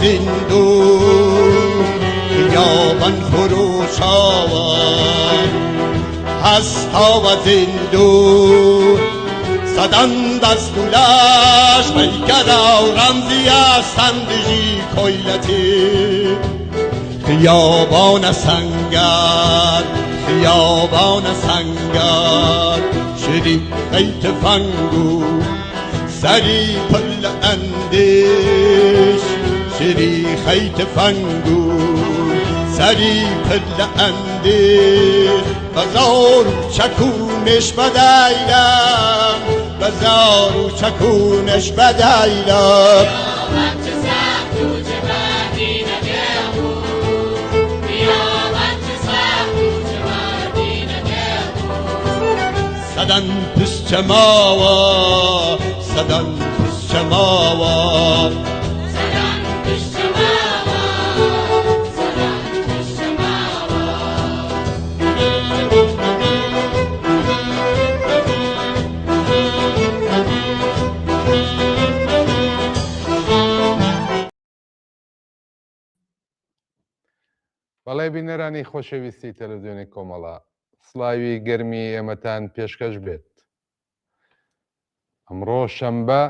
زندون خیابان فروش آورد هستا و زندون صدان دستولش پیکر رمزی سندجی کویلتی خیابان سنگر خیابان سنگر شدی خیت فنگو سری پل اندیش شدی خیت فنگو سری پل اندیش بزار چکونش بدایلم بزار چکونش بدایلم صدن پس چماوا صدن پس چماوا صدن پس چماوا صدن پس چماوا بەڵێ بینەرانی خۆشەویستی تەلەڤیزیۆنی کۆمەڵە سڵاوی گەرمی ئێمەتان پێشکەش بێت. ئەمڕۆ شەمبە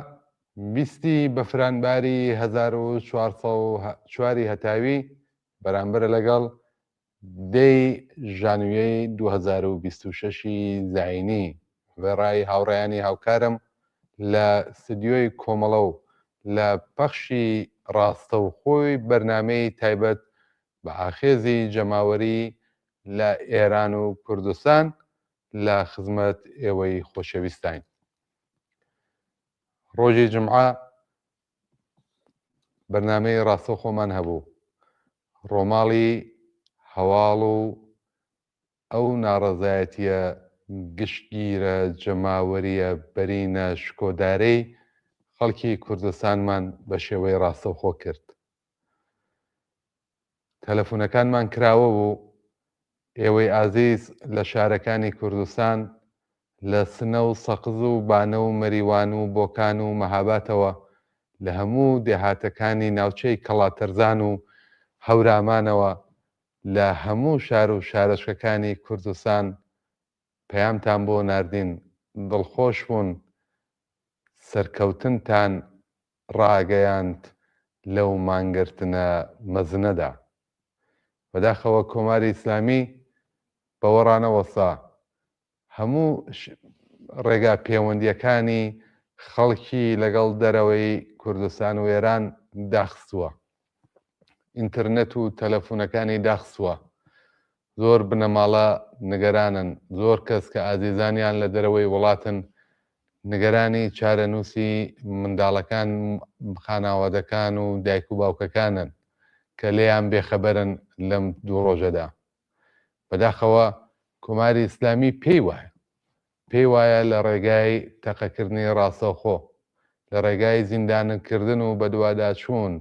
20 بەفرانباری 1404 هەتاوی بەرامبەر لەگەڵ 10 ژانویەی 2026 زاینی وێڕای هاوڕێیانی هاوکارم لە ستودیۆی کۆمەڵە و لە پەخشی ڕاستەوخۆی بەرنامەی تایبەت بە ئاخێزی جەماوەری لە ئێران و کوردستان لە خزمەت ئێوەی خۆشەویستین. ڕۆژی جمعە بەرنامەی ڕاستەوخۆمان هەبوو. ڕۆماڵی هەواڵ و ئەو ناڕەزایەتیە گشتگیرە جەماوەریە بەرینە شکۆدارەی خەڵکی کوردستانمان بە شێوەی ڕاستەوخۆ کرد. تەلەفۆنەکانمان کراوە بوو ئێوەی ئازیز لە شارەکانی کوردستان لە سنە و سەقز و بانە و مەریوان و بۆکان و مەهاباتەوە لە هەموو دێهاتەکانی ناوچەی کەڵاتەرزان و هەورامانەوە لە هەموو شار و شارەشەکانی کوردستان پەیامتان بۆ ناردین دڵخۆش بوون سەرکەوتنتان ڕاگەیاند لەو مانگرتنە مەزنەدا. بەداخەوە کۆماری ئیسلامی بەوەڕانەوەسا هەموو ڕێگا پەیوەندیەکانی خەڵکی لەگەڵ دەرەوەی کوردستان و ئێران داخستووە. ئینتەرنێت و تەلەفۆنەکانی داخستووە. زۆر بنەماڵە نیگەرانن. زۆر کەس کە ئازیزانیان لە دەرەوەی وڵاتن نیگەرانی چارەنووسی منداڵەکان خاناوادەکان و دایک و باوکەکانن کە لێیان بێخەبەرن لەم دوو ڕۆژەدا. بەداخەوە کۆماری ئیسلامی پێی وایە لە ڕێگای تەقەکردنی ڕاستەوخۆ، لە ڕێگای زیندانکردن و بەدواداچوون،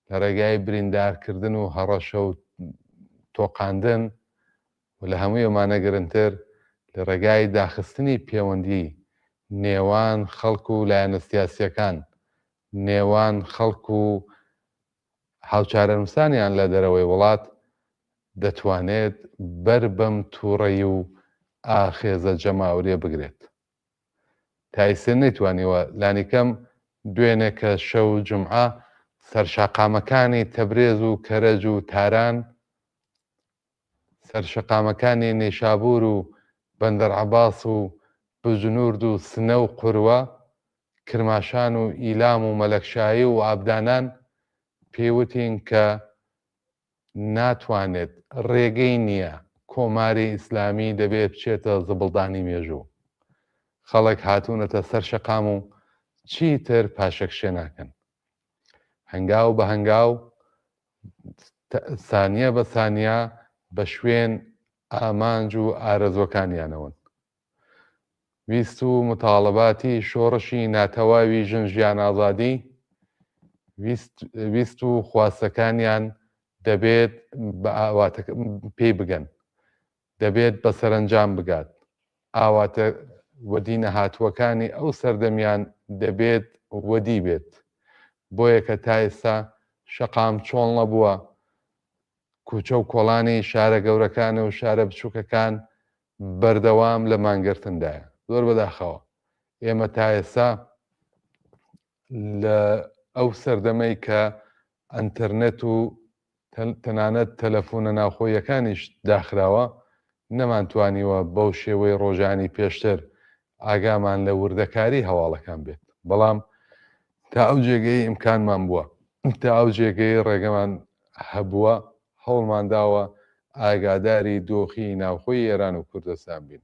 لە ڕێگای بریندارکردن و هەڕەشە و تۆقاندن و لە هەمووی ئەمانە گرنگتر لە ڕێگای داخستنی پەیوەندی نێوان خەڵک و لایەنە سیاسیەکان، نێوان خەڵک و هاوچارەنووسانیان لە دەرەوەی وڵات دەتوانێت بەر بەم تووڕەیی و ئاخێزە جەماوریە بگرێت. تایسێ نەیتوانیوە لانیکەم دوێنێ کە شەو جمعە سەرشەقامەکانی تەبرێز و کەرەج و تاران، سەرشەقامەکانی نێشابور و بەندەرعەباس و بژنورد و سنە و قوروە، کرماشان و ئیلام و مەلەکشایی و ئابدانان پێوتین کە ناتوانێت ڕێگەی نییە کۆماری ئیسلامی دەبێت بچێتە زبڵدانی مێژوو. خەڵک هاتوونەتە سەر شەقام و چیتر پاشەکشێ ناکەن. هەنگاو بە هەنگاو سانیە بە سانیە بە شوێن ئامانج و ئارەزوەکانیانەوەن. ویست و متاڵەباتی شۆڕشی ناتەواوی ژن ژیان ئازادی، ویست و خواستەکانیان دەبێت پێی بگەن، دەبێت بە سەرنجام بگات. ئاواتە وەدی نەهاتووەکانی ئەو سەردەمیان دەبێت وەدی بێت. بۆیە کە تا ئێستا شەقام چۆڵ نەبووە، کوچە و کۆڵانی شارە گەورەکانە و شارە بچووکەکان بەردەوام لە مانگرتندایە. زۆر بەداخەوە ئێمە تا ئێستا لە ئەو سەردەمەی کە ئەنتەرنێت و تەنانەت تەلەفۆنە ناوخۆیەکانیش داخراوە نەمانتوانیوە بەو شێوەی ڕۆژانی پێشتر ئاگامان لە وردەکاری هەواڵەکان بێت. بەڵام تا ئەو جێگەی ئیمکانمان بووە، تا ئەو جێگەی ڕێگەمان هەبووە هەوڵمانداوە ئاگاداری دۆخی ناوخۆی ئێران و کوردستان بین.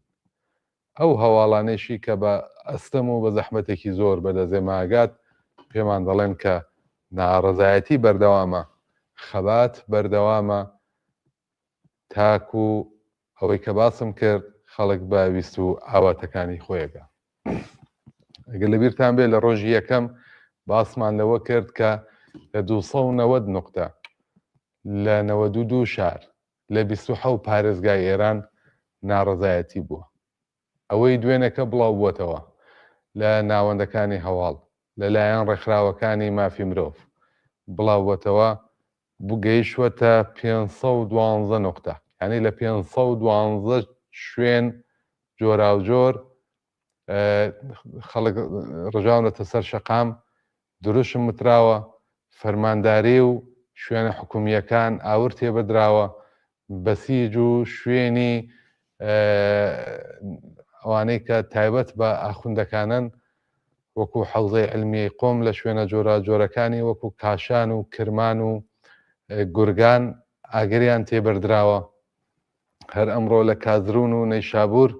ئەو هەواڵانێشی کە بە ئەستەم و بە زەحمەتێکی زۆر بەدەزێماگات پێمان دەڵێن کە ناڕەزایەتی بەردەوامە، خەبات بەردەوامە، تاکو ئەوەی کە باسم کرد خەڵک باویست و ئاواتەکانی خۆیەکە. ئەگەر لەبیرتان بێت لە ڕۆژی یەکەم باسمان لەوە کرد کە لە 290 نقطە لە 92 شار لە 27 پارێزگای ئێران ناڕەزایەتی بووە. ئەوەی دوێنێکە بڵاو بووەتەوە لە ناوەندەکانی هەواڵ لەلایەن ڕێکخراوەکانی مافی مرۆڤ بڵاو بووەتەوە بگەیشتوەتە 512 نقطە، یعنی لە 512 شوێن جۆراوجۆر خەڵک ڕژاونەتە سەر شەقام، دروشم متراوە، فەرمانداری و شوێنە حکومیەکان ئاور تێبەدراوە، بەسیج و شوێنی ئەوانەی کە تایبەت بە ئاخوندەکانن وەکو حەوزەی علمیەی قۆم لە شوێنە جۆراجۆرەکانی وەکو کاشان و کرمان و گورگان ئاگریان تێبەردراوە. هەر ئەمڕۆ لە کازرون و نەیشابور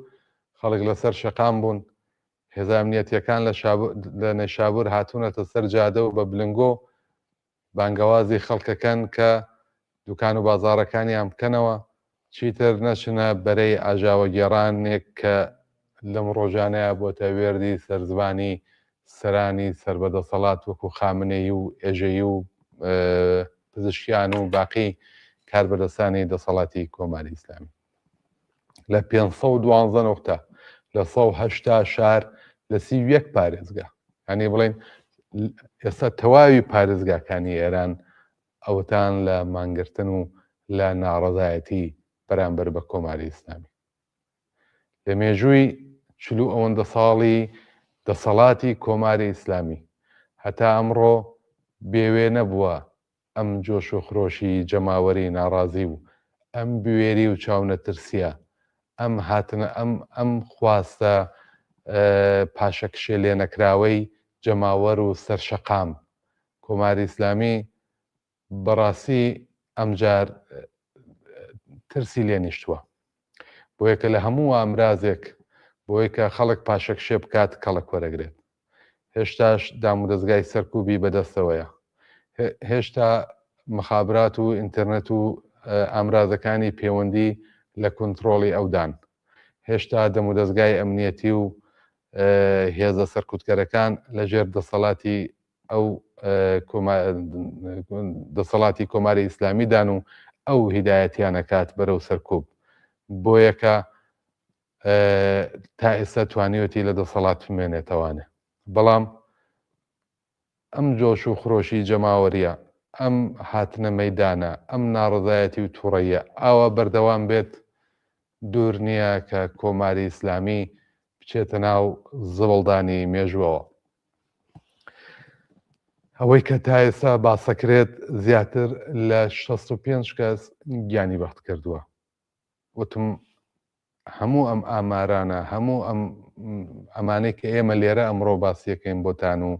خەڵک لەسەر شەقام بوون، هێزە ئەمنیەتیەکان لە نەیشابور هاتوونەتە سەر جادە و بە بلنگۆ بانگەوازی خەڵکەکەن کە دوکان و بازاڕەکانیان بکەنەوە، چیتر نەچنە بەرەی ئاژاوە گێڕانێک کە لەم ڕۆژانەیە بۆتە وێردی سەرزبانی سەرانی سەربەدەسەڵات وەکو خامنەی و ئێژەیی و پزیشکیان و باقی کاربەدەستانی دەسەڵاتی کۆماری ئیسلامی. لە 512 نقطە لە 180 شار لە 31 پارێزگا، هەنی بڵێن ئێستا تەواوی پارێزگاکانی ئێران ئەوتان لە مانگرتن و لە ناڕەزایەتی بەرامبەر بە کۆماری ئیسلامی. لە مێژووی 40 ئەوەندە ساڵی دەسەڵاتی کۆماری ئیسلامی هەتا ئەمڕۆ بێوێ نەبووە ئەم جۆش و خرۆشی جەماوەری ناڕازی و ئەم بوێری و چاونەترسیە، ئەم هاتنە ئەم خواستە پاشەکشێ لێ نەکراوەی جەماوەر و سەرشەقام. کۆماری ئیسلامی بەڕاستی ئەمجار ترسی لێ نیشتووە، بۆ یەکە لە هەموو ئامرازێک بۆ یەکە خەڵک پاشەکشێ بکات کەڵک وەرەگرێت. هێشتاش دام و دەستگای سەرکوبی بەدەستەوەیە، هێشتا مخابرات و ئینتەرنێت و ئامرازەکانی پەیوەندی لە کۆنتڕۆڵی ئەودان، هێشتا دەم و دەستگای ئەمنیەتی و هێزە سەرکوتکەرەکان لەژێر دەسەڵاتی ئەو دەسەڵاتی کۆماری ئیسلامیدان و ئەو هیدایەتیانەکات بەرەو سەرکوب، بۆ یەکە تا ئێستا توانیوەتی لە دەسەڵات بمێنێتەوانێ. بەڵام ئەم جۆش و خرۆشی جەماوەریە، ئەم هاتنە مەیدانە، ئەم ناڕەزایەتی و تووڕەیە ئاوا بەردەوام بێت، دوور نییە کە کۆماری ئیسلامی بچێتە ناو زڵدانی مێژووەوە. ئەوەی کە تا ئێستا باسەکرێت زیاتر لە 65 کەس گیانی بەخت کردووە. وتم هەموو ئەم ئامارانە، هەموو ئەمانەی کە ئێمە لێرە ئەمڕۆ باسیەکەین بۆتان و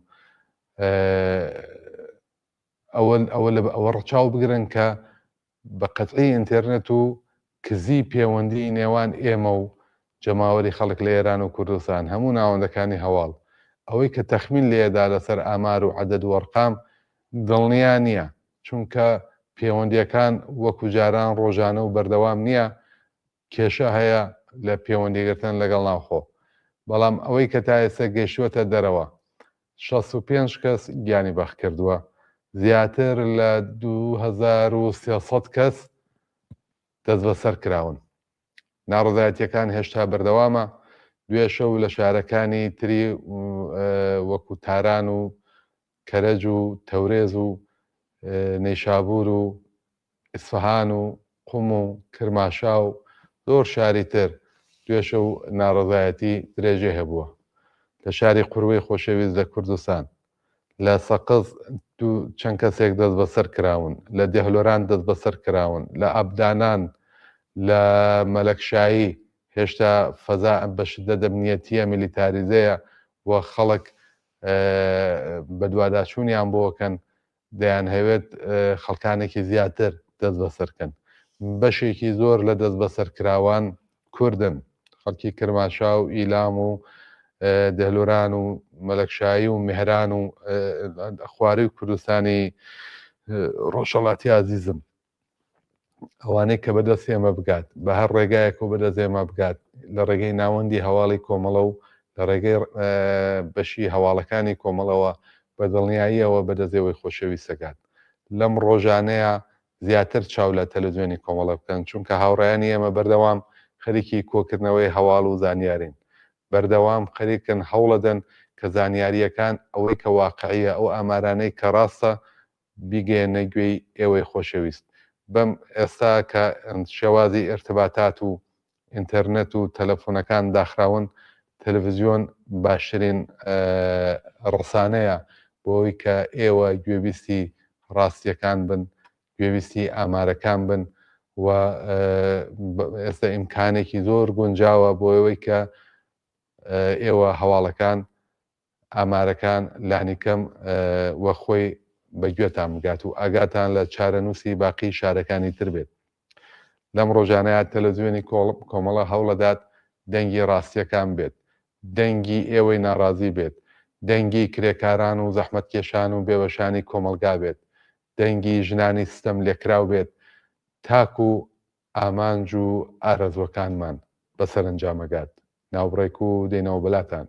ئەوە ڕەچاو بگرن کە بە قەتعی ئینتەرنێت و کزی پەیوەندی نێوان ئێمە و جەماوەری خەڵک لە ئێران و کوردستان هەموو ناوەندەکانی هەواڵ، ئەوەی کە تەخمین لێدا لەسەر ئامار و عەدەد و وەرقام دڵنیا نییە، چونکە پەیوەندیەکان وەکو جاران ڕۆژانە و بەردەوام نییە، کێشە هەیە لە پەیوەندیگرتن لەگەڵ ناوخۆ. بەڵام ئەوەی کە تا ئێستا گەیشتووەتە دەرەوە 65 کەس گیانی بەخت کردووە، زیاتر لە 2300 کەس دەست بەسەر کراون. ناڕەزایەتیەکان هێشتا بەردەوامە، دوێ شەو لە شارەکانی تری وەکو تاران و کەرەج و تەورێز و نەیشابوور و ئیسفەهان و قوم و کرماشا و زۆر شاری تر توێشە و ناڕەزایەتی درێژێ هەبووە. لە شاری قوروەی خۆشەویست لە کوردستان، لە سەقز چەند کەسێک دەست بەسەر کراون، لە دێهلۆران دەست بەسەر کراون، لە ئەبدانان، لە مەلەکشایی هێشتا فەزا بە شدەت ئەمنیەتیە میلیتاریزەیە و خەڵک بە دوواداچوونیان بۆکەن دەیان هەوێت خەڵکانێکی زیاتر دەست بەسەرکەن. بەشێکی زۆر لە دەست بەسەرکراوان کوردن، خەڵکی کرماشا و ئیلام و دەهلۆران و مەلەکشایی و میهران و خواری و کوردستانی ڕۆژهەڵاتی عزیزم. ئەوانەی کە بەدەست ئێمە بگات بە هەر ڕێگایەک و بەدەست ئێمە بگات لە ڕێگەی ناوەندی هەواڵی کۆمەڵە و لە ڕێگەی بەشی هەواڵەکانی کۆمەڵەوە بە دڵنیاییەوە بەدەستێەوەی خۆشەویستەکات. لەم ڕۆژانەیە زیاتر چاو لە تەلەڤیزیۆنی کۆمەڵە بکەن، چونکە هاوڕێیانی ئێمە بەردەوام خەریکی کۆکردنەوەی هەواڵ و زانیارین، بەردەوام خەریکن هەوڵەدەن کە زانیاریەکان ئەوەی کە واقعیە ئەو ئامارانەی کە ڕاستە بیگەێنە گوێی ئێوەی خۆشەویست. بەم ئێستا کە شێوازی ئێرتباتات و ئینتەرنێت و تەلەفۆنەکان داخراون، تەلەڤیزیۆن باشترین ڕسانەیە بۆی کە ئێوە گوێبیستی ڕاستیەکان بن، گوێویستی ئامارەکان بن و ئێستا ئیمکانێکی زۆر گونجاوە بۆ ئەوەی کە ئێوە هەواڵەکان ئامارەکان لانیکەم وە خۆی بەگوێتان بگات و ئاگاتان لە چارەنووسی باقی شارەکانی تر بێت. لەم ڕۆژانەیە تەلەڤیزیۆنی کۆمەڵە هەوڵەدات دەنگی ڕاستیەکان بێت، دەنگی ئێوەی ناڕازی بێت، دەنگی کرێکاران و زەحمەتکێشان و بێوەشانی کۆمەلگا بێت، دەنگی ژنانی ستەم لێکراو بێت، تاکو و ئامانج و ئارەزوەکانمان بەسەرنجامەگات. ناوبڕێک و دێنەوە بەلاتان.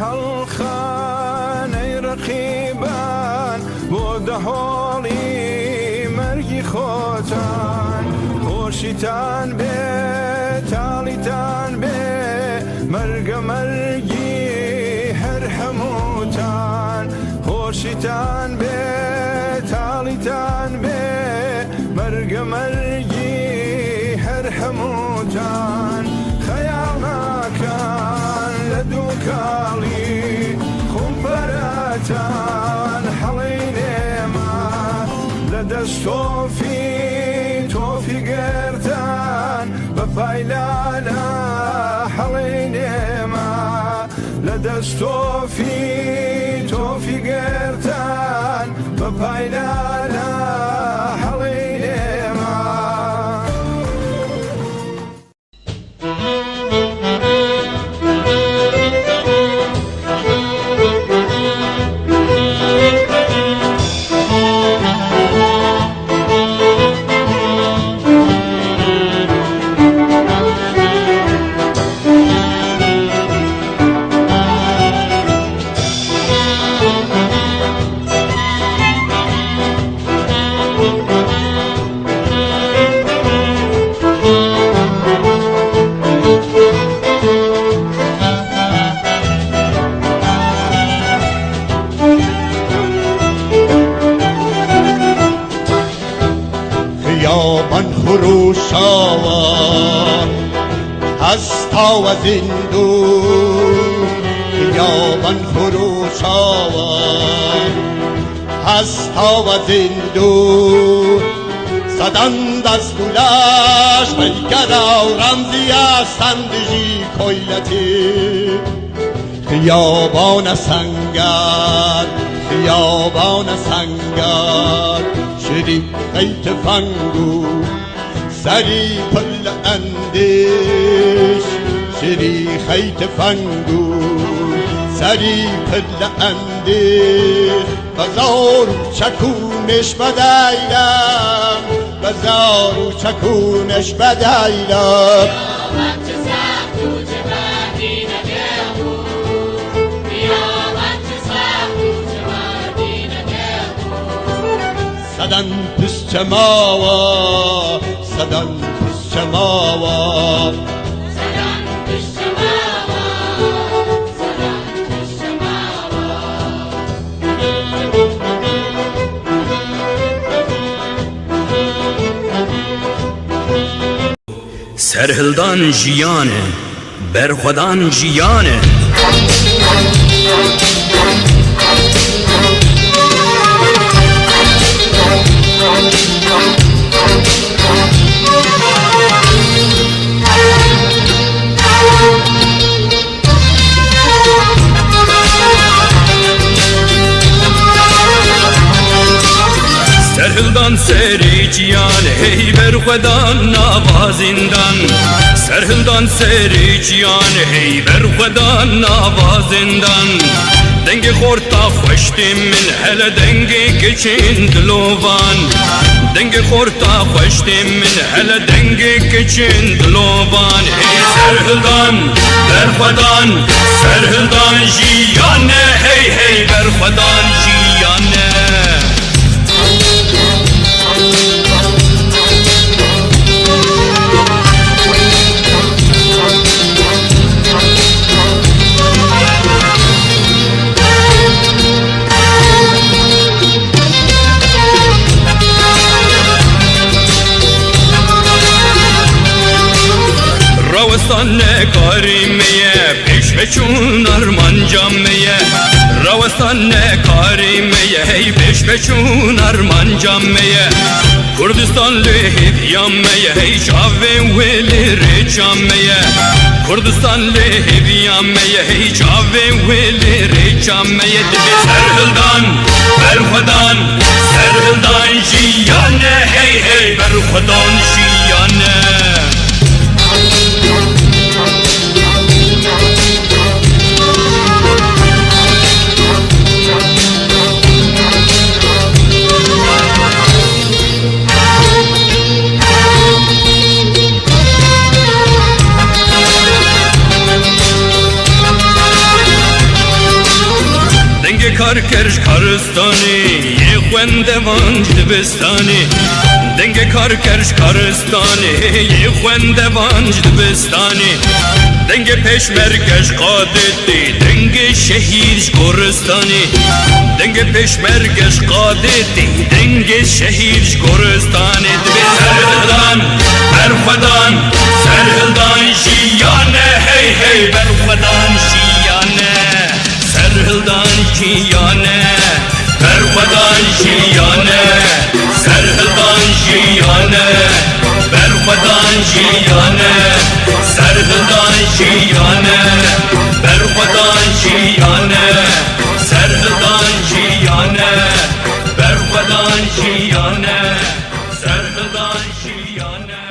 هەڵخانەی ڕەقیبان بۆ دەهۆڵی مەرگی خۆتان، خۆشیتان بێ تاڵیتان بێ مەرگە مەرگی هەر هەمووتان، خۆشیتان بێ تاڵیتان بێ مەرگە مەرگی هەر هەمووتان، خەیاڵ ناکەن لە دووکاڵی خومبەرەتان هەڵەی نێمە لە دەستۆفی تۆفی گەردان بە پایلانە هەڵەی نێمە لە دەستۆفی تۆفی گەردان بە پایلانە هەڵەی نێمە. فروش آوا هستا از این دور خیابان فروش آوا هستا از این دور زدند از گلش پیکر رمزی از سندجی کویلتی خیابان سنگر خیابان سنگر شدی خیت فنگو سری پل اندیش شدی خیت فنگو سری پل اندیش بزار چکونش بدایلم بزار چکونش بدایلم صدن پشت ماوا صدن پشت ماوا صدن پشت ماوا صدن پشت ماوا سرهلدان جیانه برخودان جیانه سرهلدان سری جیان هی برخودان نوازندان سرهلدان سری جیان هی برخودان نوازندان دنگ خورتا خوشتی من هل دنگ کچین دلوان دنگ خورتا خوشتی من هل دنگ کچین دلوان هی سرهلدان برخودان سرهلدان جیان هی هی برخودان جیان روستان کاری میه پیش بچون ارمان جامعه روستان کاری میه هی پیش بچون ارمان جامعه کردستان لهیب یامعه هی چاوه ولی ری جامعه کردستان لهیب یامعه هی چاوه ولی ری جامعه دبی سرهلدان برخودان سرهلدان جیانه هی هی برخودان جیانه کار کرش کارستانی یه خوندوان دبستانی دنگ کار کرش کارستانی یه خوندوان دبستانی دنگ پشمرگش قادتی دنگ شهیدش گورستانی دنگ پشمرگش قادتی دنگ شهیدش گورستانی دبی سرهلدان برخودان سرهلدان جیانه هی هی برخودان جیانه سرهلدان جیانه برخودان جیانه سرهلدان جیانه برخودان جیانه سرهلدان جیانه برخودان جیانه سرهلدان جیانه برخودان جیانه سرهلدان جیانه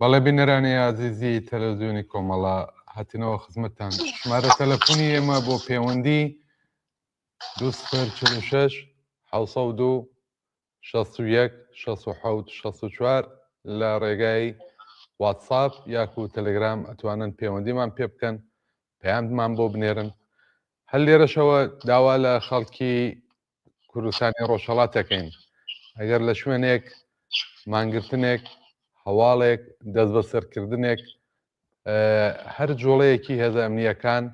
بەڵێ بینەرانی عزیزی تەلەڤیزیۆنی کۆمەڵە هاتینەوە خزمەتتان ژمارە تەلەفۆنی ئێمە بۆ پەیوەندی 246 702 61 67 64 لە ڕێگای واتساپ یاکو تەلەگرام ئەتوانن پەیوەندیمان پێ بکەن پەیاممان بۆ بنێرن هەر لێرەشەوە داوا لە خەڵکی کوردستانی ڕۆژهەڵات دەکەین ئەگەر لە شوێنێک مانگرتنێک هەواڵێک دەست بە سەرکردنێک هەر جۆڵەیەکی هێزە ئەمنیەکان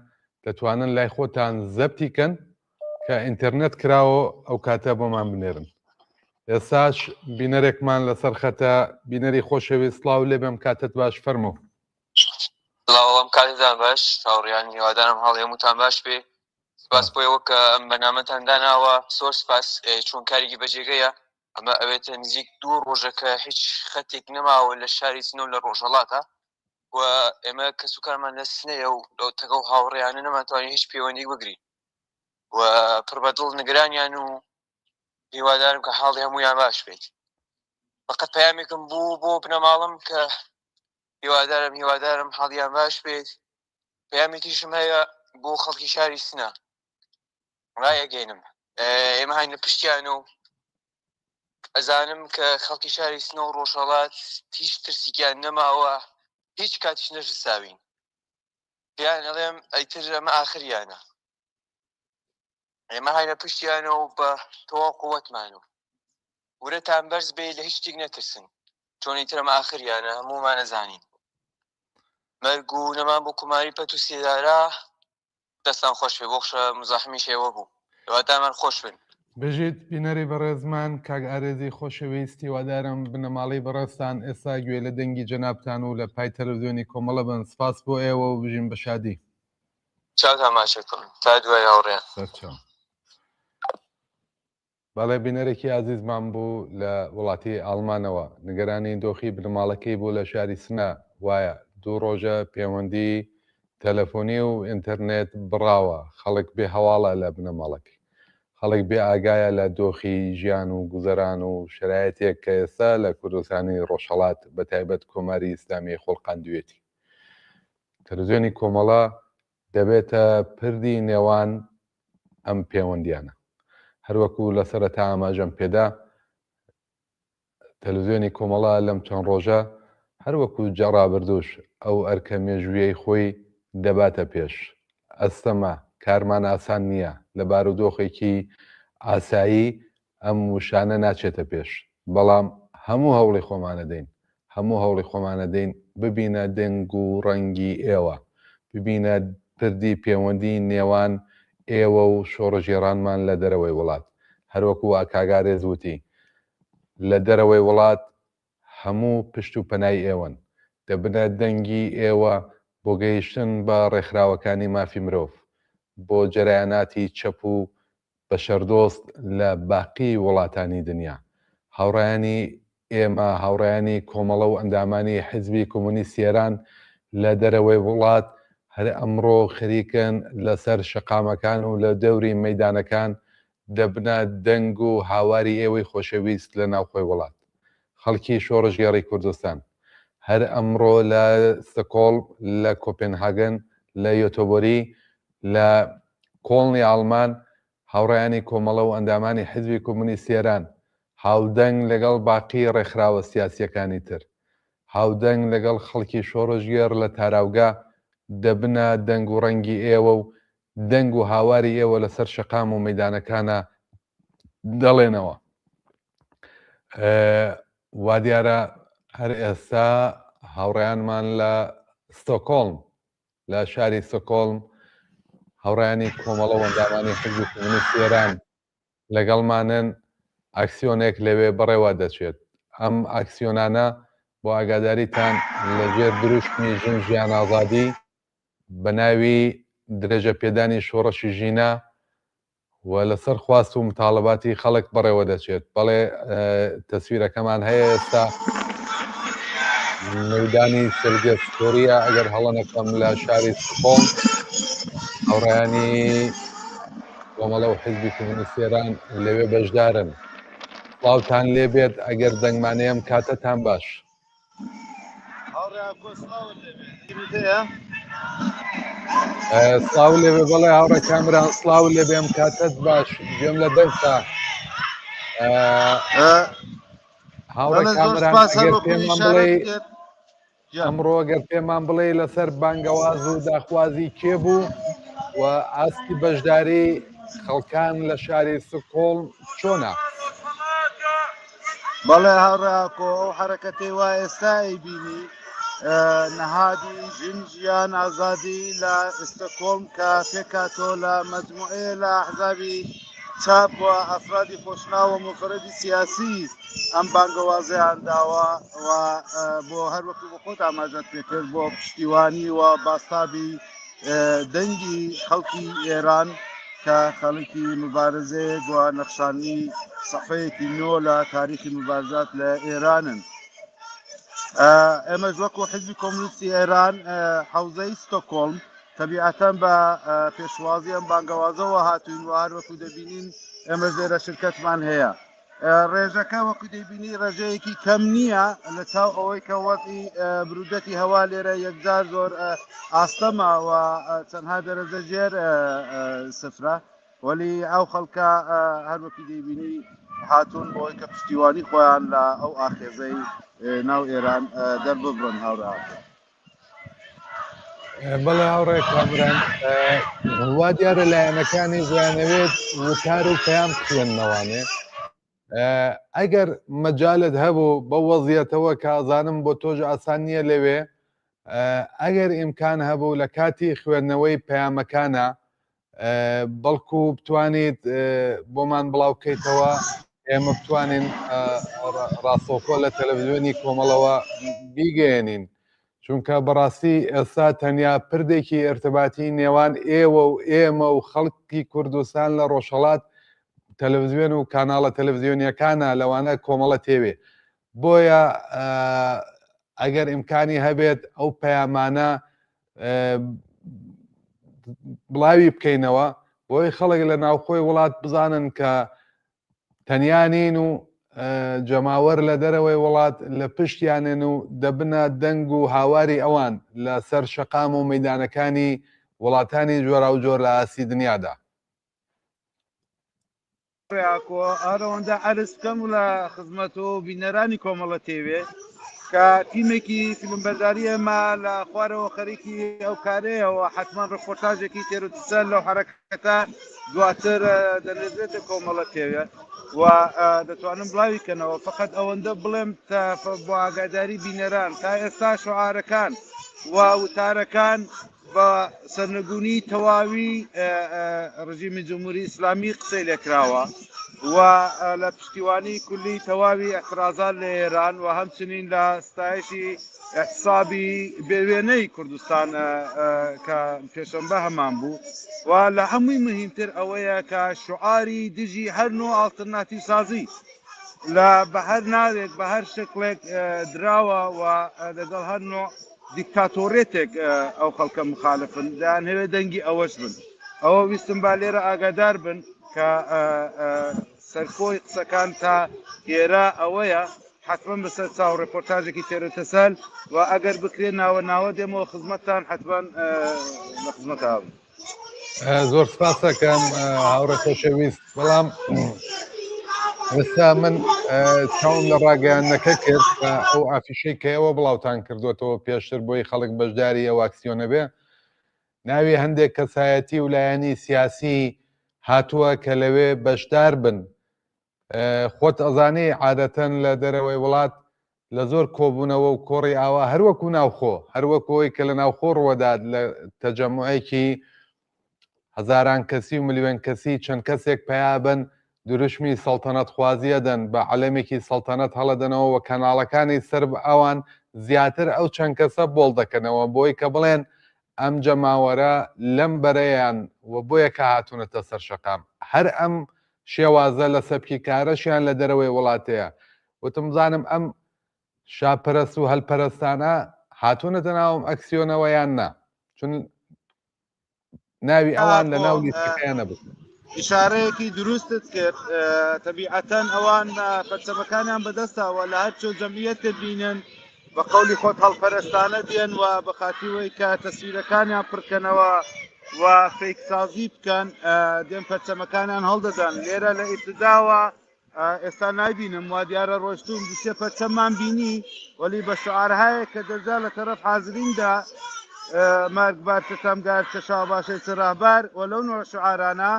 دەتوانن لای خۆتان زەبتیکەن کە ئینتەرنێت کراوە ئەو کاتە بۆمان بنێرن ئێستاش بینەرێکمان لەسەر خەتە بینەری خۆشەویست سڵاو لێ بێم کاتت باش فەرموو سڵاوەڵام کاتتان باش هاوڕێیان هیوادارم هەڵی هەمووتان باش بێ سپاس بۆیەوە کە ئەم بەنامەتان داناوە زۆر سپاس چۆن کارێکی بەجێگەیە ئەمە ئەوێتە نزیک 2 ڕۆژەکە هیچ خەتێک نەماوە لە شاری سنەوە لە ڕۆژهەڵاتە و ئێمە کە سوکارمان لە سنەیە و لەو تەگە و هاوڕێیانە نەماتوانین هیچ پەیوەندی بگرین و پڕ بەدڵ نگرانیان و هیوادارم کە حاڵی هەمویان باش بێت فقط پەیامێکم بوو بۆ بنەماڵم کە هیوادارم حاڵیان باش بێت پەیامێکیشم هەیە بۆ خەڵکی شاری سنە ڕایەگەینم ئێمە هاینە پشتیان و ئەزانم کە خەڵکی شاری سنە و ڕۆژهەڵات هیچ ترسیکیان نەماوە هیچ کاتیش نەژساوین پێیان ئەڵێم ئەیتر ئەمە ئاخریانە ئێمە هاینە پشتیانە و بە تەواو قووەتمان و ورەتان بەرز بێ لە هیچ شتێک نەترسن چۆن ئیتر ئەمە ئاخریانە هەموومان نەزانین مەرگ و نەمان بۆ کوماری پەت و سێدارا دەستان خۆش بێ بۆخشە مزاحمی شێوە بوو هیوادارمان خۆش بن بژیت بینەری بەڕێزمان کاک ئارێزی خۆشەویستی وادارم بنەماڵی بەڕێستان ئێستا گوێ لە دەنگی جەنابتان و لە پای تەلەڤیزیۆنی کۆمەڵە بن سپاس بۆ ئێوە و بژین بە شادی چاوتان ماشەکەم تا دوای هاوڕێیان سەرچاو بەڵێ بینەرێکی عزیزمان بوو لە وڵاتی ئاڵمانەوە نیگەرانی دۆخی بنەماڵەکەی بوو لە شاری سنە وایە 2 ڕۆژە پەیوەندی تەلەفۆنی و ئینتەرنێت بڕاوە خەڵک بێ هەواڵە لە بنەماڵەکەی خەڵک بێ ئاگایە لە دۆخی ژیان و گوزەران و شرایەتێک کە ئێستا لە کوردستانی ڕۆژهەڵات بە تایبەت کۆماری ئیسلامی خۆڵقاندوێتی تەلەڤیزیۆنی کۆمەڵە دەبێتە پردی نێوان ئەم پەیوەندیانە هەروەکو لە سەرەتا ئاماژەم پێدا تەلەڤیزیۆنی کۆمەڵە لەم چەند ڕۆژە هەروەکو جەڕابردوش ئەو ئەرکە مێژوویەی خۆی دەباتە پێش ئەستەمە کارمان ئاسان نییە لە بارودۆخێکی ئاسایی ئەم وشانە ناچێتە پێش بەڵام هەموو هەوڵی خۆمانە دەین ببینە دەنگ و ڕەنگی ئێوە ببینە پردی پەیوەندی نێوان ئێوە و شۆڕەژێڕانمان لە دەرەوەی وڵات هەروەکو ئاکاگارێز وتی لە دەرەوەی وڵات هەموو پشت و پەنای ئێوەن دەبنە دەنگی ئێوە بۆ گەیشتن بە ڕێکخراوەکانی مافی مرۆڤ بۆ جەرایاناتی چەپ و بەشەردۆست لە باقی وڵاتانی دنیا هاوڕایانی ئێمە هاوڕایانی کۆمەڵە و ئەندامانی حیزبی کۆمونیست ئێران لە دەرەوەی وڵات هەر ئەمڕۆ خەریکن لەسەر شەقامەکان و لە دەوری مەیدانەکان دەبنە دەنگ و هاواری ئێوەی خۆشەویست لە ناوخۆی وڵات خەڵکی شۆڕژگێڕی کوردستان هەر ئەمڕۆ لە ستۆکۆڵم لە کۆپنهاگن لە یۆتۆبۆری لە کۆڵنی ئاڵمان هاوڕایانی کۆمەڵە و ئەندامانی حیزبی کۆمونیست ئێران هاودەنگ لەگەڵ باقی ڕێکخراوە سیاسیەکانی تر هاودەنگ لەگەڵ خەڵکی شۆڕژگێڕ لە تاراوگا دەبنە دەنگ و ڕەنگی ئێوە و دەنگ و هاواری ئێوە لەسەر شەقام و مەیدانەکانە دەڵێنەوە وا دیارە هەر ئێستا هاوڕێیانمان لە ستۆکۆڵم لە شاری ستۆکۆڵم هاوڕێیانی کۆمەڵە و ئەندامانی حیزبی کۆمونیست ئێران لەگەڵمانن ئاکسیۆنێک لەوێ بەڕێوە دەچێت ئەم ئاکسیۆنانە بۆ ئاگاداریتان لەژێر دروشمی ژن ژیان ئازادی بە ناوی درێژە پێدانی شۆڕەشی ژینە و لەسەر خواست و متاڵەباتی خەڵک بەڕێوە دەچێت بەڵێ تەسویرەکەمان هەیە ئێستا مەیدانی سەرگەستۆریە ئەگەر هەڵەنەکەم لە شاری سپۆڵ هاوڕێیانی کۆمەڵە و حیزبی کۆمونیست ئێران لەوێ بەشدارن سڵاوتان لێ بێت ئەگەر دەنگمانەیەم کاتەتان باش سڵاو لێبێ بەڵێ هاوڕە کامران سڵاو لێبێم کاتت باش گوێم لە دەستە هاوڕە کامران ئەگەر پێمان بڵێ ئەمڕۆ ئەگەر پێمان بڵێ لەسەر بانگەواز و داخوازی کێبوو و ئاستی بەشداری خەڵکان لە شاری ستۆکهۆڵم چۆنە؟ بەڵێ هاوڕاکۆ ئەو حرەکەتی وا ئێستای بینی نەهادی ژنجیان ئازادی لە ستۆکهۆڵم کە پێکاتۆ لە مەجموعەیە لە ئەحزابی چاپ و ئەفرادی خۆشناوە مفرەدی سیاسی ئەم بانگەوازیان داوە و بۆ هەر وەکو بۆ خۆت ئاماژەت پێکرد بۆ پشتیوانی و باستابی دەنگی خەڵکی ئێران کە خەڵکی مبارزەیەک و نەخشانی سەحەیەکی نۆ لە تاریخی مبارزات لە ئێرانن. ئێمەش وەکو حزبی کۆمونیستی ئێران حەوزەی ستۆکهۆڵم تەبیعەتەن بە پێشوازی ئەم بانگەوازەوە هاتوین و هەر وەکو دەبینین ئێمەش لێرە شرکەتمان هەیە. ڕێژەکە وەکو دەیبینی ڕێژەیەکی کەم نییە لە چاو ئەوەی کە وەزی برودەتی هەوا لێرە یەکجار زۆر ئاستەمە و چەندها دەرەجە ژێر سفرە وەلی ئەو خەڵکە هەر وەکو دەیبینی هاتوون بۆی کە پشتیوانی خۆیان لە ئەو ئاخێزەی ناو ئێران دەرببڕن هاوڕاکە. بەڵێ هاوڕێ کامران وا دیارە لایەنەکانی زیانەوێت وتار و پەیام خوێندنەوانێ ئەگەر مەجالت هەبوو بە وەزیەتەوە کازانم بۆ تۆژ ئاسان نییە لەوێ ئەگەر ئیمکان هەبوو لە کاتی خوێندنەوەی پەیامەکانە بەڵکو بتوانیت بۆمان بڵاو بکەیتەوە ئێمە بتوانین ڕاستەوخۆ لە تەلەڤیزیۆنی کۆمەڵەوە بیگەێنین چونکە بەڕاستی ئێستا تەنیا پردێکی ئێرتباتی نێوان ئێوە و ئێمە و خەڵکی کوردستان لە ڕۆژهەڵات تەلەڤیزیۆن و کاناڵە تەلەڤیزیۆنیەکانە لەوانە کۆمەڵە تێوێ بۆیە ئەگەر ئیمکانی هەبێت ئەو پەیامانە بڵاوی بکەینەوە بۆی خەڵک لە ناوخۆی وڵات بزانن کە تەنیانین و جەماوەر لە دەرەوەی وڵات لە پشتیانێن و دەبنە دەنگ و هاواری ئەوان لە سەر شەقام و مەیدانەکانی وڵاتانی جۆرا و جۆر لە ئاسی دنیادا. ئەوەندە عەرز بکەم لە خزمەت و بینەرانی کۆمەڵە تێوێ کە تیمێکی فیلمبەرداری ئێمە لە خوارەوە خەریکی ئەو کارەیەوە حتمما ڕپۆرتاژێکی تێروتسەر لەو حرەکەتە دواتر دەنێزێتە کۆمەڵە تێوێ و دەتوانم بڵاویکەنەوە فقط ئەوەندە بڵێم بۆ ئاگاداری بینەران تا ئێستا شعارەکان و وتارەکان بە سەرنگونی تەواوی ڕژیمی جمهوری ئیسلامی قسەی لێکراوە و لە پشتیوانی کولی تەواوی ئەحترازات لە ئێران و هەمچنین لە ستایشی احتسابی بێوێنەی کوردستان کە پێشەمبە هەمان بوو و لە هەمووی مهمتر ئەوەیە کە شعاری دژی هەر نوع ئالتەرناتیڤ سازی لە بە هەر ناوێک بە هەر شکلێک دراوە و لەگەڵ هەر نوع دیکتاتۆرێتێک ئەو خەڵکە مخالفن دەیانەوێ دەنگی ئەوەش بن ئەوە ویستم با لێرە ئاگادار بن کە سەرکۆی قسەکان تا ئێرە ئەوەیە حتمما بەسەر چاو ڕپۆرتاژێکی تێرەتەسەل و ئەگەر بکرێن ناوە ناوە دێمەوە خزمەتتان حتمما لە خزمەتە بن. زۆر سپاسەکەم هاوڕێ خۆشەویست بەڵام ئێستا من چاوم لە ڕاگەیانەکە کرد کە ئەو ئافیشەی کەەوە بڵاوتان کردوێتەوە پێشتر بۆی خەڵک بەشداری ئەو ئاکسیۆنە بێ ناوی هەندێک کەسایەتی و لایەنی سیاسی هاتووە کە لەوێ بەشدار بن خۆت ئەزانی عادەتەن لە دەرەوەی وڵات لە زۆر کۆبوونەوە و کۆڕی ئاوا هەروەکو ناوخۆ هەروەکەوەی کە لە ناوخۆ ڕوەداد لە تەجەموعێکی هەزاران کەسی و ملیۆن کەسی چەند کەسێک پەیابن دروشمی سەڵتەنەت خوازیە دەن بە عەلەمێکی سەڵتەنەت هەڵەدەنەوە و کەناڵەکانی سەر ئەوان زیاتر ئەو چەند کەسە بۆڵ دەکەنەوە بۆی کە بڵێن ئەم جەماوەرە لەم بەرەیان و بۆیە کە هاتوونەتە سەر شەقام هەر ئەم شێوازە لە سەبکی کارەشیان لە دەرەوەی وڵاتەیە وتم زانم ئەم شاپەرست و هەلپەرستانە هاتوونەتە ناوم ئەکسیۆنەوە یان نا چون ناوی ئەوان لە ناو لیستەکەیان نەبوو. ئیشارەیەکی دروستت کرد تەبیعەتەن ئەوان پەرچەمەکانیان بەدەستەوە لە هەر چۆن جەمعیەت بینن بە قەولی خۆت هەڵپەرستانە دێن و بە خاتیەوەی کە تەسویرەکانیان پڕکەنەوە و فێکسازی بکەن دێن پەرچەمەکانیان هەڵدەدەن لێرە لە ئیبتداوە ئێستا نایبینم وا دیارە ڕۆشتون دوسێ پەرچەممان بینی وەلی بە شعارهایە کە دەرجا لە تەرەف حازریندا مارگبار ستەمگار چەشاو باشەی چڕاهبار و لەو نوع شعارانە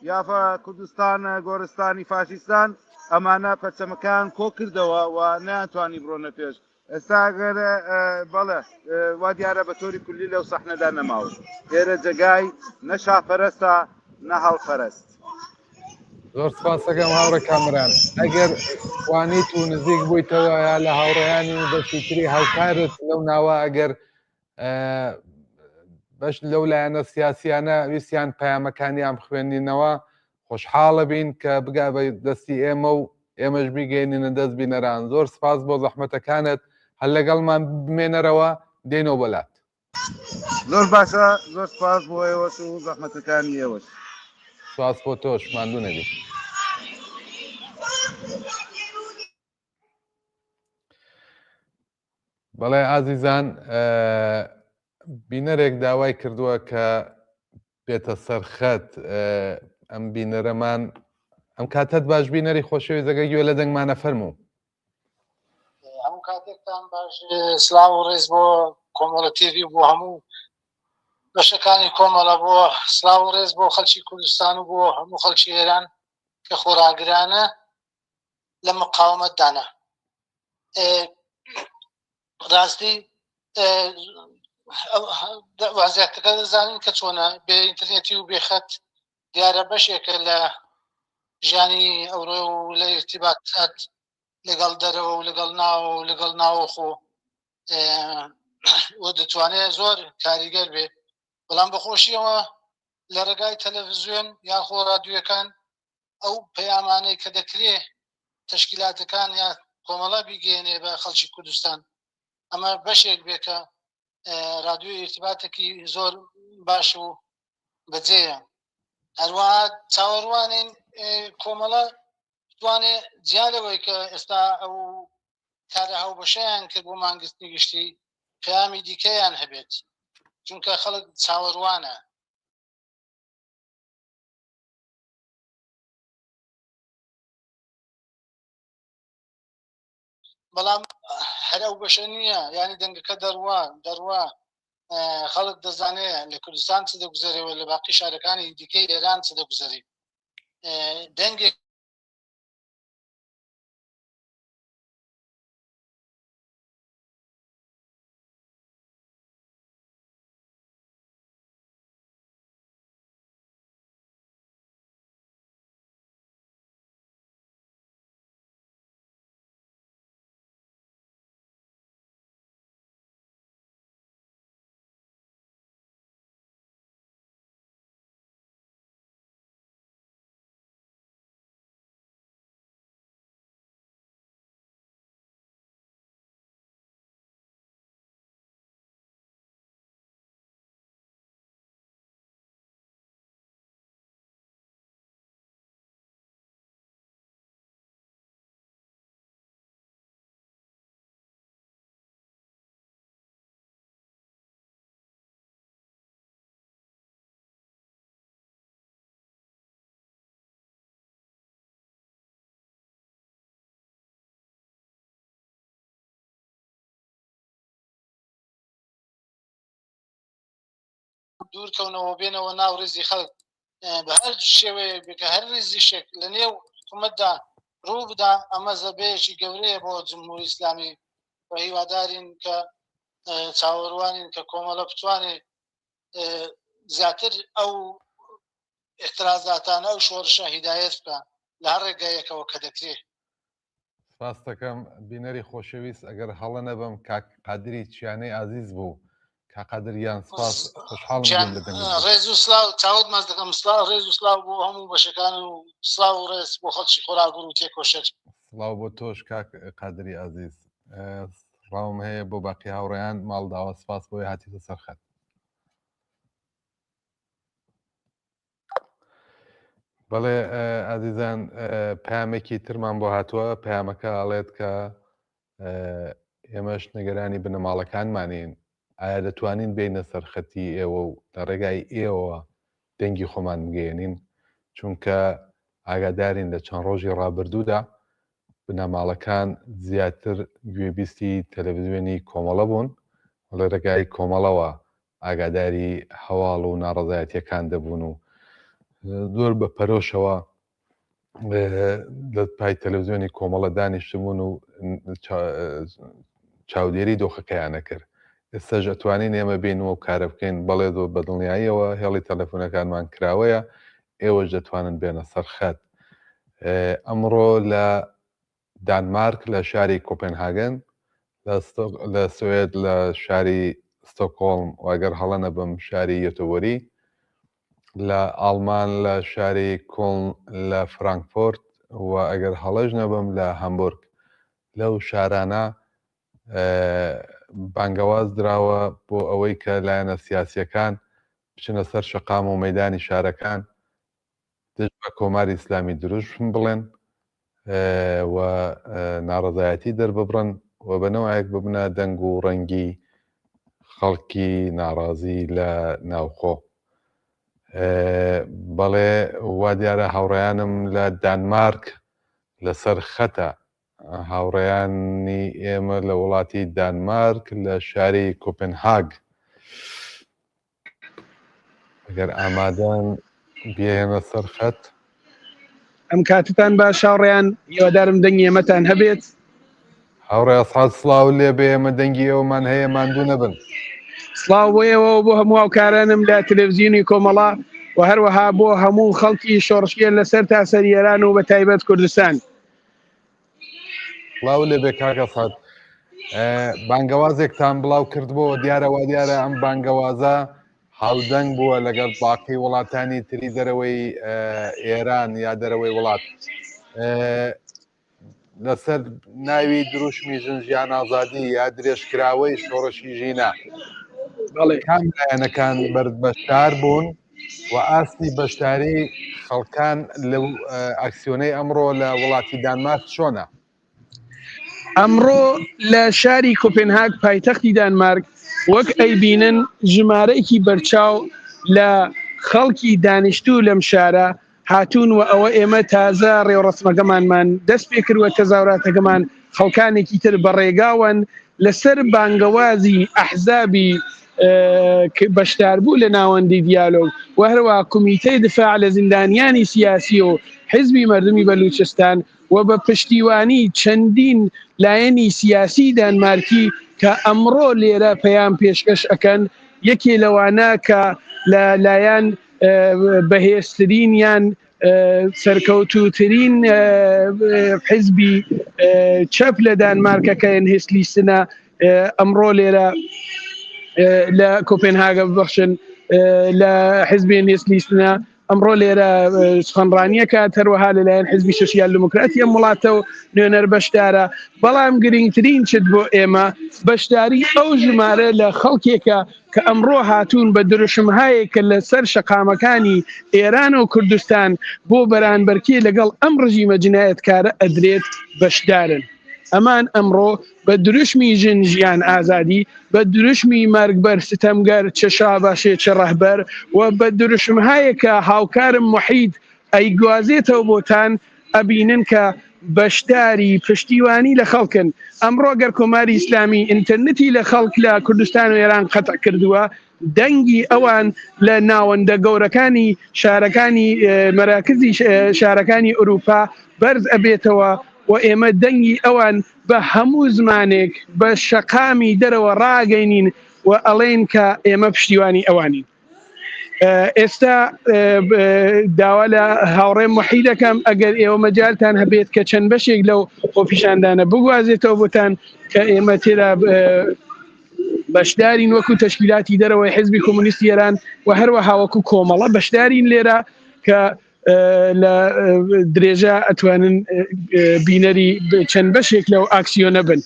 یافە کوردستان گۆرستانی فاشیستان ئەمانە پەرچەمەکان کۆ کردەوە و نەیانتوانی بڕۆنە پێش ئێستا ئەگەر بەڵێ وا دیارە بە تۆری کولی لەو سەحنەدا نەماوە لێرە جێگای نە شاپەرستە نە هەڵپەرست. زۆر سپاس دەکەم هاوڕێ کامران ئەگەر توانیت و نزیک بوویتەوە یا لە هاوڕێیانی و بەشیتری هاوکارت لەو ناوە ئەگەر بەش لەو لایەنە سیاسیانە ویسیان پەیامەکانیان بخوێنینەوە خۆشحاڵە بین کە بگا بە دەستی ئێمە و ئێمەش بیگەێنینە دەست بینەران. زۆر سپاس بۆ زەحمەتەکانت هەر لەگەڵمان بمێنەرەوە دێنەوە بەلات. زۆر باشە زۆر سپاس بۆ ئێوەش و زەحمەتەکانی ئێوەش. سپاس بۆ تۆش ماندوو نەبی. بەڵێ ئازیزان بینەرێک داوای کردووە کە بێتە سەرخەت ئەم بینەرەمان ئەم کاتت باش بینەری خۆشەوی زەگەی گوێ لە دەنگمانە فەرموو. هەموو کاتێکتان باش سلااو و ڕێز بۆ کۆمەڵە تێوی بۆ هەموو بەشەکانی کۆمەڵە بۆ سلااو و ڕێز بۆ خەڵکی کوردستان و بۆ هەموو خەڵکی ئێران کە خۆراگرانە لە مقاومەتدانە. ڕاستی وازیاتەکە دەزانین کە چۆنە بێ ئینترنێتی و بێخەت دیارە بەشێکە لە ژیانی ئەوڕۆ و لە ارتیباتات لەگەڵ دەرەوە و لەگەڵ ناوە و لەگەڵ ناوەخۆ و دەتوانێت زۆر کاریگەر بێ. بەڵام بەخۆشیەوە لە ڕێگای تەلەڤیزیۆن یان خۆ رادیۆکان ئەو پەیامانەی کە دەکرێ تەشکیلاتەکان یا کۆمەڵە بیگەێنێ بە خەڵکی کوردستان ئەمە بەشێک بێ کە رادیۆی ارتیباتێکی زۆر باش و بەجێیە. هەروەها چاوەڕوانین کۆمەڵە توانێ جیالەوەی کە ئێستا ئەو کارە هاوبەشەیان کرد بۆ مانگستنی گشتی پەیامی دیکەیان هەبێت چونکە خەڵک چاوەڕوانە. بەڵام هەر ئەو بەشە نییە یعنی دەنگەکە دەڕوا خەڵک دەزانێت لە کوردستان چ دەگوزارێەوە لە باقی شارەکانی دیکەی ئێران چ دەگوزاری دەنگێک دوورکەونەوە بێنەوە ناو ڕێزی خەڵک بە هەر شێوەیە بکە هەر ڕێزی شێک لە نێو حکوومەتدا ڕوو بدا ئەمە زەبەیەکی گەورەیە بۆ جمهوری ئیسلامی و هیوادارین کە چاوەڕوانین کە کۆمەڵە بتوانێ زیاتر ئەو احترازاتانە ئەو شۆڕشە هیدایەت بکە لە هەر ڕێگایەکەوە کە دەکرێت. سپاس دەکەم بینەری خۆشەویست ئەگەر هەڵە نەبم کاک قادری چیانەی عزیز بوو قادریان سپاس خۆشحاڵم ڕێز و سلااو چاوت ماز دەکەم ڕێز و سلااو بۆ هەموو بەشەکان و سلااو و ڕێز بۆ خەڵکی خۆراگور و تێکۆشەر. سلااو بۆ تۆش کاک قادری عزیز ڕاوم هەیە بۆ باقی هاوڕێیان ماڵداوە سپاس بۆی هاتیتە سەرخەت. بەڵێ ئازیزان پامێکی ترمان بۆ هاتووە پامەکە ئاڵێت کە ئێمەش نەگەرانی بنەماڵەکانمانین ئایا دەتوانین بینە سەرخەتی ئێوە و لە ڕێگای ئێوە دەنگی خۆمان بگەێنین چونکە ئاگادارین لە چەند ڕۆژی ڕابردوودا بنەماڵەکان زیاتر گوێبیستی تەلەڤیزیۆنی کۆمەڵە بوون لە ڕێگای کۆمەڵەوە ئاگاداری هەواڵ و ناڕەزایەتیەکان دەبوون و زۆر بە پەرۆشەوە لە پای تەلەڤیزیۆنی کۆمەڵە دانیشتبوون و چاودێری دۆخەکەیانە کرد. ئێستاش ئەتوانین ئێمە بینەوە و کارە بکەین بەڵێ بەدڵنیاییەوە هێڵی تەلەفۆنەکانمان کراوەیە ئێوەش دەتوانن بێنە سەرخەت. ئەمڕۆ لە دانمارک لە شاری کۆپنهاگن لە سوێد لە شاری ستۆکۆڵم واگەر هەڵە نەبم شاری یۆتۆبۆری لە ئاڵمان لە شاری کۆڵن لە فرانکفۆرت و ئەگەر هەڵەش نەبم لە هەمبورگ لەو شارانە بانگەواز دراوە بۆ ئەوەی کە لایەنە سیاسیەکان بچنە سەر شەقام و مەیدانی شارەکان دژ بە کۆماری ئیسلامی دروست بڵێن و ناڕەزایەتی دەرببڕن و بەنەوەیەک ببنە دەنگ و ڕەنگی خەڵکی ناڕازی لە ناوخۆ. بەڵێ وا دیارە هاوڕێیانم لە دانمارک لەسەر خەتە هاوڕێیانی ئێمە لە وڵاتی دانمارک لە شاری کۆپنهاگ ئەگەر ئامادەن بێنە سەر خەت ئەم کاتتان باش هاوڕێیان هیوادارم دەنگی ئێمەتان هەبێت. هاوڕێ ئەسعاد سڵاو لێ بێ ئێمە دەنگی ئێوەمان هەیە ماندوو نەبن. سڵاو بۆ ئێوە بۆ هەموو هاوکارانم لە تەلەڤیزیۆنی کۆمەڵا و هەروەها بۆ هەموو خەڵکی شۆڕشیان لەسەر تاسەر ئێران و بە تایبەت کوردستان. بڵاو لێ بێ کاک ئەسعاد بانگەوازێکتان بڵاو کردبووە دیارەوە دیارە ئەم بانگەوازە هاودەنگ بووە لەگەڵ باقی وڵاتانی تری دەرەوەی ئێران یا دەرەوەی وڵات لەسەر ناوی دروشمی ژن ئازادی یا درێژکراوەی شۆڕشی ژینە کام لایەنەکان بەشدار بوون و ئاستی بەشداری خەڵکان لەو ئەکسیۆنەی ئەمڕۆ لە وڵاتی دانمارک چۆنە؟ ئەمڕۆ لە شاری کۆپنهاگ پایتەختی دانمارک وەک ئەیبینن ژمارەیەکی بەرچاو لە خەڵکی دانیشتوو لەم شارە هاتوون و ئەوە ئێمە تازە ڕێوڕسمەکەمانمان دەست پێ کردووە تەزاوراتەکەمان خەڵکانێکی تر بەڕێگاون لەسەر بانگەوازی ئەحزابی بەشداربوو لە ناوەندی دیالۆگ و هەروە کۆمیتەی دفاع لە زیندانیانی سیاسی و حیزبی مەردمی بەلوچستان و بە پشتیوانی چەندین لایەنی سیاسی دانمارکی کە ئەمڕۆ لێرە پەیام پێشکەش ئەکەن یەکێ لەوانە کە لە لایەن بەهێزترین یان سەرکەوتووترین حیزبی چەپ لە دانمارکەکە هێستلیستنە ئەمڕۆ لێرە لە کۆپنهاگە ببەخشن لە حیزبی هێستلیستنە ئەمڕۆ لێرە سخەنڕانیەکە هەروەها لەلایەن حیزبی سۆسیال دموکراتی ئەم وڵاتە و نوێنەر بەشدارە بەڵام گرنگترین چت بۆ ئێمە بەشداری ئەو ژمارە لە خەڵکێکە کە ئەمڕۆ هاتوون بە دروشمهایە کە لەسەر شەقامەکانی ئێران و کوردستان بۆ بەرانبەرکی لەگەڵ ئەم ڕژیمە جنایەتکارە ئەدرێت بەشدارن. ئەمان ئەمڕۆ بە دروشمی ژن ژیان ئازادی بە دروشمی مەرگبەر ستەمگەر چەشا باشێ چە ڕەهبەر و بە دروشمهایەکە هاوکارم موحید ئەیگوازێتەوە بۆتان ئەبینن کە بەشداری پشتیوانی لە خەڵکن. ئەمڕۆ گەر کۆماری ئیسلامی ئینتەرنێتی لە خەڵک لە کوردستان و ئێران قەتع کردووە دەنگی ئەوان لە ناوەندە گەورەکانی شارەکانی مەراکزی شارەکانی ئەوروپا بەرز ئەبێتەوە و ئێمە دەنگی ئەوان بە هەموو زمانێک بە شەقامی دەرەوە ڕاگەینین و ئەڵێن کە ئێمە پشتیوانی ئەوانین. ئێستا داوا لە هاوڕێم موحید دەکەم ئەگەر ئێوە مەجالتان هەبێت کە چەند بەشێک لەو خۆپیشاندانە بگوازێتەوە بۆتان کە ئێمە تێدا بەشدارین وەکو تەشکیلاتی دەرەوەی حیزبی کۆمونیستی ئێران و هەروەها وەکو کۆمەڵە بەشدارین لێرە کە لە درێژە ئەتوانن بینەری چەند بەشێک لەو ئاکسیۆنە بن.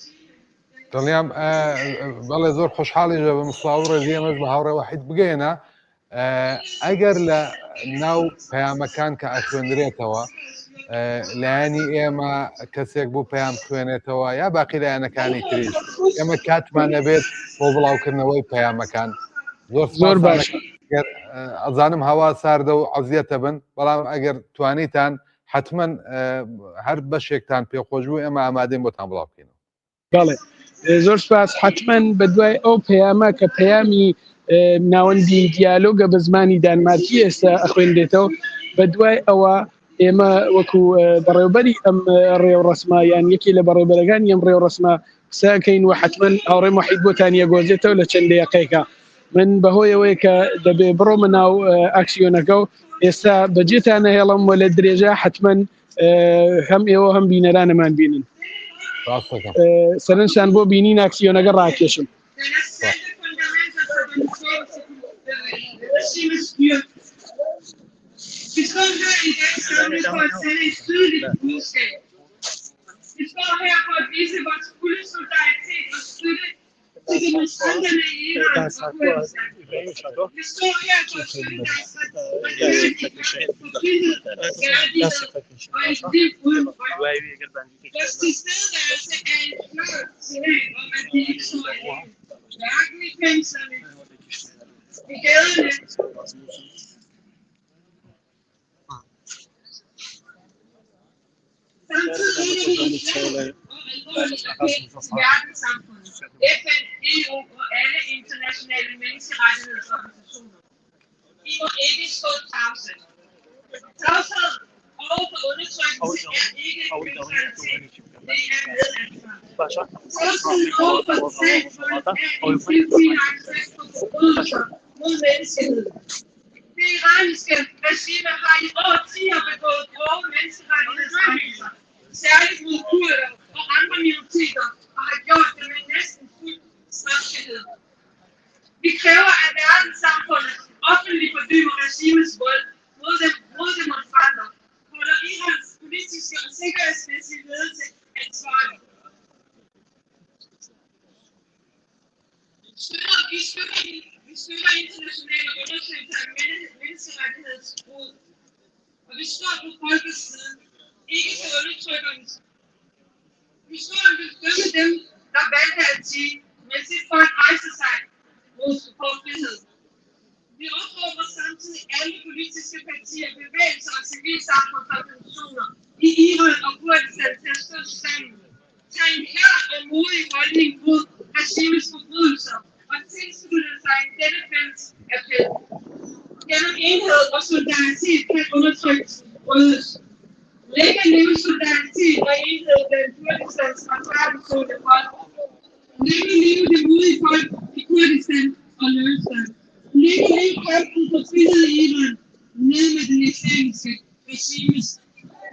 دڵنیام بەڵێ زۆر خۆشحاڵیژە بە مسڵاو ڕێزی ئەمەش بە هاوڕێ وحید بگەێنە ئەگەر لە ناو پەیامەکان کە ئەخوێنرێتەوە لایانی ئێمە کەسێک بوو پێیان خوێنێتەوە یا باقی لایەنەکانی تریش ئێمە کاتمان نەبێت بۆ بڵاوکردنەوەی پەیامەکان. زۆر باش. ئەزانم هەوا ساردە و عەزیەتە بن، بەڵام ئەگەر توانیتان حتمما هەر بەشێکتان پێخۆش بوو ئێمە ئامادەین بۆتان بڵاو بکەینەوە. بەڵێ زۆر سپاس. حتمما بەدوای ئەو پەیامە کە پەیامی ناوەندی دیالۆگە بە زمانی دانمارکی ئێستا ئەخوێندێتەوە، بەدوای ئەوە ئێمە وەکو بەڕێوەبەری ئەم ڕێوڕەسمە یان یەکی لە بەڕێوەبەرەکانی ئەم ڕێوڕەسمە قسەکەین و حتمما هاوڕێم وحید بۆتان یەگۆزێتەوە لە چەند دقیقەیەکە. من بەهۆیەوەی کە دەبێ بڕۆمە ناو ئاکسیۆنەکە و ئێستا بەجێتان نەهێڵم و لە درێژە حتمما هەم ئێوە هەم بینەرانەمان بینن. سەرنجتان بۆ بینین ئاکسیۆنەکە ڕاکێشم. Vi står her for at vise vores fulde solidaritet og støtte til demonstranterne i Iran og Kurdistan. Vi står her for at støtte deres retfærdighed, frihed, værdighed og et liv uden frygt. Vores tilstedeværelse er et klart signal om, at vi ikke står alene. Hverken i fængslerne, i gaderne, samtidig er det et og alvorligt appel til verdenssamfundet, FN, EU og alle internationale menneskerettighedsorganisationer. I må ikke stå tavse. Tavshed overfor undertrykkelse er ikke neutralitet, det er medansvar. Tavshed overfor statsfolk er en fuldtidig accept for forbrydelser mod menneskeheden. Det iranske regime har i årtier begået grove menneskerettighedskrænkelser, særligt mod kurder og andre minoriteter, og har gjort det med næsten fuld straffrihed. Vi kræver, at verdenssamfundet offentligt fordømmer regimets vold mod demonstranter, holder Irans politiske og sikkerhedsmæssige ledelse ansvarlig. Vi støtter internationale undersøgelser af menneskerettighedsbrud, og vi står på folkets side, ikke til undertrykkernes. Vi står og vil støtte dem, der valgte at sige, mens sit folk rejser sig mod frihed. Vi opfordrer samtidig alle politiske partier, bevægelser og civilsamfundsorganisationer i Iran og Kurdistan til at stå sammen, tage en klar og modig holdning mod regimets forbrydelser og tilslutte sig denne fælles appel. Gennem enhed og solidaritet kan undertrykkelsen brydes. Længe leve solidaritet og enhed blandt Kurdistans retfærdighedsfulde folk. Længe leve det modige folk i Kurdistan og Løsland. Længe leve kampen for frihed i Iran, ned med den islamiske regimes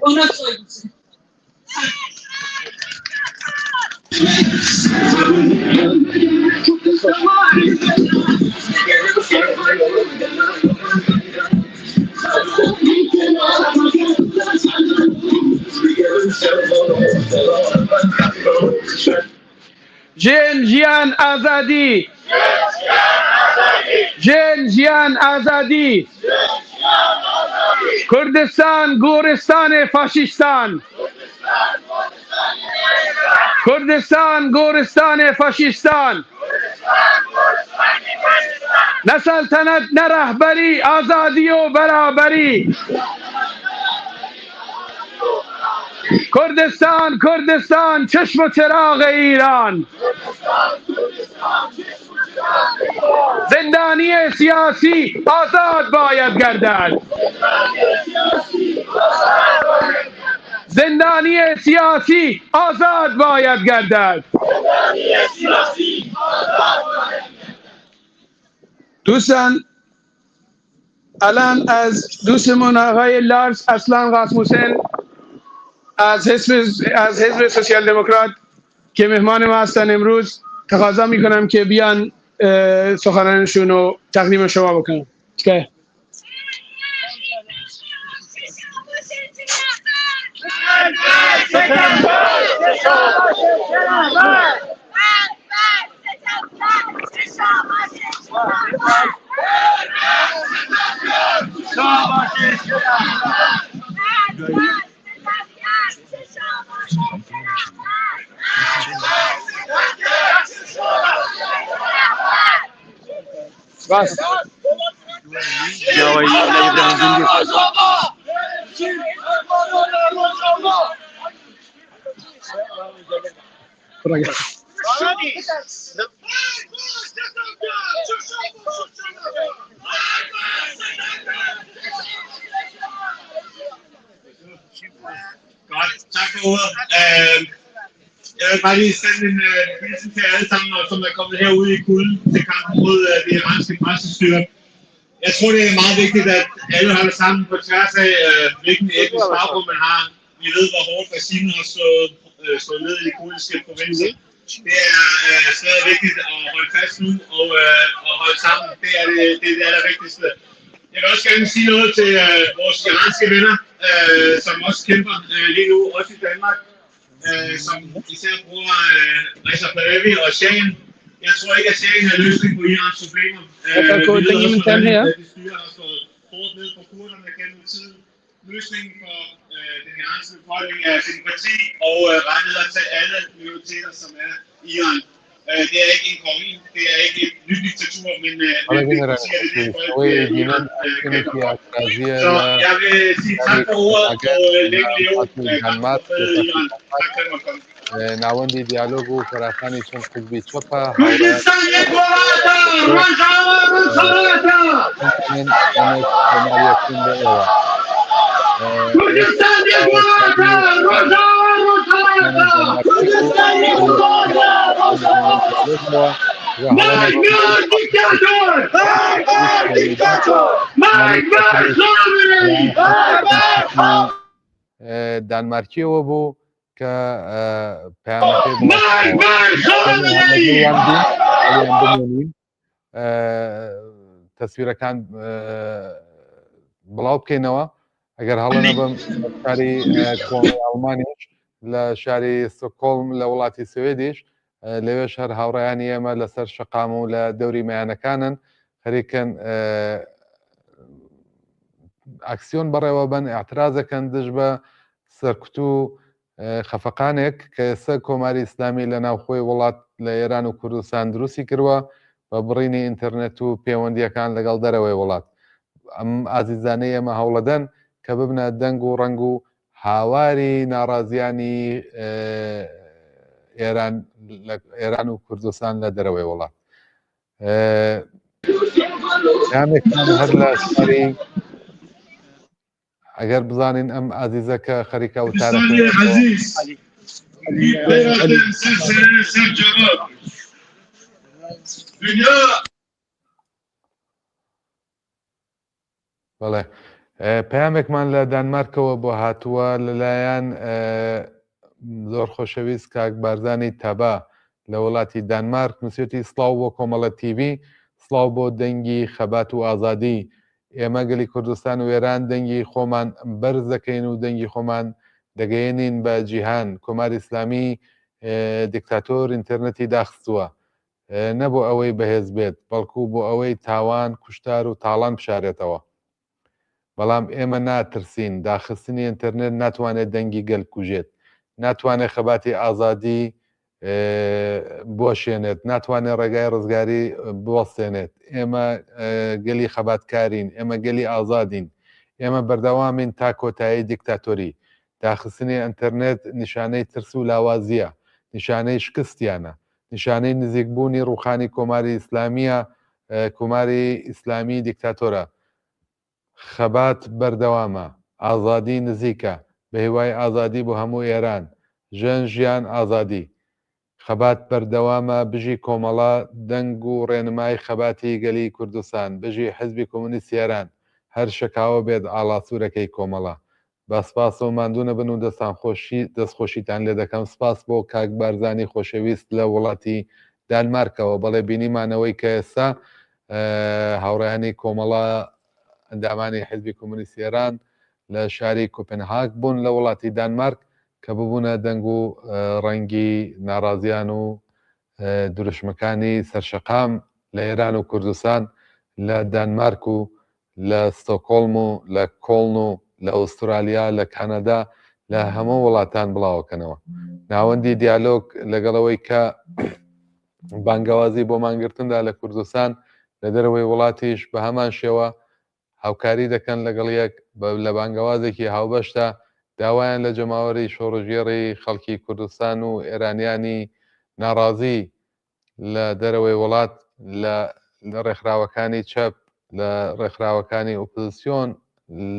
undertrykkelse. Tak. جن جیان آزادی، جن جیان آزادی. کردستان گورستان فاشیستان، کردستان گورستان فاشیستان. نه سلطنت نه رهبری، آزادی و برابری. کردستان کردستان چشم و چراغ ایران. زندانی سیاسی آزاد باید گردد. زندانی سیاسی آزاد باید گردد. دوستان، الان از دوستمون آقای لارس اصلان راسموسن از حزب سوسیال دموکرات که مهمان ما هستن امروز تقاضا میکنم که بیان سخنانشون رو تقدیم شما بکنم. که باس ڕگە. Tak for ordet. Jeg vil bare lige sende en hilsen til alle sammen, som er kommet herude i kulden til kampen mod det iranske præstestyre. Jeg tror, det er meget vigtigt, at alle holder sammen på tværs af, hvilken etnisk baggrund man har. Vi ved, hvor hårdt regimet har slået ned i de kurdiske provinser. Det er stadig vigtigt at holde fast nu og holde sammen. Det er det allervigtigste. Jeg vil også gerne sige noget til vores iranske venner, som også kæmper lige nu, også i Danmark, som især bruger Reza Pahlavi og Shahen. Jeg tror ikke, at Shahen har løsning på Irans problemer. Vi ved også, hvordan de styrer har stået hårdt ned på kurderne gennem tiden. Løsningen for den iranske befolkning er demokrati og rettigheder til alle minoriteter, som er i Iran. Det er ikke en konge, det er ikke et nyt diktatur, men demokrati er det folk, så jeg vil sige tak for ordet, og længe leve kampen for Iran. Tak for at komme. ناوەندی دیالۆگ و فراخانی چەند حزبی چەپە کوردستان یەک وڵاتە، ڕۆژاوا ڕۆژهەڵاتە. کوردستان یەک وڵاتە، ڕۆژاوا ڕۆژهەڵاتە. کوردستان یەک وڵاتە، ڕۆژاوا ڕۆژهەڵاتە. Mike Miller dictator! Mike Miller dictator! Mike Miller sovereignty! Mike Miller! دانمارکیەوە بوو کە تەسویرەکان بڵاو بکەینەوە ئەگەر هەڵە بم شاری کۆمەڵی ئەڵمانیش لە شاری ستۆکۆڵم لە وڵاتی سوێدیش لەوێش هەر هاوڕێیانی ئێمە لەسەر شەقام و لە دەوری مەیانەکانن خەریکن ئاکسیۆن بەڕێوە بن ئاعترازەکەن دژ بە سەرکوت و خەفەقانێک کە ئێستا کۆماری ئیسلامی لە ناوخۆی وڵات لە ئێران و کوردستان دروستی کردووە بە بڕینی ئینتەرنێت و پەیوەندیەکان لەگەڵ دەرەوەی وڵات. ئەم ئازیزانەی ئێمە هەوڵەدەن کە ببنە دەنگ و ڕنگ و هاواری ناڕازیانی ئێران و کوردستان لە دەرەوەی وڵات. یانێکمان هەر لە سەری ئەگەر بزانین ئەم ئازیزەکە خەریکە و بەڵێ پەیامێکمان لە دانمارکەوە بۆ هاتووە لەلایەن زۆر خۆشەویست کاک بارزانی تەبا لە وڵاتی دانمارک نووسێتی سڵاو بۆ کۆمەڵە تیڤی، سڵاو بۆ دەنگی خەبات و ئازادی. ئێمە گەلی کوردستان و ئێران دەنگی خۆمان بەرز دەکەین و دەنگی خۆمان دەگەیەنین بە جیهان. کۆماری ئیسلامی دیکتاتۆر ئینتەرنێتی داخستووە نەبوو ئەوەی بەهێز بێت بەڵکو بۆ ئەوەی تاوان کوشتار و تاڵان بشارێتەوە. بەڵام ئێمە ناترسین، داخستنی ئینتەرنێت ناتوانێت دەنگی گەل کوژێت، ناتوانێت خەباتی ئازادی بۆشێنێت، ناتوانێت ڕێگای ڕزگاری بوەستێنێت. ئێمە گەلی خەباتکارین، ئێمە گەلی ئازادین، ئێمە بەردەوامین تا کۆتایی دیکتاتۆری. داخستنی ئینتەرنێت نیشانەی ترس و لاوازیە، نیشانەی شکستیانە، نیشانەی نزیکبوونی ڕووخانی کۆماری ئیسلامیە، کۆماری ئیسلامی دیکتاتۆرە. خەبات بەردەوامە، ئازادی نزیکە، بە هیوای ئازادی بۆ هەموو ئێران، ژن ژیان ئازادی. خەبات بەردەوامە بژی کۆمەڵە دەنگ و ڕێنمای خەباتی گەلی کوردستان، بژی حزبی کۆمونیستی ئێران، هەر شەکاوە بێت ئاڵاسوورەکەی کۆمەڵە. بە سپاس و ماندوونە بن و دەستخۆشیتان لێ دەکەم. سپاس بۆ کاک بارزانی خۆشەویست لە وڵاتی دانمارکەوە. بەڵێ بینیمانەوەی کە ئێستا هاوڕێیانی کۆمەڵە ئەندامانی حزبی کۆمونیستی ئێران لە شاری کۆپنهاگ بوون لە وڵاتی دانمارک کە ببوونە دەنگ و ڕەنگی ناڕازیان و دروشمەکانی سەرشەقام لە ئێران و کوردستان لە دانمارک و لە ستۆکۆڵم و لە کۆڵن و لە ئوسترالیا لە کانەدا لە هەموو وڵاتان بڵاوەکەنەوە. ناوەندی دیالۆگ لەگەڵەوەی کە بانگەوازی بۆ مانگرتندا لە کوردستان لە دەرەوەی وڵاتیش بە هەمان شێوە هاوکاری دەکەن لەگەڵ یەک لە بانگەوازێکی هاوبەشدا داوایان لە جەماوەری شۆڕژێڕی خەڵکی کوردستان و ئێرانیانی ناڕازی لە دەرەوەی وڵات لە ڕێکخراوەکانی چەپ لە ڕێکخراوەکانی ئۆپۆزیسیۆن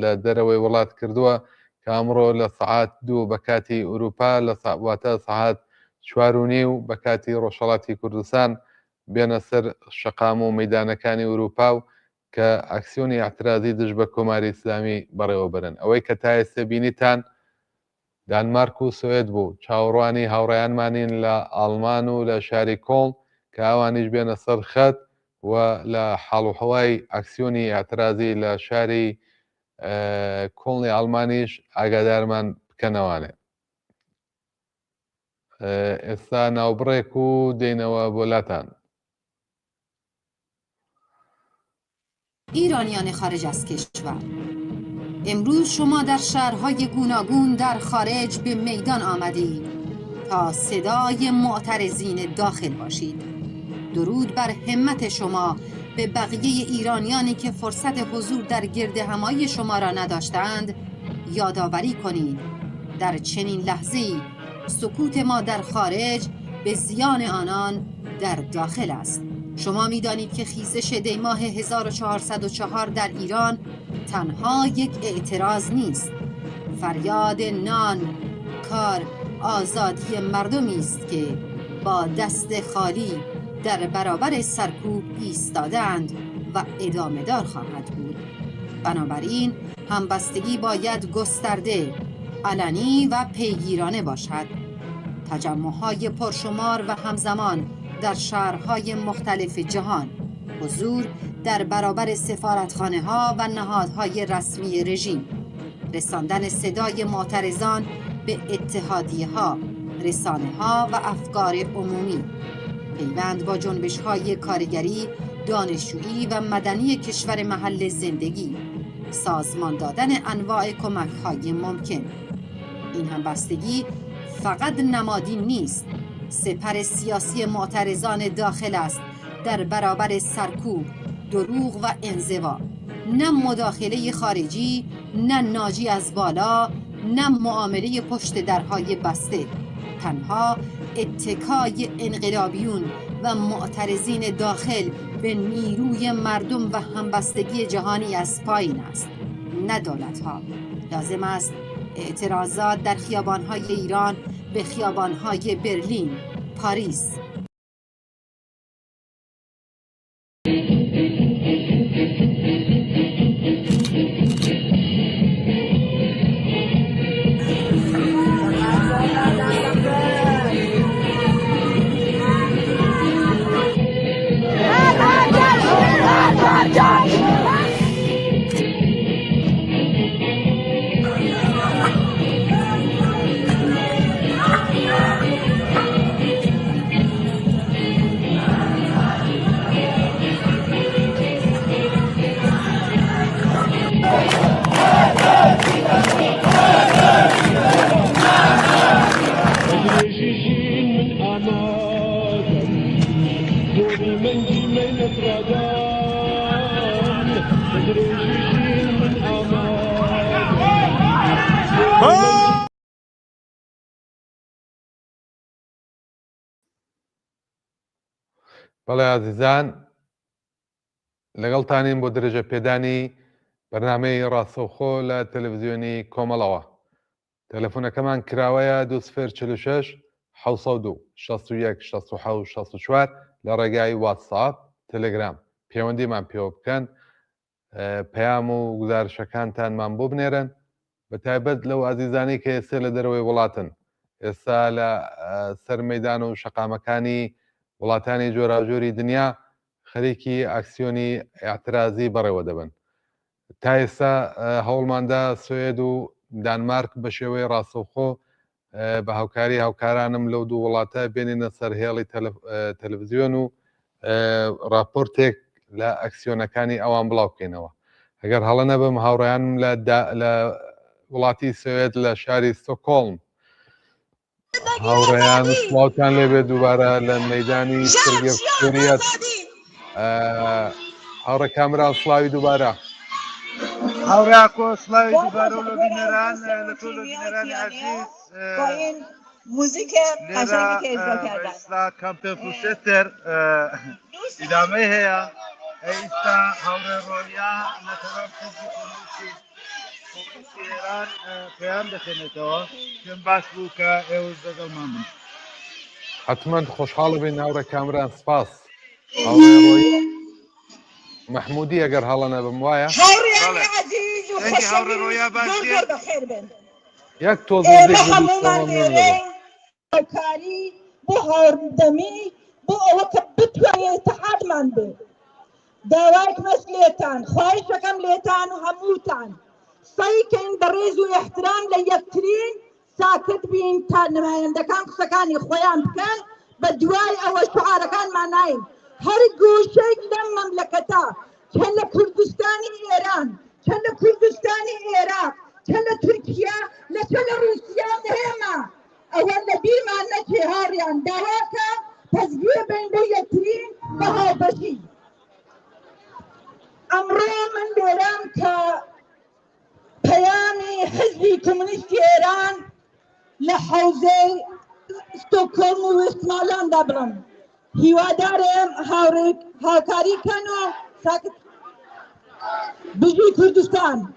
لە دەرەوەی وڵات کردووە کە ئەمڕۆ لە سەعات 2 بە کاتی ئوروپا لە واتە سەعات 4:30 بە کاتی ڕۆژهەڵاتی کوردستان بێنە سەر شەقام و مەیدانەکانی ئوروپا و کە ئەکسیۆنی اعترازی دژ بە کۆماری ئیسلامی بەڕێوە برن. ئەوەی کە تا ئێستا بینیتان دانمارک و سوێد بوو چاوەڕوانی هاوڕێیانمانین لە ئاڵمان و لە شاری کۆڵ کە ئەوانیش بێنە سەر خەت و لە حاڵوحەوای ئەکسیۆنی اعترازی لە شاری کۆڵی ئەڵمانیش ئاگادارمان بکەنەوانێ. ئێستا ناوبڕێک و دێنەوە بۆ لاتان. ایرانیان خارج از کشور، امروز شما در شهرهای گوناگون در خارج به میدان آمدید تا صدای معترضین داخل باشید. درود بر همت شما به بقیه ایرانیانی که فرصت حضور در گرد همایی شما را نداشتند یادآوری کنید در چنین لحظه‌ای سکوت ما در خارج به زیان آنان در داخل است. شما می‌دانید که خیزش دیماه 1404 در ایران تنها یک اعتراض نیست. فریاد نان، کار، آزادی مردمی است که با دست خالی در برابر سرکوب ایستادند و ادامه دار خواهد بود. بنابراین همبستگی باید گسترده، علنی و پیگیرانه باشد. تجمع‌های پرشمار و همزمان در شهرهای مختلف جهان، حضور در برابر سفارتخانه‌ها و نهادهای رسمی رژیم، رساندن صدای معترضان به اتحادیه‌ها، رسانه‌ها و افکار عمومی، پیوند با جنبش‌های کارگری، دانشجویی و مدنی کشور محل زندگی، سازمان دادن انواع کمک‌های ممکن. این همبستگی فقط نمادین نیست، سپر سیاسی معترضان داخل است در برابر سرکوب، دروغ و انزوا. نه مداخله خارجی، نه ناجی از بالا، نه معامله پشت درهای بسته. تنها اتکای انقلابیون و معترضین داخل به نیروی مردم و همبستگی جهانی از پایین است، نه دولت‌ها. لازم است اعتراضات در خیابان‌های ایران به خیابان‌های برلین، پاریس، بەڵێ عزیزان لەگەڵتانین بۆ درێژە پێدانی بەرنامەی ڕاستەوخۆ لە تەلەڤیزیۆنی کۆمەڵەوە. تەلەفۆنەکەمان کراوەیە 2046 602 61 67 64 لە ڕێگای واتساپ تەلەگرام پەیوەندیمان پێوە بکەن، پەیام و گزارشەکانتانمان بۆ بنێرن، بە تایبەت لەو عزیزانی کە ئێستا لە دەرەوەی وڵاتن، ئێستا لە سەر مەیدان و شەقامەکانی وڵاتانی جۆراوجۆری دنیا خەریکی ئاکسیۆنی ئاعترازی بەڕێوە دەبن. تا ئێستا هەوڵماندا سوێد و دانمارک بە شێوەی ڕاستەوخۆ بە هاوکاری هاوکارانم لەو دوو وڵاتە بێنینە سەر هێڵی تەلەڤیزیۆن و راپۆرتێک لە ئەکسیۆنەکانی ئەوان بڵاو بکەینەوە. ئەگەر هەڵە نەبم هاوڕێیانم لە وڵاتی سوێد لە شاری ستۆکۆڵم هاوڕێیان سڵاوتان لێبێت دووبارە لە مەیدانی سەرگەفتوریەت هاوڕێ کامران سڵاوی دووبارە هاوڕاکۆ سڵاوی دووبارە و لە بینەران لە تۆ لە بینەرانی عزیز با این موزیک قشنگی که اجرا کردن ئێستا کەمپێن پوشێتر ئیدامەی هەیە ئێستا هاوڕێ ڕۆیا لەتەرەف حیزبی کۆمونیستی ئێران پێیان دەخێنێتەوە پێم باش بوو کە ئێوەش لەگەڵمان بن حتمما خۆشحاڵە بین هاوڕێ کامران سپاس هاوڕێ ڕۆیە محمودی ئەگەر هەڵە نەبم وایە هاوڕێیانی عەزیز و خۆشەویست زۆر زۆر بەخێر بن یەک تۆز ئێمە هەموومان لێرەین هاوکاری بۆ هاوردەمی بۆ ئەوە کە بتوانین ئیتحادمان بێ داوایەکمەش لێتان خواهشەکەم لێتان و هەمووتان سەیکەین بە ڕێز و احترام لە یەکترین ساکت بین تا نمایەندەکان قسەکانی خۆیان بکەن بە دوای ئەوە شعارەکانمان ناین هەر گۆشەیەک لەم مەملەکەتە چەند لە کوردستانی ئێران چەند لە کوردستانی عێراق چەند لە تورکیا لە چەند لە رووسیا نهێمە ئەوە لە بیرمان نەچێ هاڕیان داواکە پەسگوێ بین بۆ یەکترین بە هاوبەشی ئەمڕۆ من لێرەم کە پەیامی حیزبی کۆمونیستی ئێران لە حەوزەی ستۆکهۆلم و وێستماڵاندا بڵم هیوادارم هاوکاری کەن و ساکت بژی کوردستان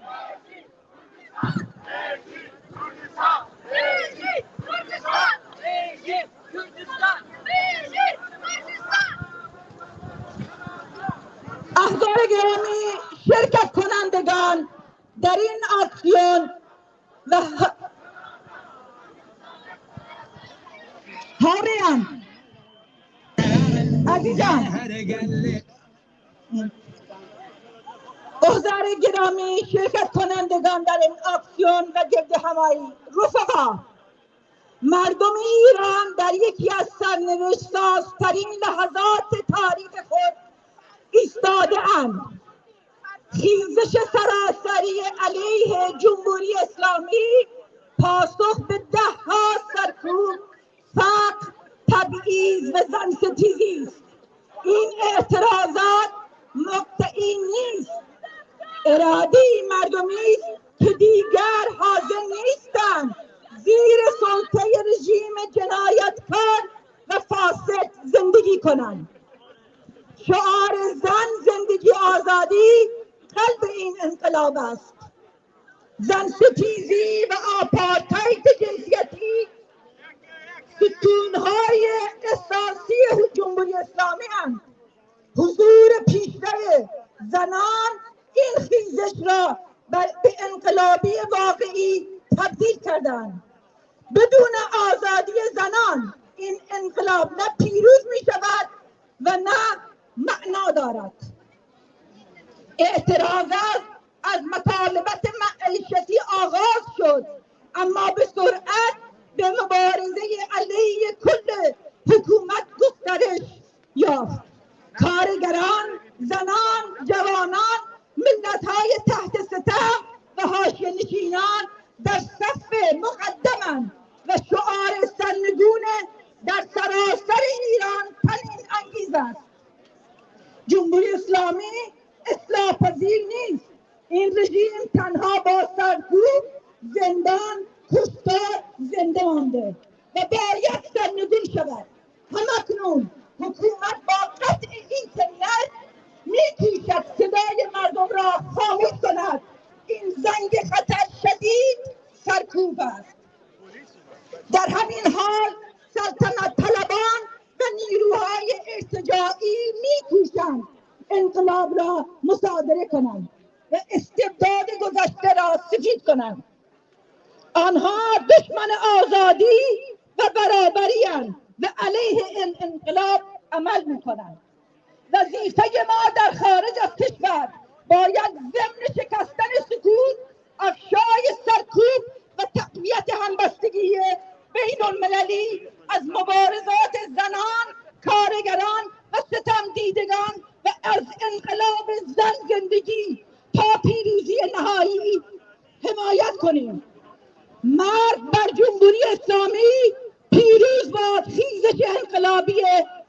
احضار گرامی شرکت کنندگان در این اکسیون و هاریان عزیزان احضار گرامی شرکت کنندگان در این اکسیون و گرد همایی رفقا مردم ایران در یکی از سرنوشت سازترین لحظات تاریخ خود ایستاده اند خیزش سراسری علیه جمهوری اسلامی پاسخ به ده‌ها سرکوب فقر تبعیض و زنستیزی است این اعتراضات مقطعی نیست اراده مردمی است که دیگر حاضر نیستند زیر سلطه رژیم جنایتکار و فاسد زندگی کنند شعار زن زندگی آزادی قلب این انقلاب است زن ستیزی و آپارتاید جنسیتی ستونهای اساسی جمهوری اسلامی اند حضور پیشرو زنان این خیزش را به انقلابی واقعی تبدیل کردند بدون آزادی زنان این انقلاب نه پیروز می شود و نه معنا دارد اعتراضات از مطالبات معیشتی آغاز شد اما به سرعت به مبارزه علیه کل حکومت گسترش یافت کارگران زنان جوانان ملت‌های تحت ستم و حاشیه‌نشینان در صف مقدمند و شعار سرنگون در سراسر ایران تنین انگیز است جمهوری اسلامی اصلاح پذیر نیست این رژیم تنها با سرکوب زندان کشتار زنده مانده و باید سرنگون شود همکنون حکومت با قطع اینترنت میکوشد صدای مردم را خاموش کند این زنگ خطر شدید سرکوب است در همین حال سلطنت طلبان و نیروهای ارتجاعی میکوشند انقلاب را مصادره کنند و استبداد گذشته را سفید کنند آنها دشمن آزادی و برابری اند و علیه این انقلاب عمل میکنند وظیفه ما در خارج از کشور باید ضمن شکستن سکوت افشای سرکوب و تقویت همبستگی بین المللی از مبارزات زنان کارگران و ستم دیدگان و از انقلاب زن زندگی تا پیروزی نهایی حمایت کنیم مرد بر جمهوری اسلامی پیروز باد خیزش انقلابی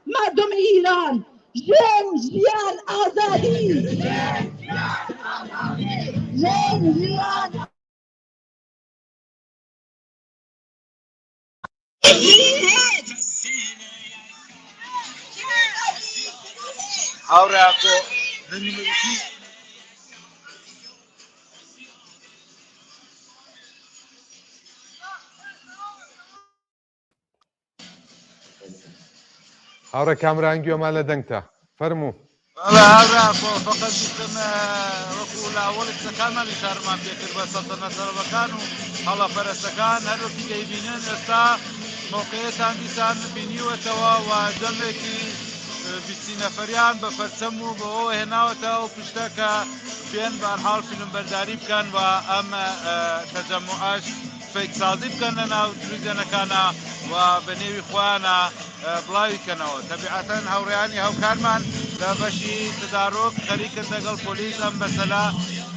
مردم ایران ژن ژیان ئازادی ژن ژیان هاورا بۆ نەنیمەویستی هاورە کامران گوێمان لە دەنگتە فەرموو. هاورا فقط ویستم وەکو لاوەڵ قسەکانمان ئیشارەمان پێکرد بە سەڵتەنە سەرەڕەکان و هەڵەپەرستەکان هەروەکی دەیبینن ئێستا موقعیەتان دیسان بینیوەتەوە و جەمێکی 20 نەفەریان بە پەرچەم و بەوە هێناوەتەوە و پشتە کە بێن بەرحاڵ فیلمبەرداری بکەن و ئەم تەجەمعەش فێکسازی بکەن لە ناو تلڤیزیۆنەکانە و بە نێوی خۆیانە بڵاوی کەنەوە. تەبیعەتەن هاوڕێیانی هاوکارمان لە بەشی تدارۆک خەریکن لەگەڵ پۆلیس ئەم مەسەلە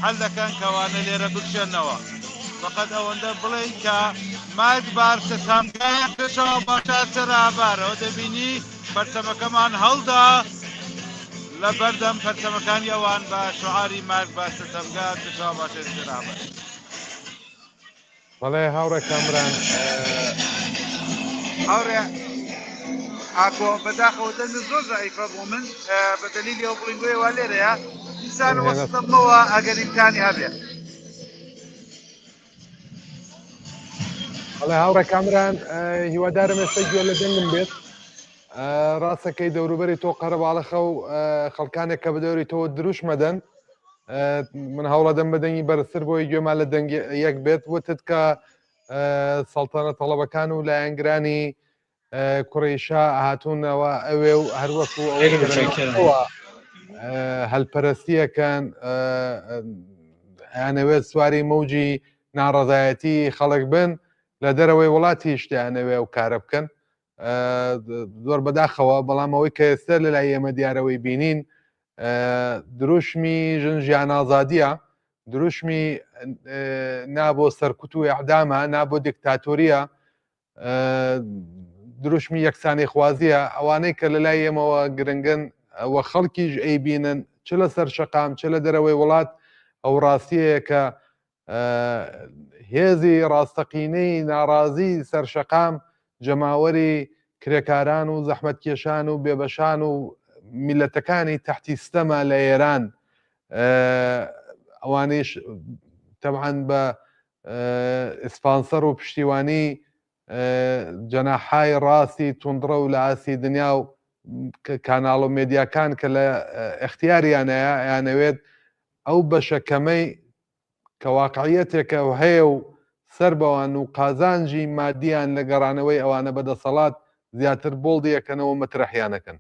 حەل دەکەن کەوانە لێرە بکشێنەوە. فقط ئەوەندە بڵێن کە ماگبار سەسامگار پێشەوە باشە سەرابارەوە دەبینی پەرچەمەکەمان هەڵدا لە بەردەم پەرچەمەکانی ئەوان بە شعاری ماگبار سەسامگار پێشەوە باشە سەرابار. بەڵێ هاوڕێ کامران هاوڕێ ئاکۆ بەداخەوە دەنگ زۆر ضعیفە بۆ من بە دەلیلی ئەو بڵینگوێیەوە لێرەیە دیسان وەستەمەوە ئەگەر ئیمکانی هەبێت. بەڵێ هاوڕێ کامران هیوادارم ئێستا گوێ لە دەنگم بێت. ڕاستەکەی دەوروبەری تۆ قەرەباڵەخە و خەڵکانێک کە بە دەوری تۆ دروش مەدەن من هەوڵە دەم بە دەنگی بەرزتر بۆی گوێمان لە دەنگ یەک بێت وتت کە سەڵتەنە تەڵەبەکان و لایەنگرانی کوڕیشا هاتوونەوە ئەوێ و هەروەکو ئەوە هەلپەرستیەکەن یانەوێت سواری مەوجی ناڕەزایەتی خەڵک بن لە دەرەوەی وڵاتی شتیانەوێ و کارە بکەن زۆر بەداخەوە بەڵام ئەوەی کە ئێستا لە لای ئێمە دیارەوەی بینین دروشمی ژن ژیان ئازادیە دروشمی نابۆ سەرکوت و ئەعدامە نابۆ دیکتاتۆریە دروشمی یەکسانی خوازیە ئەوانەی کە لە لای ئێمەوە گرنگن ئەوە خەڵکیش ئەیبینن چ لە سەر شەقام چ لە دەرەوەی وڵات ئەو ڕاستیەیە کە هێزی ڕاستەقینەی ناڕازی سەرشەقام جەماوەری کرێکاران و زەحمەتکێشان و بێبەشان و میلەتەکانی تەحتی ستەمە لە ئێران ئەوانەیش تەبعەن بە ئسپانسەر و پشتیوانی جەناحای ڕاستی توندڕە و لە ئاسی دنیا و کاناڵ و مێدیاکان کە لە ئەختیاریانەیە یانەوێت ئەو بەشەکەمەی کە واقعیەتێکە و هەیە و سەر بەوان و قازانجی مادیان لە گەڕانەوەی ئەوانە بەدەسەڵات زیاتر بۆڵدیەکەنەوە مەترەحیانەکەن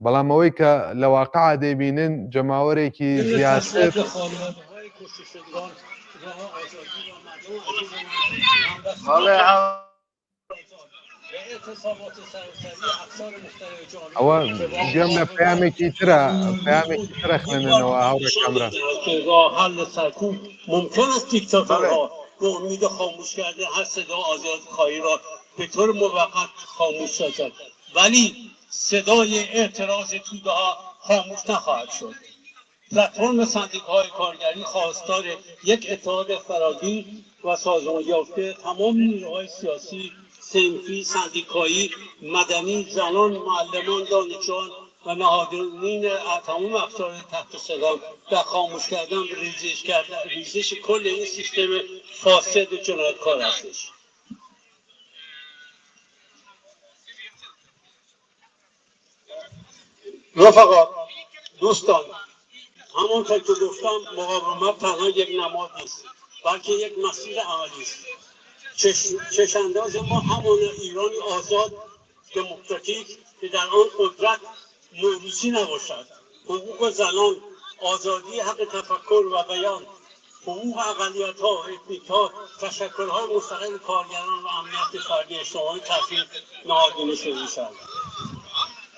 بەڵام ئەوەی کە لە واقعا دەیبینن جەماوەرێکی زیاتر ئەوە گوێم لە پەیامێکی ترە پەیامێکی ترە خوێننەوە هاوڕێ کامران حل سرکوب ممکن است دیکتاتورها به امید خاموش کردن هر صدا آزادخواهی را به طور موقت خاموش سازد ولی صدای اعتراض توده ها خاموش نخواهد شد. پلتفرم سندیکاهای کارگری خواستار یک اتحاد فراگیر و سازمان یافته تمام نیروهای سیاسی، صنفی، سندیکایی، مدنی، زنان، معلمان، دانشجویان و نهادینین تمام افراد تحت سلام در خاموش کردن و ریزش کل این سیستم فاسد و جنایتکار هستش. رفقا دوستان همانطور که گفتم مقاومت تنها یک نماد نیست بلکه یک مسیر عملی است. چشمانداز ما همان ایرانی آزاد دموکراتیک که در آن قدرت موروثی نباشد، حقوق زنان، آزادی حق تفکر و بیان، حقوق اقلیت‌ها و اتنیک‌ها، تشکل‌های مستقل کارگران و امنیت فردی اجتماعی تحصیل نهادینه شده شود.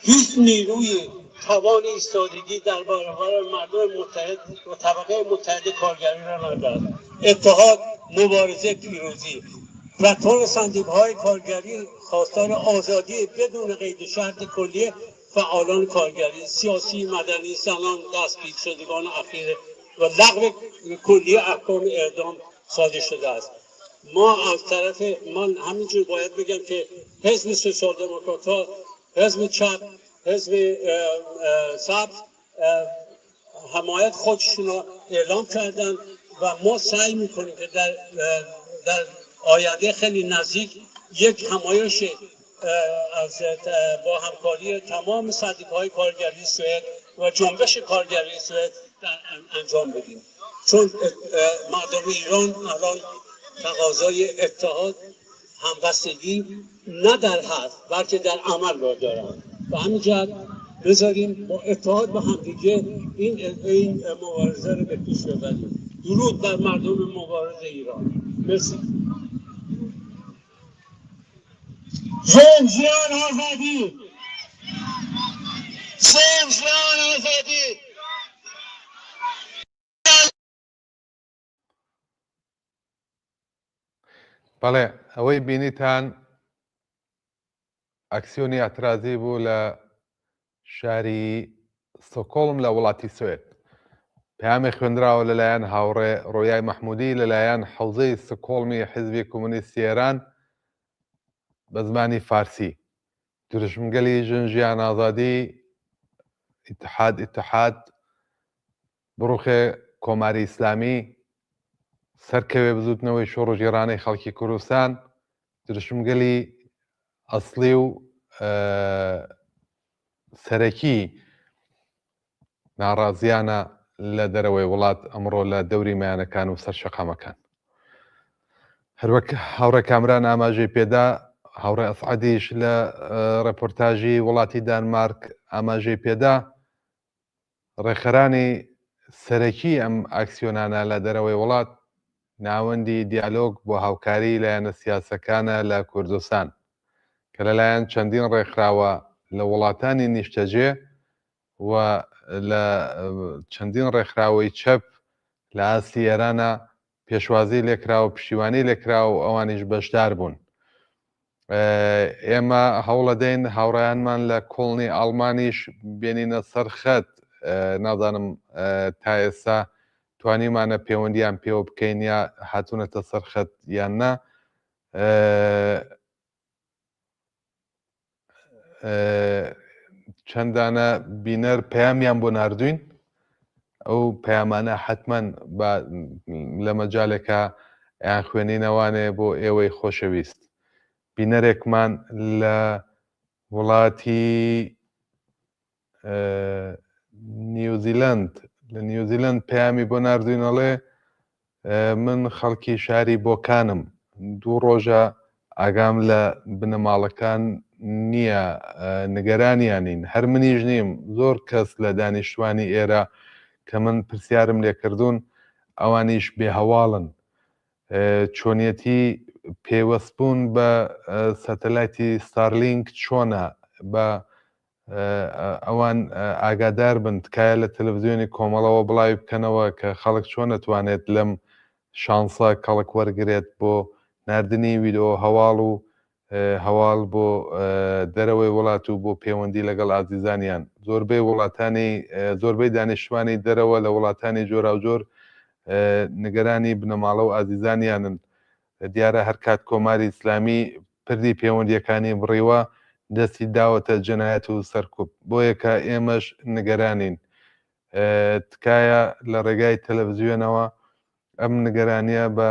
هیچ نیروی توان ایستادگی در برابر مردم متحد و طبقه متحد کارگری را ندارد. اتحاد، مبارزه، پیروزی. پلتفرم سندیکاهای کارگری خواستار آزادی بدون قید و شرط کلیه فعالان کارگری سیاسی مدنی زنان دستگیر شدگان اخیر و لغو کلی احکام اعدام صادر شده است. ما از طرف من همینجور باید بگم که حزب سوسیال دموکرات ها، حزب چپ، حزب سبز حمایت خودشون را اعلام کردن و ما سعی میکنیم که در آینده خیلی نزدیک یک همایش با همکاری تمام سندیکاهای کارگری سوئد و جنبش کارگری سوئد انجام بدیم، چون مردم ایران الان تقاضای اتحاد همبستگی نه در حرف بلکه در عمل را دارند و همین جهت بذاریم با اتحاد با همدیگه این مبارزه رو به پیش ببریم. درود بر مردم مبارز ایران. مرسی. زنجیان آزادی، زنجیان آزادی. بەڵێ ئەوەی بینیتان ئەکسیۆنی ئەترازی بوو لە شاری ستۆکۆڵم لە وڵاتی سوێد. پەیامی خوێندراوە لەلایەن هاوڕێ ڕۆیای مەحموودی لەلایەن حەوزەی ستۆکۆڵمی حیزبی کۆمونیستی ئێران بە زمانی فارسی. دروشمگەلی ژنجیان ئازادی ئیتحاد بڕوخێ کۆماری ئیسلامی سەرکەوێ بزوتنەوەی شۆڕ و ژێرانەی خەڵکی کوردستان دروشمگەلی ئەسڵی و سەرەکی ناڕازیانە لە دەرەوەی وڵات ئەمڕۆ لە دەوری مەیانەکان و سەرشەقامەکان. هەروەک هاوڕێ کامران ئاماژەی پێدا هاوڕێ ئەسعەدیش لە ڕێپۆرتاژی وڵاتی دانمارک ئاماژەی پێدا ڕێخەرانی سەرەکی ئەم ئاکسیۆنانە لە دەرەوەی وڵات ناوەندی دیالۆگ بۆ هاوکاری لایەنە سیاسەکانە لە کوردستان کە لەلایەن چەندین ڕێکخراوە لە وڵاتانی نیشتەجێ و لە چەندین ڕێکخراوەی چەپ لە ئاستی ئێرانە پێشوازی لێکرا و پشتیوانی لێکرا و ئەوانیش بەشدار بوون. ئێمە هەوڵە دەین هاوڕێیانمان لە کۆڵنی ئاڵمانیش بێنینە سەر خەت، نازانم تا ئێستا توانیمانە پەیوەندیان پێوە بکەین یا هاتوونەتە سەر خەت یان نا. چەندانە بینەر پەیامیان بۆ ناردوین، ئەو پەیامانە حتمەن لە مەجالێکە یان خوێنینەوانێ بۆ ئێوەی خۆشەویست. بینەرێکمان لە وڵاتی نیوزیلند پەیامی بۆ ناردوینەڵێ من خەڵکی شاری بۆکانم، 2 ڕۆژە ئاگام لە بنەماڵەکان نییە، نیگەرانیانین، هەر منیش نیم، زۆر کەس لە دانیشتوانی ئێرە کە من پرسیارم لێکردوون ئەوانیش بێهەواڵن. چۆنیەتی پێوەستبوون بە سەتەلایتی ستارلینک چۆنە، بە ئەوان ئاگادار بن تکایە لە تەلەڤیزیۆنی کۆمەڵەوە بڵاوی بکەنەوە کە خەڵک چۆن نەتوانێت لەم شانسە کەڵک وەرگێت بۆ ناردنی ویدۆ هەواڵ و هەواڵ بۆ دەرەوەی وڵات و بۆ پەیوەندی لەگەڵ ئازیزانیان. زۆربەی دانیشتوانی دەرەوە لە وڵاتانی جۆرا و جۆر نیگەرانی بنەماڵە و ئازیزانیانن. دیارە هەر کات کۆماری ئیسلامی پردی پەیوەندیەکانی بڕیوە دەستی داوەتە جەنایەت و سەرکوب، بۆیە کە ئێمەش نیگەرانین. تکایە لە ڕێگای تەلەڤیزیۆنەوە ئەم نیگەرانیە بە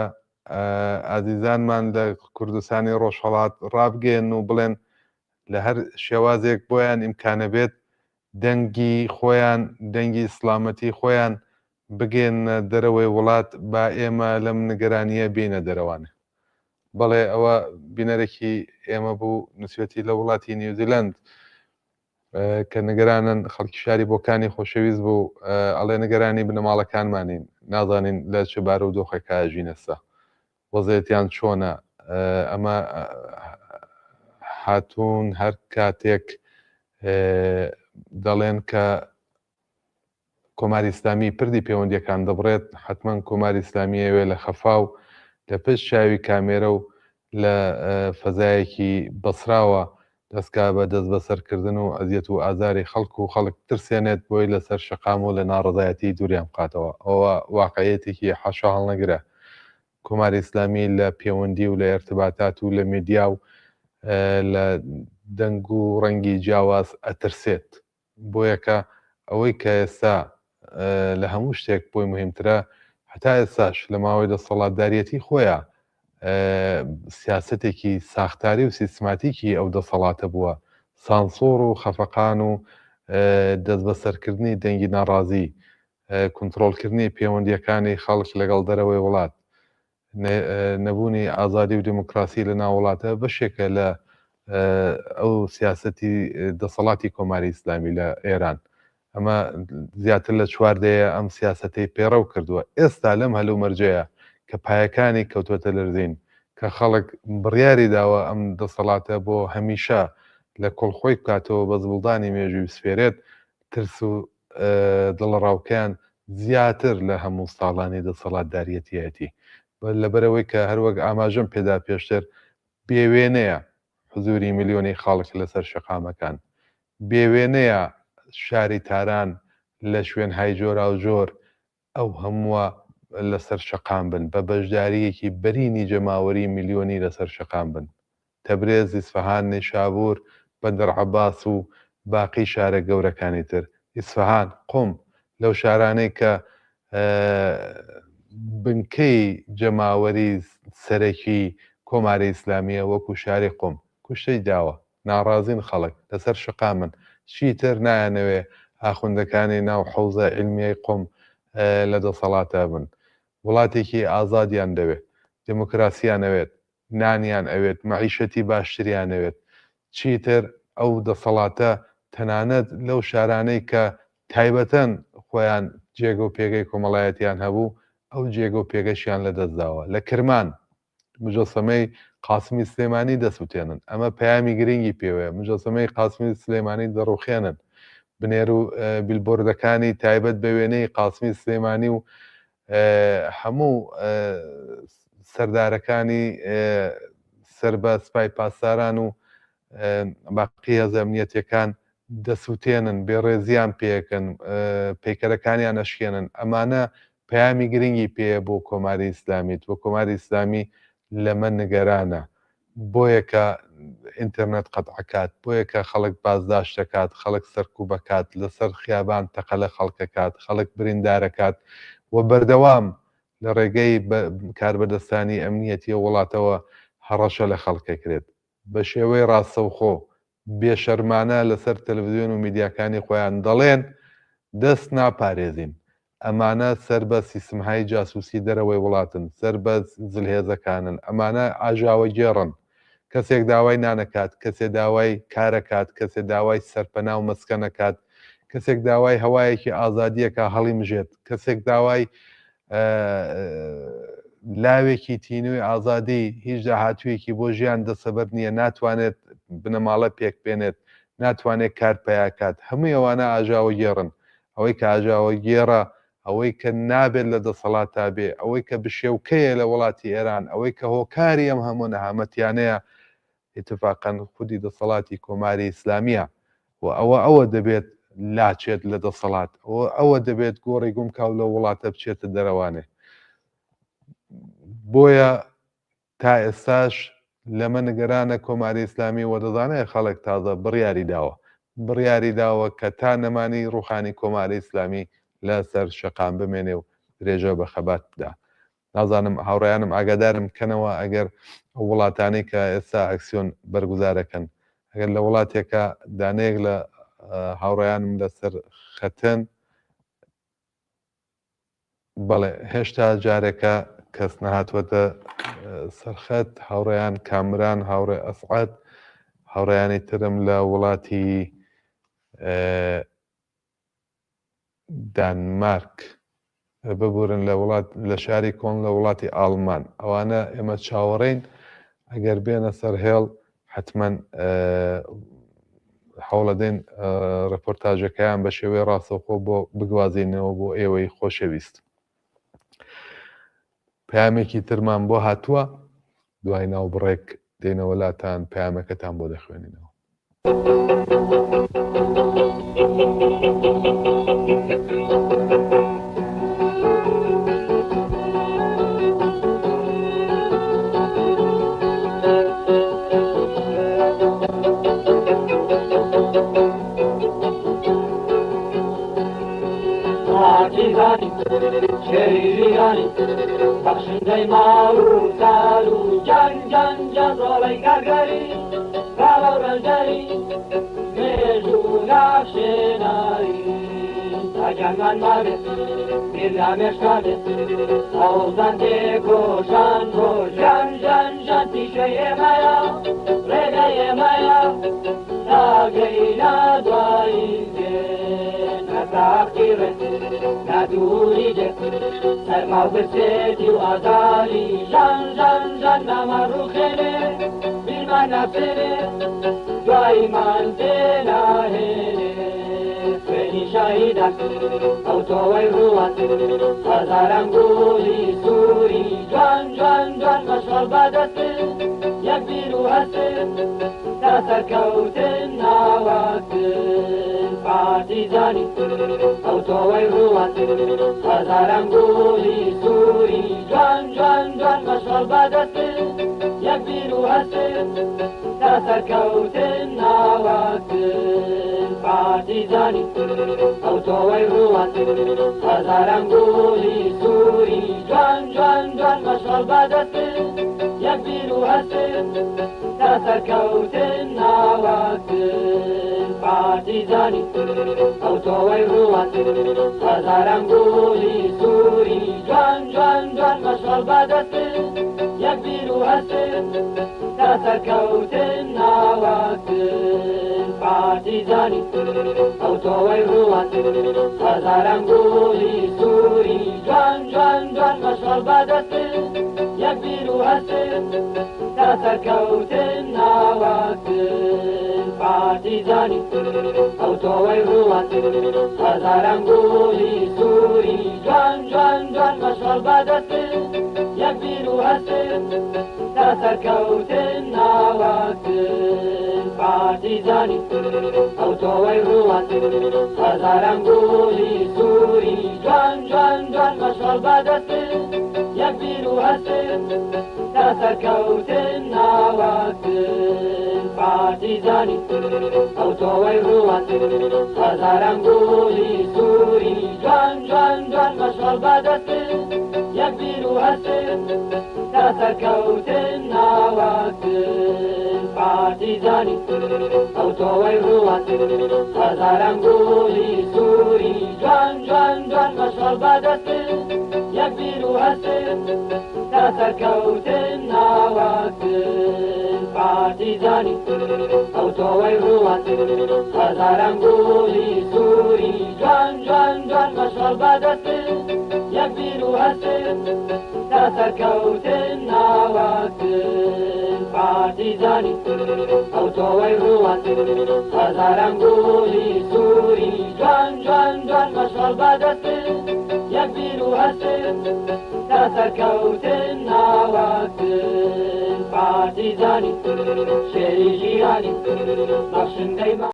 ئازیزانمان لە کوردستانی ڕۆژهەڵات ڕابگەن و بڵێن لە هەر شێوازێک بۆیان ئیمکانە بێت دەنگی خۆیان، دەنگی ئیسلامەتی خۆیان بگێن دەرەوەی وڵات با ئێمە لەم نیگەرانیە بینە دەرەوانە. بەڵێ ئەوە بینەرێکی ئێمە بوو نووسەتی لە وڵاتی نیوزیلند کە نیگەرانن خەڵکی شاری بۆکانی خۆشەویست بوو، ئەڵێ نیگەرانی بنەماڵەکانمانین، نازانین لە چه بارە و دۆخێکا ژینەستا وەزعیەتیان چۆنە. ئەمە هاتوون هەر کاتێک دەڵێن کە کۆماری ئیسلامی پردی پەیوەندیەکان دەبڕێت، حتمەن کۆماری ئیسلامی ئەوێ لە خەفاو لە پشت چاوی کامێرە و لە فەزایەکی بەسراوە دەستکا بە دەست بەسەرکردن و ئەزیەت و ئازاری خەڵک و خەڵک ترسێنێت بۆی لەسەر شەقام و لە ناڕزایەتی دووریان بقاتەوە. ئەوە واقعەتێکی حەشا هەڵنەگرە. کۆماری ئیسلامی لە پەیوەندی و لە ارتباطات و لە میدیا و لە دەنگ و ڕەنگی جیاواز ئەترسێت. بۆیەکە ئەوەی کە ئێستا لە هەموو شتێک بۆی مهمترە هەتا ئێستاش لە ماوەی دەسەڵاتداریەتی خۆیان سیاسەتێکی ساختاری و سیستماتیکی ئەو دەسەڵاتە بووە، سانسۆر و خەفەقان و دەست بەسەرکردنی دەنگی ناڕازی، کنترۆلکردنی پەیوەندیەکانی خەڵک لەگەڵ دەرەوەی وڵات، نەبوونی ئازادی و دموکراسی لە ناو وڵاتە بەشێکە لە ئەو سیاسەتی دەسەڵاتی کۆماری ئیسلامی لە ئێران. ئەمە زیاتر لە چواردەیە ئەم سیاسەتەی پێڕەو کردووە. ئێستا لەم هەلوو مەرجەیە کە پایەکانی کەوتوەتە لەرزین، کە خەڵک بڕیاری داوە ئەم دەسەڵاتە بۆ هەمیشە لە کۆڵخۆی بکاتەوە بە زبڵدانی مێژووی بسفێرێت، ترس و دڵڕاوکەیان زیاتر لە هەموو ساڵانی دەسەڵاتداریەتیەتی. لەبەرەوەی کە هەروەک ئاماژەم پێدا پێشتر بێوێنەیە حزوری میلیۆنی خەڵک لەسەر شەقامەکان، بێوێنەیە شاری تاران لە شوێنهای جۆرا و جۆر ئەو هەمووە لەسەر شەقام بن، بە بەشداریەکی بەرینی جەماوەری میلیۆنی لەسەر شەقام بن. تەبرێز، ئیسفەهان، نیشابور، بەندەرعەباس و باقی شارە گەورەکانی تر. ئیسفەهان، قوم لەو شارانەی کە بنکەی جەماوەری سەرەکی کۆماری ئیسلامیە وەکو شاری قوم کوشتەی داوە، ناڕازین خەڵک لەسەر شەقامن، چیتر نایانەوێ ئاخوندەکانی ناو حەوزە عیلمیەی قوم لە دەسەڵاتە بن. وڵاتێکی ئازادیان دەوێت، دموکراسیان ئەوێت، نانیان ئەوێت، مەعیشەتی باشتریان ئەوێت. چیتر ئەو دەسەڵاتە تەنانەت لەو شارانەی کە تایبەتەن خۆیان جێگە و پێگەی کۆمەڵایەتیان هەبوو ئەو جێگە و پێگەشیان لەدەستداوە. لە کرمان مجەسەمەی قاسمی سلێمانی دەسووتێنن، ئەمە پەیامی گرنگی پێوەیە. مجەسەمەی قاسمی سلێمانی دەڕوخێنن، بنێر و بیلبۆردەکانی تایبەت بە وێنەی قاسمی سلێمانی و هەموو سەردارەکانی سەر بە سپای پاسداران و باقی هێزە ئەمنیەتیەکان دەسووتێنن، بێڕێزیان پێکەن، پەیکەرەکانیان ئەشکێنن. ئەمانە پەیامی گرنگی پێیە بۆ کۆماری ئیسلامیت، بۆ کۆماری ئیسلامی لەمە نگەرانە. بۆیە کە ئینتەرنێت قەتعکات، بۆیە کە خەڵک بازداشت دەکات، خەڵک سەرکوب بکات، لەسەر خیابان تەقەلە خەڵکەکات، خەڵک بریندارەکات و بەردەوام لە ڕێگەی کاربەدەستانی ئەمنیەتی وڵاتەوە هەڕەشە لە خەڵکەکرێت بە شێوەی ڕاستەوخۆ بێشەرمانە لەسەر تەلەڤیزیۆن و میدیاکانی خۆیان دەڵێن دەست ناپارێزین. ئەمانە سەر بە سیستمهای جاسووسی دەرەوەی وڵاتن، سەر بە جلهێزەکانن، ئەمانە ئاژاوە گێڕن. کەسێک داوای نانەکات، کەسێک داوای کارەکات، کەسێک داوای سەرپەنا و مەسکەنەکات، کەسێک داوای هەوایەکی ئازادیەکە هەڵی مژێت، کەسێک داوای لاوێکی تینوی ئازادی هیچ داهاتوویەکی بۆ ژیان دەسەبەر نییە، ناتوانێت بنەماڵە پێک بێنێت، ناتوانێت کار پەیاکات. هەمووی ئەوانە ئاژاوە گێڕن. ئەوەی کە ئاژاوە گێڕە، ئەوەی کە نابێت لە دەسەڵات تا بێ، ئەوەی کە بشێوکەیە لە وڵاتی ئێران، ئەوەی کە هۆکاری ئەم هەموو نەهامەتیانەیە اتفاقاً خودی دەسەڵاتی کۆماری ئیسلامیە و ئەوە دەبێت لاچێت لە دەسەڵات، ئەوە دەبێت گۆڕی گومکاو لە وڵاتە بچێتە دەرەوانێ. بۆیە تا ئێستاش لەمە نگەرانە کۆماری ئیسلامی و دەزانێت خەڵک تازە بڕیاری داوە کە تا نەمانی ڕوحانی کۆماری ئیسلامی لەسەر شەقام بمێنێ و درێژە بە خەبات بدا. نازانم هاوڕێیانم ئاگادارم کەنەوە ئەگەر وڵاتانی کە ئێستا ئەکسیۆن بەرگوزارەکەن، ئەگەر لە وڵاتێکە دانەیەک لە هاوڕێیانم لەسەر خەتەن، بەڵێ هێشتا جارێکە کەس نەهاتوەتە سەرخەت، هاوڕێیان کامران، هاوڕێ ئەسعەد، هاوڕێیانی ترم لە وڵاتی دانمارک ببورن لە شاری کۆن لە وڵاتی ئاڵمان. ئەوانە ئێمە چاوەڕێین، ئەگەر بێنە سەر هێڵ حتمەن هەوڵەدەین ڕپۆرتاژەکەیان بە شێوەی ڕاستەوخۆ بۆ بگوازینەوە بۆ ئێوەی خۆشەویست. پەیامێکی ترمان بۆ هاتووە، دوای ناوبڕێک دێنەوە لاتان پەیامەکەتان بۆ دەخوێنینەوە. عزیزانی شیریانی بخشنده ما رو سالو جان جان جان رای گرگری رای رنجری میجو نشنایی تاجان من ماله میرامش کاله آوزان کوشان کوشان جان جان تیشه مایا ردای مایا ناگینا دوایی تأخيره ندوريده سرما بسيتي وأزالي جان جان جان نمر خيره بالما نفسره دايما دينا هينه فيني شاهدك أو توي روان هزارم قولي سوري جان جان جان مشغل بدسته يكبيرو هسته تسر كوتن نواكتن پارتیزانی او توی روان هزارم گولی سوری جان جان جان مشغل بدسته یک بیرو هسته تسر کوتن نواکتن پارتیزانی او توی روان هزارم گولی سوری جان جان جان مشغل بدسته یک بیرو هسته تسر کوتن نواکتن پارتیزانی او توی روان هزارم گولی سوری جان جان جان مشغل بدسته یک بیرو هسته تسر کوتن نواکتن پارتیزانی او توی روان هزارم گولی سوری جان جان جان مشغل بدسته یک بیرو هسته تسر کوتن نواکتن پارتیزانی او توی روان هزارم گولی سوری جان جان جان مشغل بدسته یک بیرو هسته تسر کوتن نواکتن پارتیزانی او توی روان هزارم گولی سوری جان جان جان مشغل بدسته یک بیرو هسته تسر کوتن نواکتن پارتیزانی او توی روان هزارم گولی سوری جان جان جان مشغل بدسته یک بیرو هسته تسر کوتن نواکتن پارتیزانی او توی روان هزارم گولی سوری جان جان جان مشغل بدسته یک بیرو هسته تسر کوتن نواکتن پارتیزانی او توی روان هزارم گولی سوری جان جان جان مشغل بدسته یک بیرو هسته تسر کوتن نواکتن پارتیزانی او توی روان هزارم گولی سوری جان جان جان مشغل بدسته یک بیرو هسته تسر کوتن نواکتن پارتیزانی شیری جیرانی بخشنده ما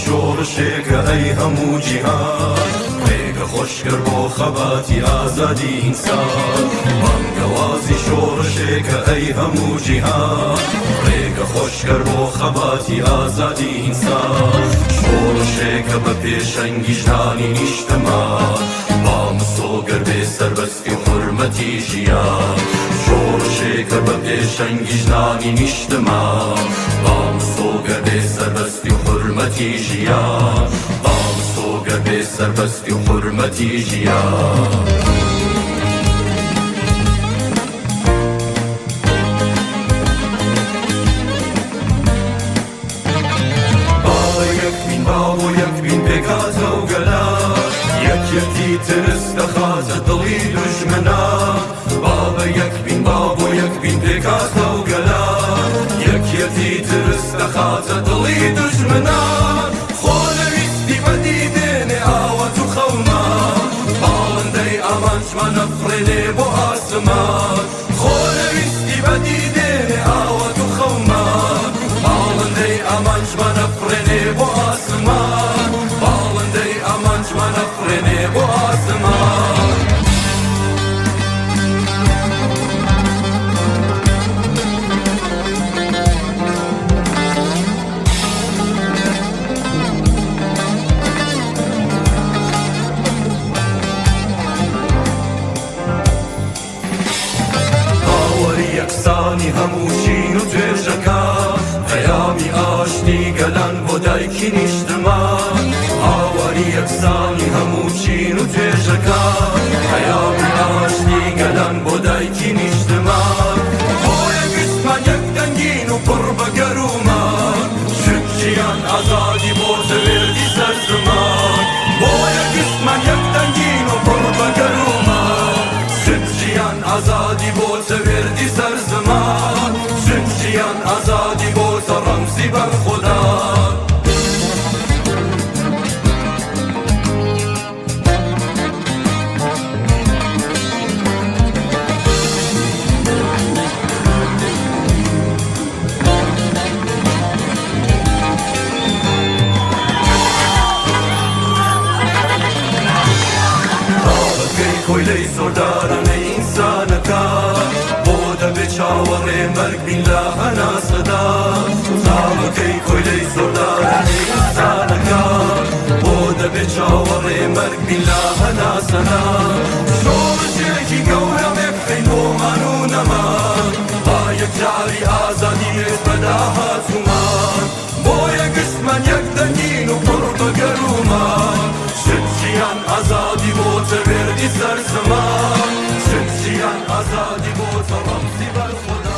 شۆڕشێکە ئەی هەموو جیهان ڕێگە خۆشکرد بۆ خەباتی ئازادی ئینسان بانگەوازی شۆڕشێکە ئەی هەموو جیهان ڕێگە خۆشکرد بۆ خەباتی ئازادی ئینسان شۆڕشێکە بە پێشەنگی ژنانی نیشتمان با مسۆگەر بێ سەربەستی و حورمەتی ژیان شۆڕشێکە بە پێشەنگی ژنانی نیشتمان با مسۆگەر بێ سەربەستی و حورمەتی ژیان با مسۆگەر بێ سەربەستی و حورمەتی ژیان با یەک بین پێکاتە و گەلە یەکێتی ترس دەخاتە دڵی دوژمنان بابە یەک بین باب و یەک بین پێکاتە و گەلا یەکێتی ترس دەخاتە دڵی دوژمنان خۆ نەویستی بەدی دێنێ ئاوەت و خەومان باڵندەی ئامانجمان نەفڕێنێ بۆ ئاسمان خۆ نەویستی بەدی دێنێ ئاوەت و خەومان باڵندەی ئامانجمان نەفڕێنێ بۆ ئاسمان باڵندەی ئامانجمان نەفڕێنێ بۆ ئاسمان یەکسانی هەموو چین و توێژەکە پەیامی ئاشتی گەلان بۆ دایکی نیشتمان ئاواری یەکسانی هەموو چین و توێژەکە پەیامی ئاشتی گەلان بۆ دایکی نیشتمان بۆیە گشتمان یەک دەنگین و پڕ بە گەرومان شکیان ئازادی بۆ زەوێردی سەر زمان بۆیە گشتمان یەک دەنگین و پڕ بە گەرومان شکیان ئازادی بۆ زەوێردی سەر زمان شکیان ئازادی بۆ ڕەمزی بەرخودا کۆیلەی زۆردارانەی ئینسانەکە بۆ دەبێت چاوەڕێ مەرگ بین لە هەناسەدا زاڵەکەی کۆیلەی زۆردارانەی ئینسانەکە بۆ دەبێت چاوەڕێ مەرگ بین لە هەناسەدا شۆڕژێکی گەورە بێبخەین بۆمان و نەمان با یەکجاری ئازادی بێت بەداهاتوومان بۆیە گشتمان یەک دەنگین و پڕ بە گەرومان شکیان ئازادی بۆ تەوێردی سەر زمان شکیان ئازادی بۆ ڕەمزی بەرخودا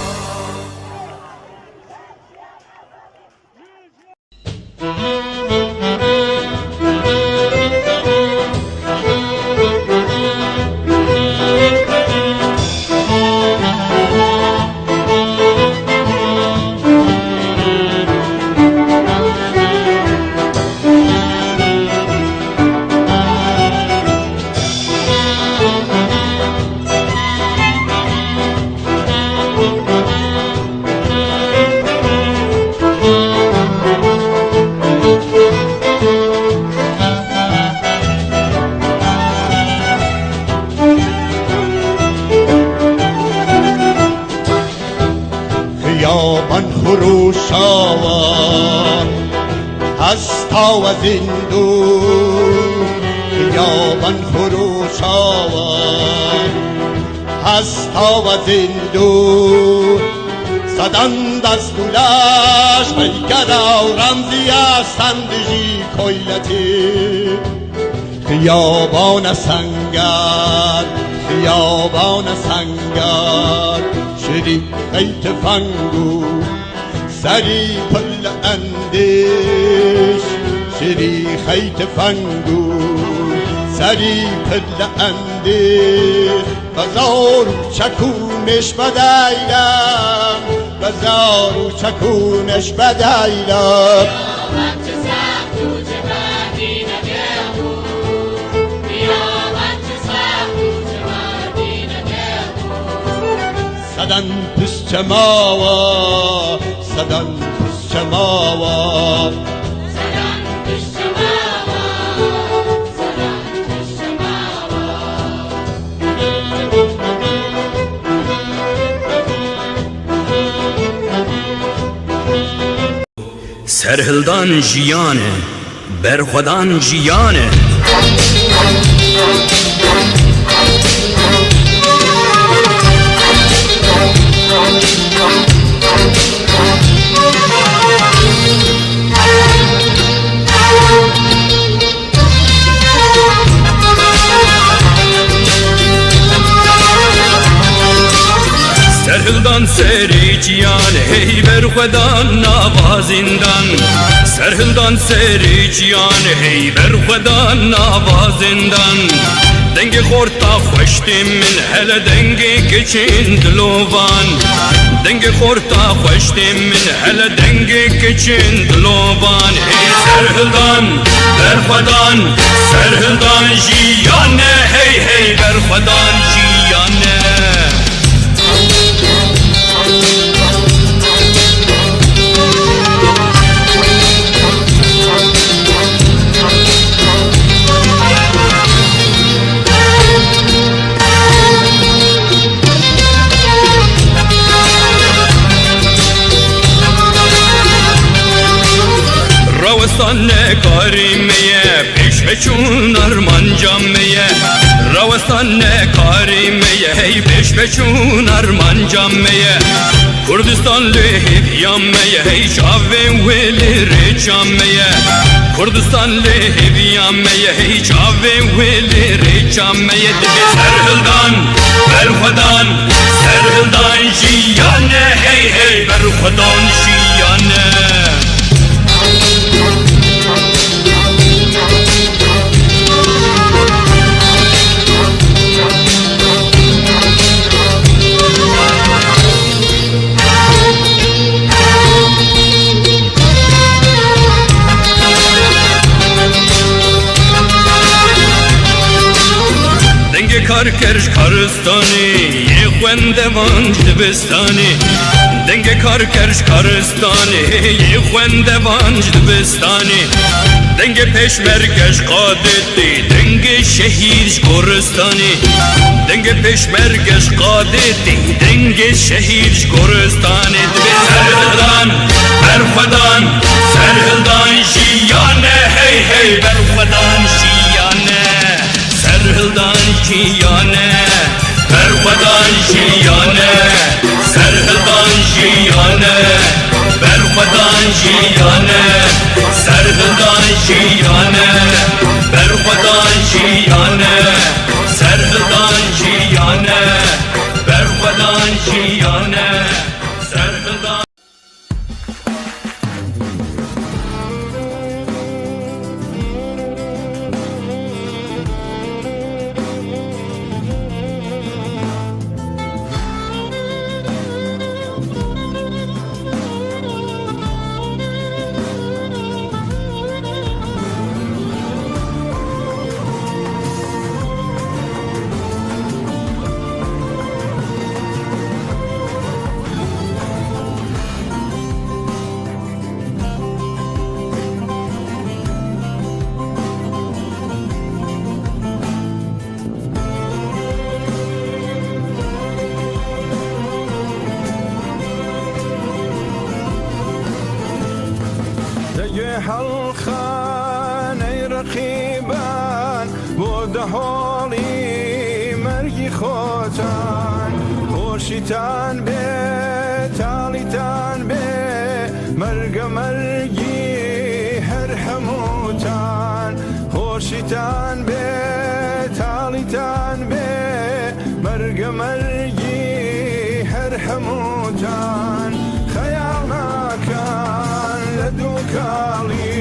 خیابان خروشاوا هستا و زندون خیابان خروشاوا هستا و زندون صدان دستولش پیکر و رمزی سندجی کویلتی خیابان سنگر خیابان سنگر شدی خیت فنگو سری پل اندیش شدی خیت فنگو سری پل اندیش بزار و چکونش بدایلم بزار و چکونش بدایلم صدن پشت ماوا صدن پشت ماوا صدن پشت ماوا صدن پشت ماوا سرهلدان جیانه برخودان جیانه سرهلدان سری جیانه هی بر خدا نوازندن سرهلدان سری جیان هی بر خدا نوازندن دنگ خورتا خوشتی من هل دنگی کچین دلوان دنگ خورتا خوشتی من هل دنگی کچین دلوان هی سرهلدان برخدان سرهلدان جیانه هی هی برخدان جیانه روستان کاریمیه پیش بچون ارمان جامیه روستان کاریمیه هی پیش بچون ارمان جامیه کردستان لهیبیامیه هی چاوین ویلی ریچامیه کردستان لهیبیامیه هی چاوین ویلی ریچامیه دبی سرهلدان برخدان سرهلدان جیانه هی هی برخدان جیانه کار کرش کارستانی یه خوند وانج دبستانی دنگ کار کرش کارستانی یه خوند وانج دبستانی دنگ پیشمرگش قادتی دنگ شهیدش گورستانی دنگ پیشمرگش قادتی دنگ شهیدش گورستانی دبی سرهلدان برخدان سرهلدان جیانه هی هی برخدان جیانه سرهلدان جیانه برخدان جیانه سرهلدان جیانه برخدان جیانه سرهلدان جیانه برخدان جیانه سرهلدان جیانه برخدان جیانه سرهلدان هەڵخانەی ڕقیبان بۆ دەهۆڵی مەرگی خۆتان خۆشیتان بێ تاڵیتان بێ مەرگە مەرگی هەر هەمووتان خۆشیتان بێ تاڵیتان بێ مەرگە مەرگی هەر هەمووتان خەیاڵ ناکەن لە دووکاڵی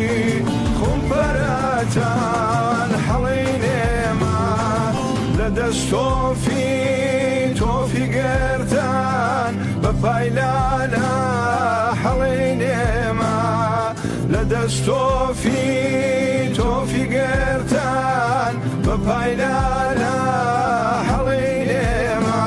خۆمپەرەتان هەڵێنێمە لە دەستۆفی گەردان بە پایلانە هەڵێنێمە لە دەستۆفی گەردان بە پایلانە هەڵێنێمە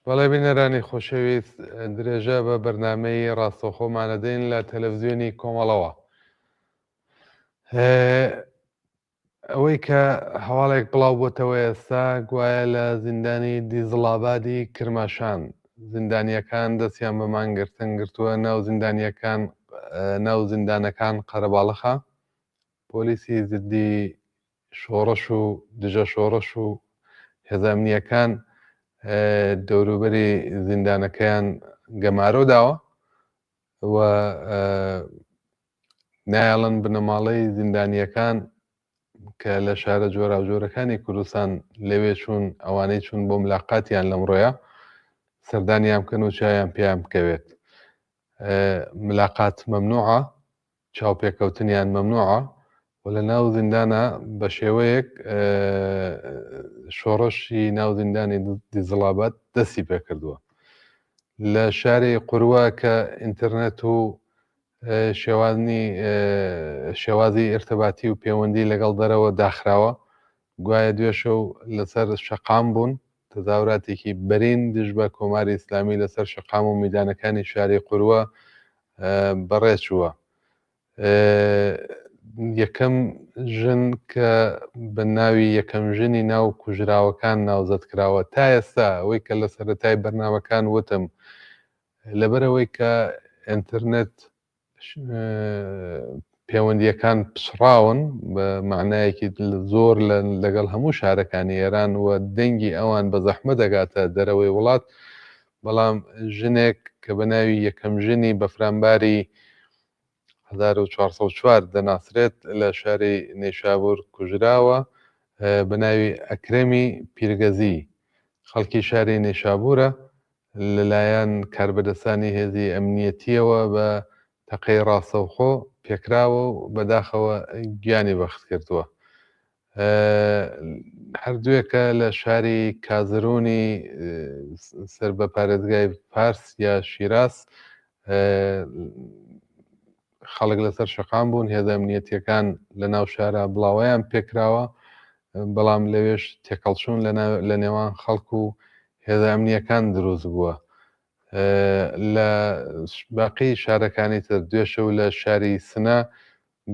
بەڵێ بینەرانی خۆشەویست درێژە بە بەرنامەی ڕاستەوخۆمانەدەین لە تەلەڤیزیۆنی کۆمەڵەوە. ئەوەی کە هەواڵێک بڵاو بۆتەوە ئێستا گوایە لە زیندانی دیزڵابادی کرماشان زیندانیەکان دەستیان بە مانگرتن گرتووە ناو زیندانەکان قەرەباڵغا. پۆلیسی زدی شۆڕش و دژە شۆڕش و هێزانامنیەکان دەوروبەری زیندانەکەیان گەمارۆ داوە و نایەڵن بنەماڵەی زیندانیەکان کە لە شارە جۆراوجۆرەکانی کوردستان لەوێ چوون ئەوانەی چوون بۆ ملاقاتیان لەمڕۆیە سەردانیان بکەن و چایان پێیان بکەوێت. ملاقات مەمنوعە، چاوپێکەوتنیان مەمنوعە و لە ناو زیندانە بە شێوەیەک شۆڕشی ناو زیندانی دیزڵاباد دەستی پێکردووە. لە شاری قوروە کە ئینتەرنێت و شێوازی ئێرتەباتی و پەیوەندی لەگەڵ دەرەوە داخراوە گوایە دوێشە و لەسەر شەقام بوون تەزاوراتێکی بەرین دژ بە کۆماری ئیسلامی لەسەر شەقام و میدانەکانی شاری قوروە بەڕێچووە. یەکەم ژن کە بە ناوی یەکەم ژنی ناو کوژراوەکان ناوزەت کراوە تا ئێستا ئەوەی کە لە سەرەتای بەرنامەکان وتم لەبەرەوەی کە ئینتەرنێت پەیوەندیەکان پچڕاون بە معنایەکی زۆر لەگەڵ هەموو شارەکانی ئێران و دەنگی ئەوان بە زەحمە دەگاتە دەرەوەی وڵات. بەڵام ژنێک کە بە ناوی یەکەم ژنی بە فرامباری 1404 دەناسرێت لە شاری نێشابوور کوژراوە بە ناوی ئەکرەمی پیرگەزی خەڵکی شاری نێشابوورە لەلایەن کاربەدەستانی هێزی ئەمنیەتیەوە بە تەقەی ڕاستەوخۆ پێکراوە و بەداخەوە گیانی بەخت کردووە. هەردوویەکە لە شاری کازرونی سەر بە پارێزگای پارس یا شیراس خەڵک لەسەر شەقام بوون هێزە ئەمنیەتیەکان لە ناو شارە بڵاوەیان پێکراوە بەڵام لەوێش تێکەڵچوون لە نێوان خەڵکو و هێزە ئەمنیەکان دروست بووە. لە باقی شارەکانی تر دوێشە و لە شاری سنە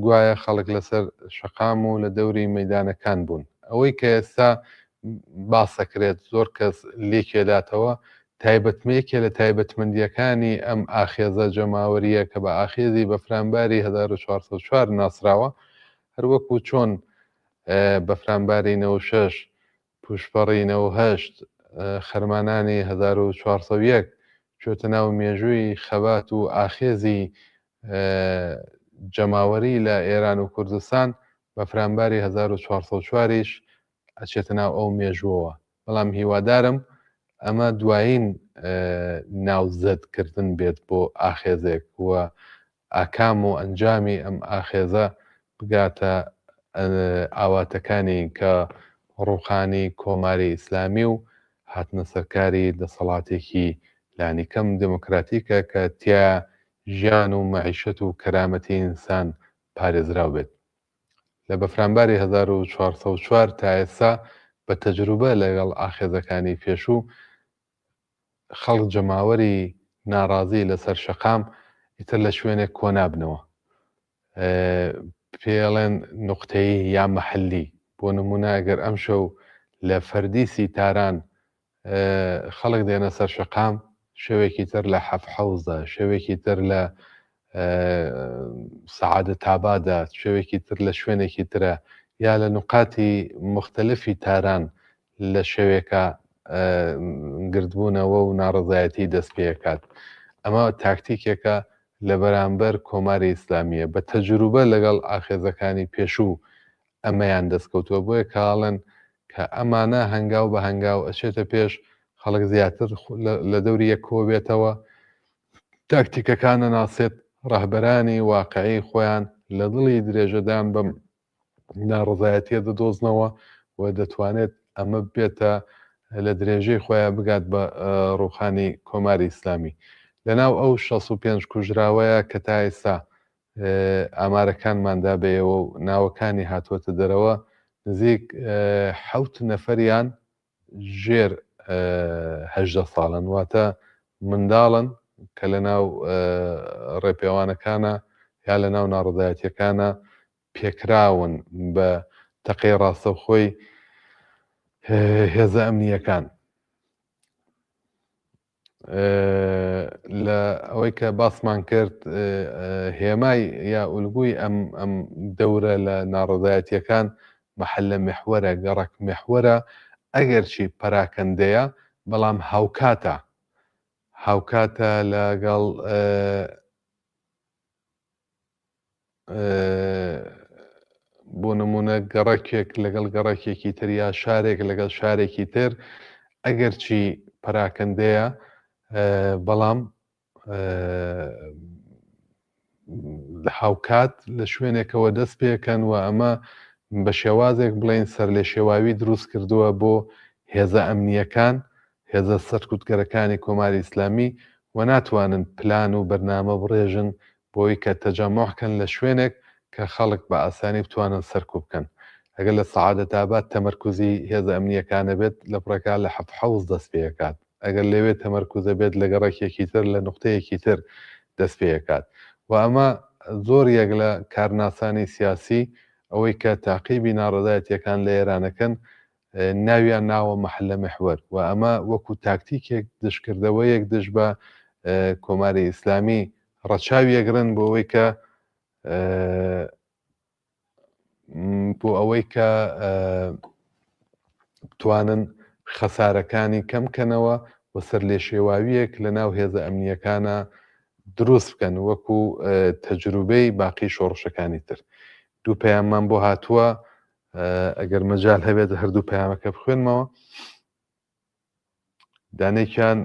گوایە خەڵک لەسەر شەقام و لە دەوری مەیدانەکان بوون. ئەوەی کە ئێستا باسەکرێت زۆر کەس لێکێداتەوە تایبەتمەیەکێ لە تایبەتمەندیەکانی ئەم ئاخێزە جەماوەریە کە بە ئاخێزی بە فرامباری 1404 ناسراوە هەروەکو چۆن بە فرامباری 96 پوشپەڕی 98 خەرمانانی 1401 چۆتە ناو مێژووی خەبات و ئاخێزی جەماوەری لە ئێران و کوردستان بە فرامباری 1404ش ئەچێتە ناو ئەو مێژووەوە. بەڵام هیوادارم ئەمە دوایین ناوزەدکردن بێت بۆ ئاخێزێک وە ئاکام و ئەنجامی ئەم ئاخێزە بگاتە ئاواتەکانی کە ڕووخانی کۆماری ئیسلامی و هاتنە سەرکاری دەسەڵاتێکی لانیکەم دموکراتیکە کە تیا ژیان و مەعیشەت و کەرامەتی ئینسان پارێزراو بێت. لە بەفرامباری 1404 تا ئێستا بە تەجروبە لەگەڵ ئاخێزەکانی پێشوو خەڵک جەماوەری ناڕازی لەسەر شەقام ئیتر لە شوێنێک کۆنابنەوە پێڵێن نوقتەیی یا مەحەلی. بۆ نمونە ئەگەر ئەم شەو لە فەردیسی تاران خەڵک دێنە سەر شەقام شەوێکی تر لە حەفحەوزە شەوێکی تر لە سەعادە تابادا شەوێکی تر لە شوێنێکی ترە یا لە نقاتی مختلفی تاران لە شەوێکە گردبوونەوە و ناڕزایەتی دەست پێکات. ئەمە تاکتیکێکە لە بەرامبەر کۆماری ئیسلامیە بە تەجروبە لەگەڵ ئاخێزەکانی پێشوو ئەمەیان دەستکەوتووە بۆیە کاڵن کە ئەمانە هەنگاو بە هەنگاو ئەچێتە پێش خەڵک زیاتر لە دەوری یەکەوە بێتەوە تاکتیکەکانە ناسێت ڕەهبەرانی واقعی خۆیان لە دڵی درێژەدان بەم ناڕزایەتیە دەدۆزنەوە و دەتوانێت ئەمە بێتە لە درێژەی خۆیان بگات بە ڕووخانی کۆماری ئیسلامی. لەناو ئەو 65 کوژراوەیە کە تا ئێستا ئامارەکانماندا بێەوە و ناوەکانی هاتووەتە دەرەوە نزیک 7 نەفەریان ژێر هەژدە ساڵن واتە منداڵن کە لە ناو ڕێپێوانەکانە یا لە ناو ناڕزایەتیەکانە پێکراون بە تەقەی ڕاستەوخۆی هێزە ئەمنیەکان. لە ئەوەی کە باسمان کرد هێمای یا ئولگوی ئەم دەورە لە ناڕزایەتیەکان مەحەلە محورە گەڕک محورە ئەگەرچی پەراکەندەیە بەڵام هاوکاتە لەگەڵ بۆ نمونە گەڕەکێک لەگەڵ گەڕەکێکی تر یا شارێک لەگەڵ شارێکی تر ئەگەرچی پەراکەندەیە بەڵام هاوکات لە شوێنێکەوە دەست پێکەن و ئەمە بە شێوازێک بڵێن سەر لە شێواوی دروست کردووە بۆ هێزە ئەمنیەکان هێزە سەرکوتگەرەکانی کۆماری ئیسلامی و ناتوانن پلان و بەرنامە بڕێژن بۆی کە تەجەمۆحکەن لە شوێنێک کە خەڵک بە ئاسانی بتوانن سەرکوب بکەن. ئەگەر لە سەعادەتاباد تەمەرکوزی هێزە ئەمنیەکانە بێت لە پڕەکان لە حەوز دەست پێکات. ئەگەر لەوێت تەمەرکوزە بێت لە گەڕەکێکی تر لە نقطەیەکی تر دەست پێکات. و ئەمە زۆر یەک لە کارناسانی سیاسی ئەوەی کە تاقیبی ناڕزایەتیەکان لە ئێرانەکەن ناویان ناوە مەحەلە محور و ئەمە وەکو تاکتیکێک دشکردەوەیەک دش بە کۆماری ئیسلامی ڕەچاویەگرن بۆ ئەوەی کە بتوانن خەسارەکانی کەمکەنەوە و سەر لێ شێواویەک لە ناو هێزە ئەمنیەکانە دروست بکەن وەکو تەجروبەی باقی شۆڕشەکانی تر. دوو پەیاممان بۆ هاتووە ئەگەر مەجال هەبێت هەردوو پەیامەکە بخوێنمەوە. دانێکیان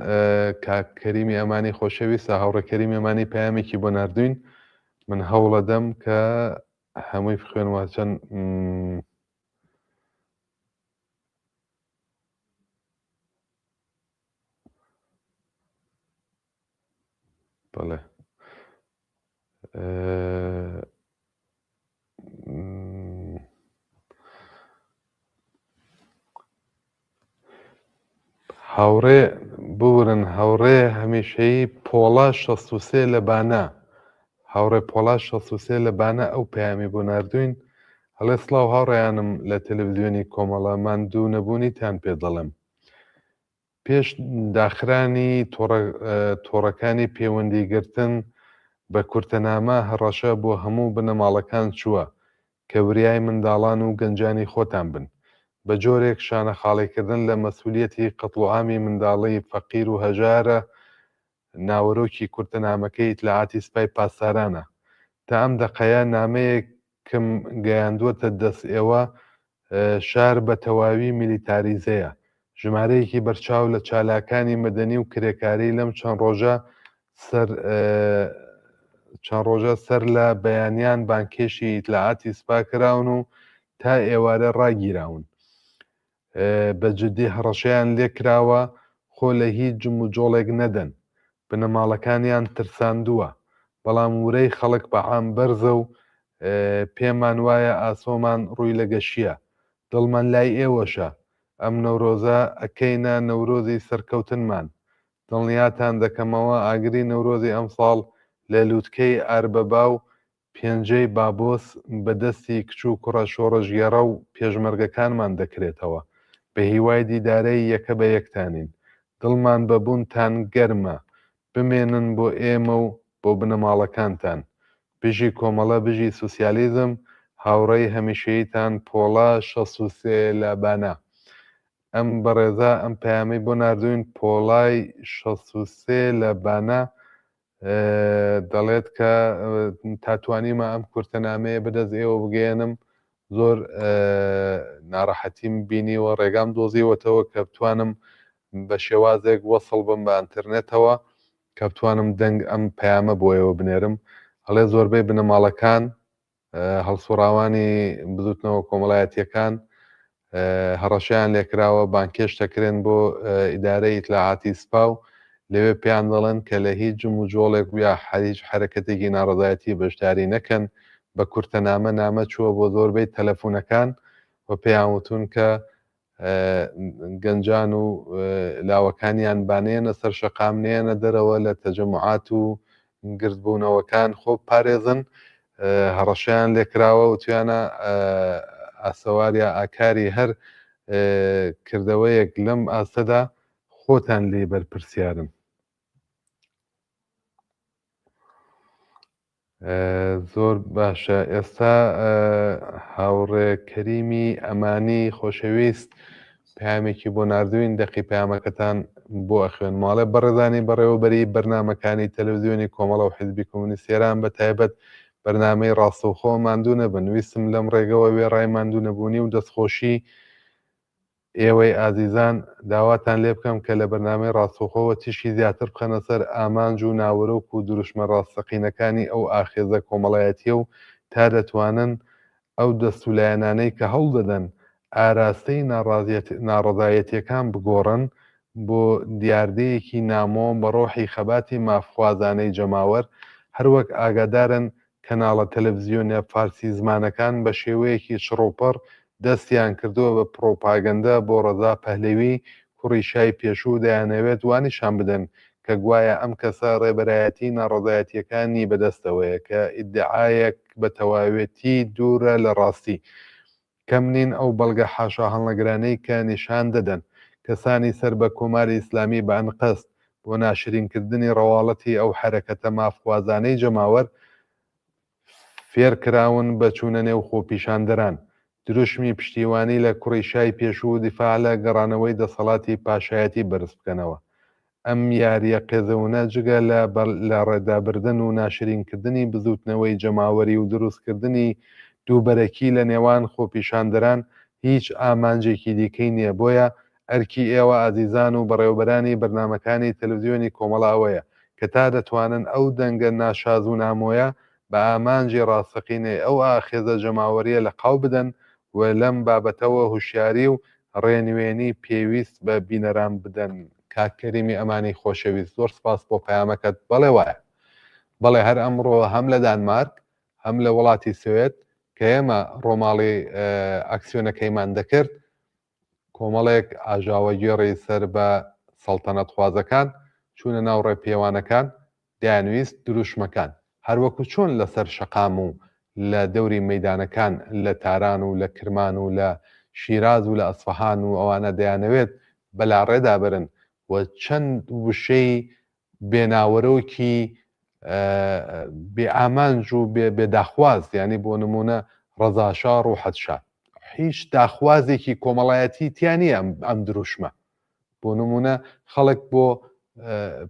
کاکەریمی ئەمانی خۆشەویستە هاوڕێکەریمی ئەمانی پەیامێکی بۆ ناردوین من هەوڵە دەم کە هەمووی بخوێنەوە چەند بەڵێ هاوڕێ بورن هاوڕێ هەمیشەیی پۆڵا 63 لە بانە هاوڕێ پۆڵا 63 لە بانە ئەو پەیامی بۆ ناردوین هەڵێ سڵاو هاوڕێیانم لە تەلەڤیزیۆنی کۆمەڵامان دوو نەبوونیتان پێ دەڵێم. پێش داخرانی تۆڕەکانی پەیوەندیگرتن بە کورتەنامە هەڕەشە بۆ هەموو بنەماڵەکان چووە کە وریای منداڵان و گەنجانی خۆتان بن بە جۆرێک شانە خاڵیکردن لە مەسئولیەتی قەتڵعامی منداڵی فەقیر و هەژارە ناوەرۆکی کورتەنامەکەی ئیتلاعاتی سوپای پاسدارانە تا ئەم دەقەیە نامەیەکم گەیاندووەتە دەست ئێوە شار بە تەواوی میلیتاریزەیە ژمارەیەکی بەرچاو لە چالاکانی مەدەنی و کرێکاری لەم چەند ڕۆژە سەر لە بەیانیان بانکێشی ئیتلاعاتی سوپا کراون و تا ئێوارە ڕاگیراون بە جددی هەڕەشەیان لێ کراوە خۆ لە هیچ جم و جۆڵێک نەدەن بنەماڵەکانیان ترساندووە بەڵام ورەی خەڵک بە عام بەرزە و پێمان وایە ئاسۆمان ڕووی لە گەشیە دڵمان لای ئێوەشە ئەم نەورۆزە ئەکەینە نەورۆزی سەرکەوتنمان دڵنیاتان دەکەمەوە ئاگری نەورۆزی ئەمساڵ لە لووتکەی ئاربەبا و پێنجەی بابۆس بەدەستی کچ و کوڕە شۆڕەژگێڕە و پێشمەرگەکانمان دەکرێتەوە بە هیوای دیدارەی یەکە بە یەکتانین دڵمان بەبوونتان گەرمە بمێنن بۆ ئێمە و بۆ بنەماڵەکانتان بژی کۆمەڵە بژی سوسیالیزم هاوڕێی هەمیشەییتان پۆڵا 63 لە بانە ئەم بەڕێزا ئەم پەیامەی بۆ ناردوین پۆڵای 63 لە بانە دەڵێت کە تاتوانیمە ئەم کورتەنامەیە بەدەست ئێوە بگەێنم زۆر ناڕەحەتیم بینیوە ڕێگام دۆزیوەتەوە کە بتوانم بە شێوازێک وەسڵ بم بە ئینتەرنێتەوە کە بتوانم دەنگ ئەم پەیامە بۆ ئێوە بنێرم هەڵێ زۆربەی بنەماڵەکان هەڵسوڕاوانی بزوتنەوە کۆمەڵایەتیەکان هەڕەشیان لێکراوە بانکێش دەکرێن بۆ ئیدارەی ئیتلاعاتی سوپا و لەوێ پێیان دەڵێن کە لە هیچ جم و جۆڵێک یا هیچ حرەکەتێکی ناڕەزایەتی بەشداری نەکەن بە کورتەنامە نامە چووە بۆ زۆربەی تەلەفۆنەکان و پێیان وتون کە گەنجان و لاوەکانیان بانێنە سەر شەقام نێنە دەرەوە لە تەجەموعات و گردبوونەوەکان خۆ پارێزن هەڕەشیان لێکراوە و توانە ئاسەواریە ئاکاری هەر کردەوەیەک لەم ئاسەدا خۆتان لێ بەرپرسیارن. زۆر باشە. ئێستا هاوڕێ کەریمی ئەمانی خۆشەویست پامێکی بۆ نردوین دەقی پامەکەتان بۆ ئەخوێن ماڵێ بەڕێزانی بەڕێوەبەری بەرنمەکانی تەلەڤیزیۆنی کۆمەڵە و حیزبی کۆمونیست ئێران بە تایبەت بەرنامەی ڕاستەوخۆ ماندوو نەبن. ویستم لەم ڕێگەوە وێڕای ماندوو نەبوونی و دەستخۆشی ئێوەی ئازیزان داواتان لێ بکەم کە لە بەرنامەی ڕاستەوخۆوە تیشی زیاتر بخەنە سەر ئامانج و ناوەرۆک و دروشمە ڕاستەقینەکانی ئەو ئاخێزە کۆمەڵایەتیە و تا دەتوانن ئەو دەستولایەنانەی کە هەوڵ دەدەن ئاراستەی ناڕەزایەتیەکان بگۆڕن بۆ دیاردەیەکی نامۆ بە ڕۆحی خەباتی مافخوازانەی جەماوەر هەروەک ئاگادارن کەناڵە تەلەڤیزیۆنە فارسی زمانەکان بە شێوەیەکی چڕۆپەڕ دەستیان کردووە بە پرۆپاگەندە بۆ ڕەزا پەهلەوی کوڕی شای پێشوو دەیانەوێت وانیشان بدەن کە گوایە ئەم کەسە ڕێبەرایەتی ناڕەزایەتیەکانی بەدەستەوەیە کە ئیدعایەک بە تەواوێتی دوورە لە ڕاستی. کەم نین ئەو بەڵگە حاشا هەڵنەگرانەی کە نیشان دەدەن کەسانی سەر بە کۆماری ئیسلامی بە ئەنقەست بۆ ناشرینکردنی ڕەواڵەتی ئەو حرەکەتە مافخوازانەی جەماوەر فێرکراون بە چوونە نێو خۆپیشاندەران. دروشمی پشتیوانی لە کوڕی شای پێشوو دیفاع لە گەڕانەوەی دەسەڵاتی پاشایەتی بەرز بکەنەوە. ئەم یاریە قێزەونە جگە لە ڕێدابردن و ناشرینکردنی بزوتنەوەی جەماوەری و دروستکردنی دووبەرەکی لە نێوان خۆپیشاندەران هیچ ئامانجێکی دیکەی نییە. بۆیە ئەرکی ئێوە ئازیزان و بەڕێوەبەرانی بەرنمەکانی تەلەڤیزیۆنی کۆمەڵاوەیە کە تا دەتوانن ئەو دەنگە ناشاز و نامۆیە بە ئامانجی ڕاستەقینەی ئەو ئاخێزە جەماوەریە لە قاو بدەن و لەم بابەتەوە هوشیاری و ڕێنوێنی پێویست بە بینەران بدەن. کاکەریمی ئەمانی خۆشەویست زۆر سپاس بۆ پەیامەکەت. بەڵێ وایە بەڵێ هەر ئەمڕۆ هەم لە دانمارک هەم لە وڵاتی سوێت کە ئێمە ڕۆماڵی ئەکسیۆنەکەیمان دەکرد کۆمەڵێک ئاژاوەگێڕی سەر بە سەڵتەنەت خوازەکان چوونە ناو ڕێپێوانەکان دەیانویست دروشمەکان هەروەکو چۆن لەسەر شەقام و لە دەوری مەیدانەکان لە تاران و لە کرمان و لە شیراز و لە ئەسفەهان و ئەوانە دەیانەوێت بەلاڕێدا برن و چەند وشەی بێناوەرۆکی بێئامانج و بێداخواز یعنی بۆ نمونە ڕەزاشار و حەدشار هیچ داخوازێکی کۆمەڵایەتی تیانی ئەم دروشمە بۆ نمونە خەڵک بۆ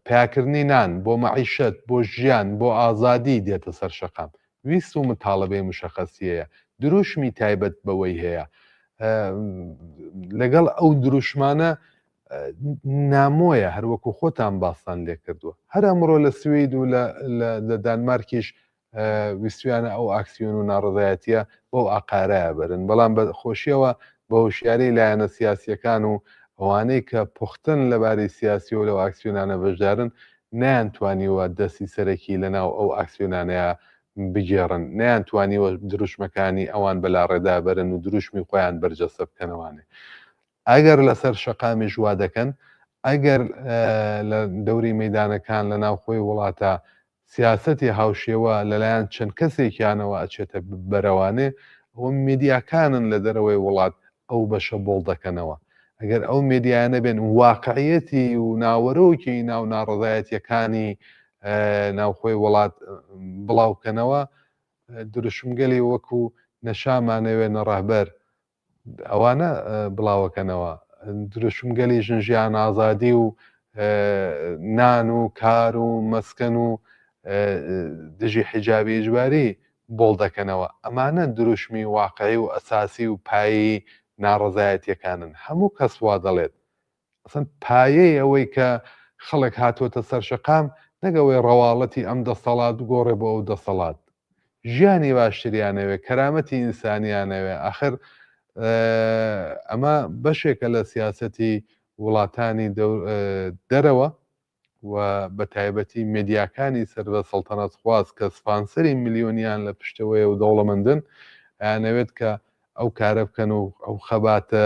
پیاکردنی نان بۆ مەعیشەت بۆ ژیان بۆ ئازادی دێتە سەر شەقام ویست و متاڵەبەی مشەخەسیەیە دروشمی تایبەت بەوەی هەیە لەگەڵ ئەو دروشمانە نامۆیە هەروەکو خۆتان باستان لێ کردووە هەر ئەمڕۆ لە سوید و لە دانمارکیش ویستویانە ئەو ئاکسیۆن و ناڕزایەتیە بۆ ئاقارایە بەرن بەڵام بە خۆشیەوە بە هوشیاری لایەنە سیاسیەکان و ئەوانەی کە پوختن لەباری سیاسی و لەو ئاکسیۆنانە بەشدارن نەیانتوانیوە دەستی سەرەکی لەناو ئەو ئاکسیۆنانەیە بگێڕن نەیانتوانیوە دروشمەکانی ئەوان بەلاڕێدا بەرن و دروشمی خۆیان بەرجەستە بکەنەوانێ ئەگەر لەسەر شەقامی ژوا دەکەن ئەگەر لە دەوری مەیدانەکان لە ناوخۆی وڵاتە سیاسەتی هاوشێوە لەلایەن چەند کەسێکیانەوە ئەچێتە بەرەوانێ ئەو میدیاکانن لە دەرەوەی وڵات ئەو بەشە بۆڵ دەکەنەوە ئەگەر ئەو میدیانە بێن واقعیەتی و ناوەرۆکی ناو ناڕزایەتیەکانی ناوخۆی وڵات بڵاوکەنەوە دروشمگەلی وەکو نەشامانەوێ نەڕەهبەر ئەوانە بڵاوەکەنەوە دروشمگەلی ژنجیان ئازادی و نان و کار و مەسکەن و دژی حیجابی ئیجباری بۆڵ دەکەنەوە ئەمانە دروشمی واقعی و ئەساسی و پایی ناڕزایەتیەکانن هەموو کەس وا دەڵێت ئەسەن پایەی ئەوەی کە خەڵک هاتوۆتە سەر شەقام نەگەوەی ڕەواڵەتی ئەم دەسەڵات گۆڕێ بۆ ئەو دەسەڵات ژیانی باشتریانەوێ کەرامەتی ئینسانیانەوێ ئاخر ئەمە بەشێکە لە سیاسەتی وڵاتانی دەرەوە و بە تایبەتی مێدیاکانی سەر بە سەڵتەنەت خواز کە سپانسەری میلیۆنیان لە پشتەوەی و دەوڵەمەندن ئەیانەوێت کە ئەو کارە بکەن و ئەو خەباتە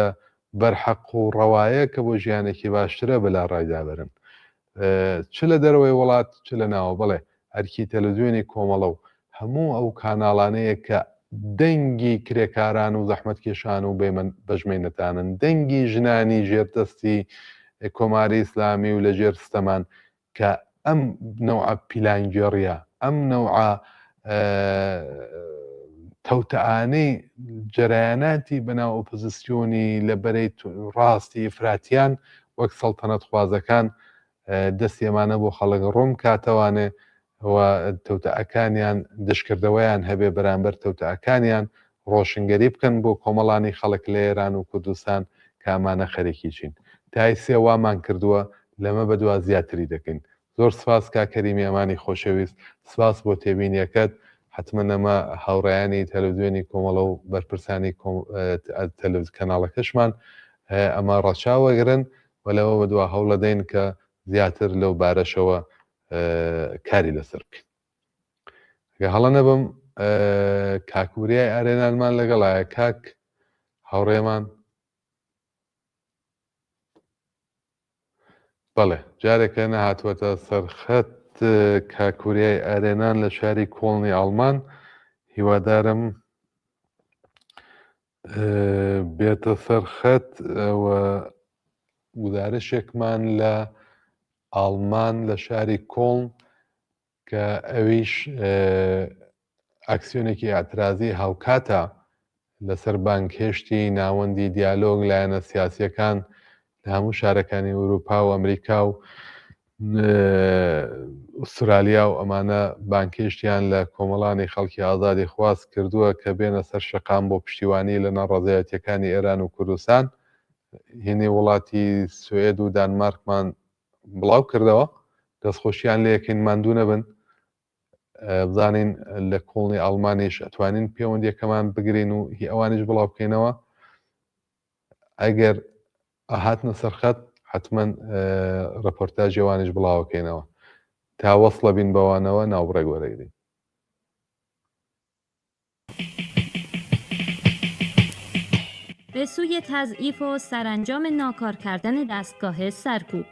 بەرحەق و ڕەوایە کە بۆ ژیانێکی باشترە بەلا ڕایدابرن چ لە دەرەوەی وڵات چ لە ناوە بڵێ ئەرکی تەلەڤیزیۆنی کۆمەڵە و هەموو ئەو کاناڵانەیە کە دەنگی کرێکاران و زەحمەتکێشان و بەژمێنەتانن دەنگی ژنانی ژێردەستی کۆماری ئیسلامی و لە ژێر ستەمان کە ئەم نەوعە پیلانگێڕیە ئەم نەوعە تەوتەئانەی جەرایاناتی بەناو ئۆپۆزیسیۆنی لە بەرەی ڕاستی ئفراتیان وەک سەڵتەنەت خوازەکان دەستی ئەمانە بۆ خەڵک ڕوون کاتەوانێ و تەوتەئەکانیان دشکردەوەیان هەبێ بەرامبەر تەوتەئەکانیان ڕۆشنگەری بکەن بۆ کۆمەڵانی خەڵک لە ئێران و کوردستان کە ئەمانە خەریکی چین تای سێ وامان کردووە لەمە بەدوا زیاتری دەکەین زۆر سپاس کاکەریمی ئەمانی خۆشەویست سپاس بۆ تێبینیەکەت حتمما ئەمە هاوڕێیانی تەلەڤیزیۆنی کۆمەڵە و بەرپرسانی کەناڵەکەشمان ئەمە ڕەچاوەگرن و لەوە بەدوا هەوڵ دەین کە زیاتر لەو بارەشەوە کاری لەسەر بکەین هەڵە نەبم کاکووریای ئارێنانمان لەگەڵایە کاک هاوڕێمان بەڵێ جارێکە نەهاتوەتە سەرخەت کاکووریای ئارێنان لە شاری کۆڵنی ئاڵمان هیوادارم بێتە سەرخەت و گزارشێکمان لە ئاڵمان لە شاری کۆڵن کە ئەویش ئەکسیۆنێکی ئاعترازی هاوکاتە لەسەر بانکهێشتی ناوەندی دیالۆگ لایەنە سیاسیەکان لە هەموو شارەکانی ئەوروپا و ئەمریکا و ئوسترالیا و ئەمانە بانکهێشتیان لە کۆمەڵانی خەڵکی ئازادی خواست کردووە کە بێنە سەر شەقام بۆ پشتیوانی لە نەڕەزایەتیەکانی ئێران و کوردستان هێنێ وڵاتی سوێد و دانمارکمان بڵاو کردەوە دەستخۆشییان لە یەکەین ماندوو نەبن بزانین لە کۆڵنی ئەڵمانیش ئەتوانین پەیوەندیەکەمان بگرین و هی ئەوانیش بڵاو بکەینەوە ئەگەر ئاهاتنە سەرخەت حتمما ڕەپۆرتاژی ئەوانیش بڵاوەکەینەوە تا وەسڵە بین بەوانەوە ناوبڕێک وەرەگرین به سوی تضعیف و سرانجام ناکار کردن دستگاه سرکوب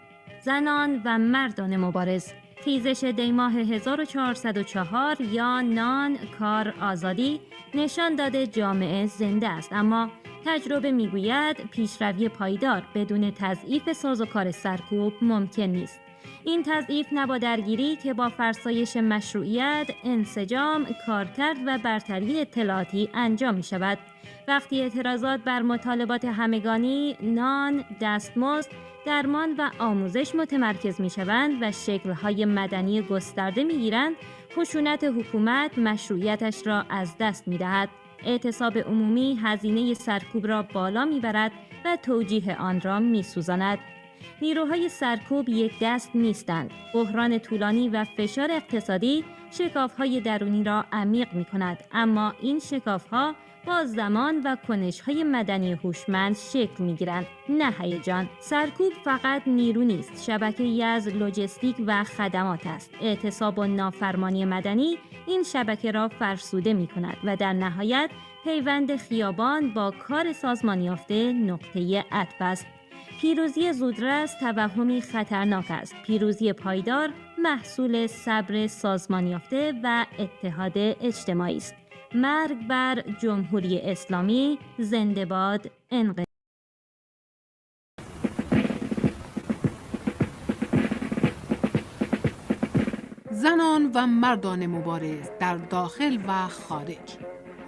زنان و مردان مبارز خیزش دیماه 1404 یا نان کار آزادی نشان داده جامعه زنده است، اما تجربه میگوید پیشروی پایدار بدون تضعیف سازوکار سرکوب ممکن نیست. این تضعیف نه با درگیری که با فرسایش مشروعیت، انسجام، کارکرد و برتری اطلاعاتی انجام می شود. وقتی اعتراضات بر مطالبات همگانی، نان، دستمزد، درمان و آموزش متمرکز می شوند و شکل‌های مدنی گسترده می گیرند، خشونت حکومت مشروعیتش را از دست می دهد. اعتصاب عمومی هزینه سرکوب را بالا می برد و توجیه آن را می سوزاند. نیروهای سرکوب یک دست نیستند. بحران طولانی و فشار اقتصادی شکاف‌های درونی را عمیق می‌کند، اما این شکاف‌ها با زمان و کنش‌های مدنی هوشمند شکل می‌گیرند، نه هیجان. سرکوب فقط نیرو نیست، شبکه‌ای از لوجستیک و خدمات است. اعتصاب و نافرمانی مدنی این شبکه را فرسوده می‌کند و در نهایت پیوند خیابان با کار سازمانی یافته نقطه عطف است. پیروزی زودرس توهمی خطرناک است. پیروزی پایدار محصول صبر سازمانی یافته و اتحاد اجتماعی است. مرگ بر جمهوری اسلامی، زنده باد انقلاب. زنان و مردان مبارز در داخل و خارج،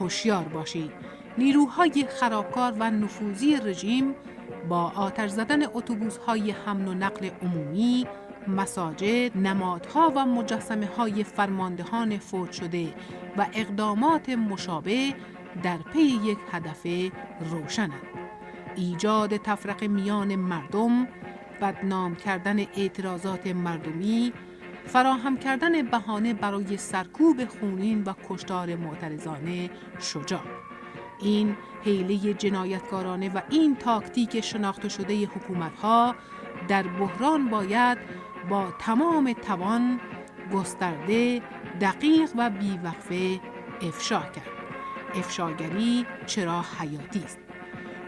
هوشیار باشید. نیروهای خرابکار و نفوذی رژیم با آتش زدن اتوبوس‌های حمل و نقل عمومی، مساجد، نمادها و مجسمه‌های فرماندهان فوت شده و اقدامات مشابه در پی یک هدف روشنند: ایجاد تفرقه میان مردم، بدنام کردن اعتراضات مردمی، فراهم کردن بهانه برای سرکوب خونین و کشتار معترضانه شجاع. این حیله جنایتکارانه و این تاکتیک شناخته شده حکومت‌ها در بحران باید با تمام توان گسترده، دقیق و بیوقفه افشا کرد. افشاگری چرا حیاتی است؟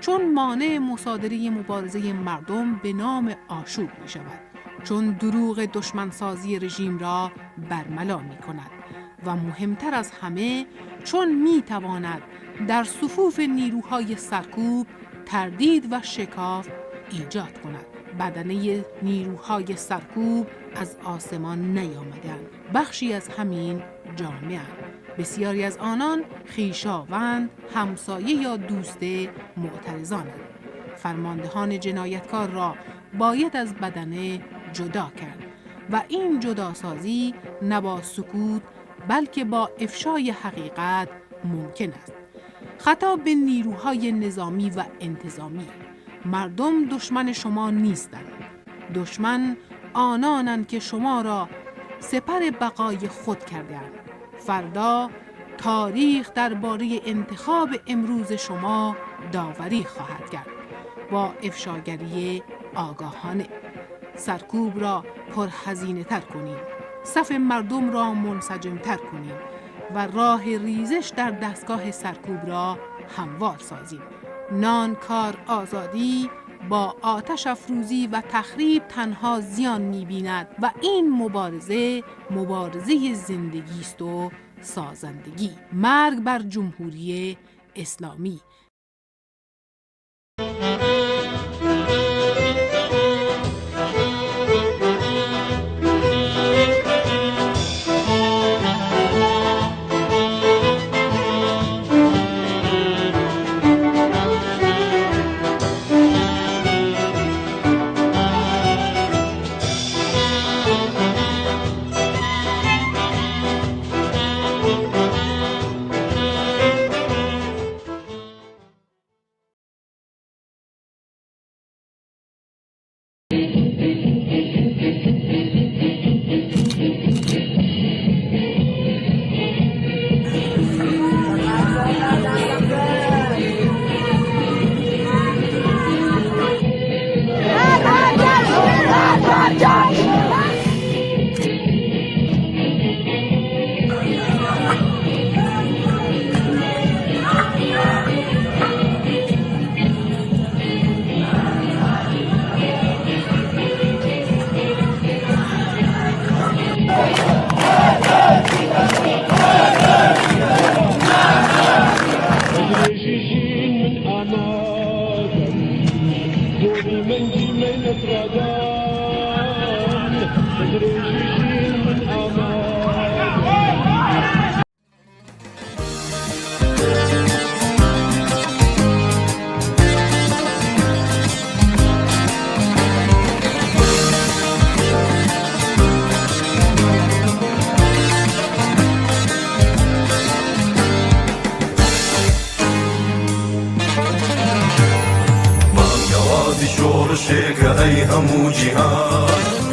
چون مانع مصادره مبارزه مردم به نام آشوب می شود، چون دروغ دشمنسازی رژیم را برملا می کند و مهمتر از همه چون می تواند در صفوف نیروهای سرکوب تردید و شکاف ایجاد کند. بدنه نیروهای سرکوب از آسمان نیامدند، بخشی از همین جامعه. بسیاری از آنان خویشاوند، همسایه یا دوست معترضانند. فرماندهان جنایتکار را باید از بدنه جدا کرد و این جداسازی نه با سکوت بلکه با افشای حقیقت ممکن است. خطاب به نیروهای نظامی و انتظامی: مردم دشمن شما نیستند. دشمن آنانند که شما را سپر بقای خود کردند. فردا تاریخ درباره انتخاب امروز شما داوری خواهد کرد. با افشاگری آگاهانه سرکوب را پرهزینه تر کنیم، صف مردم را منسجم تر کنیم و راه ریزش در دستگاه سرکوب را هموار سازیم. نان کار آزادی با آتش افروزی و تخریب تنها زیان می‌بیند و این مبارزه زندگی است و سازندگی. مرگ بر جمهوری اسلامی. ای همو جیهان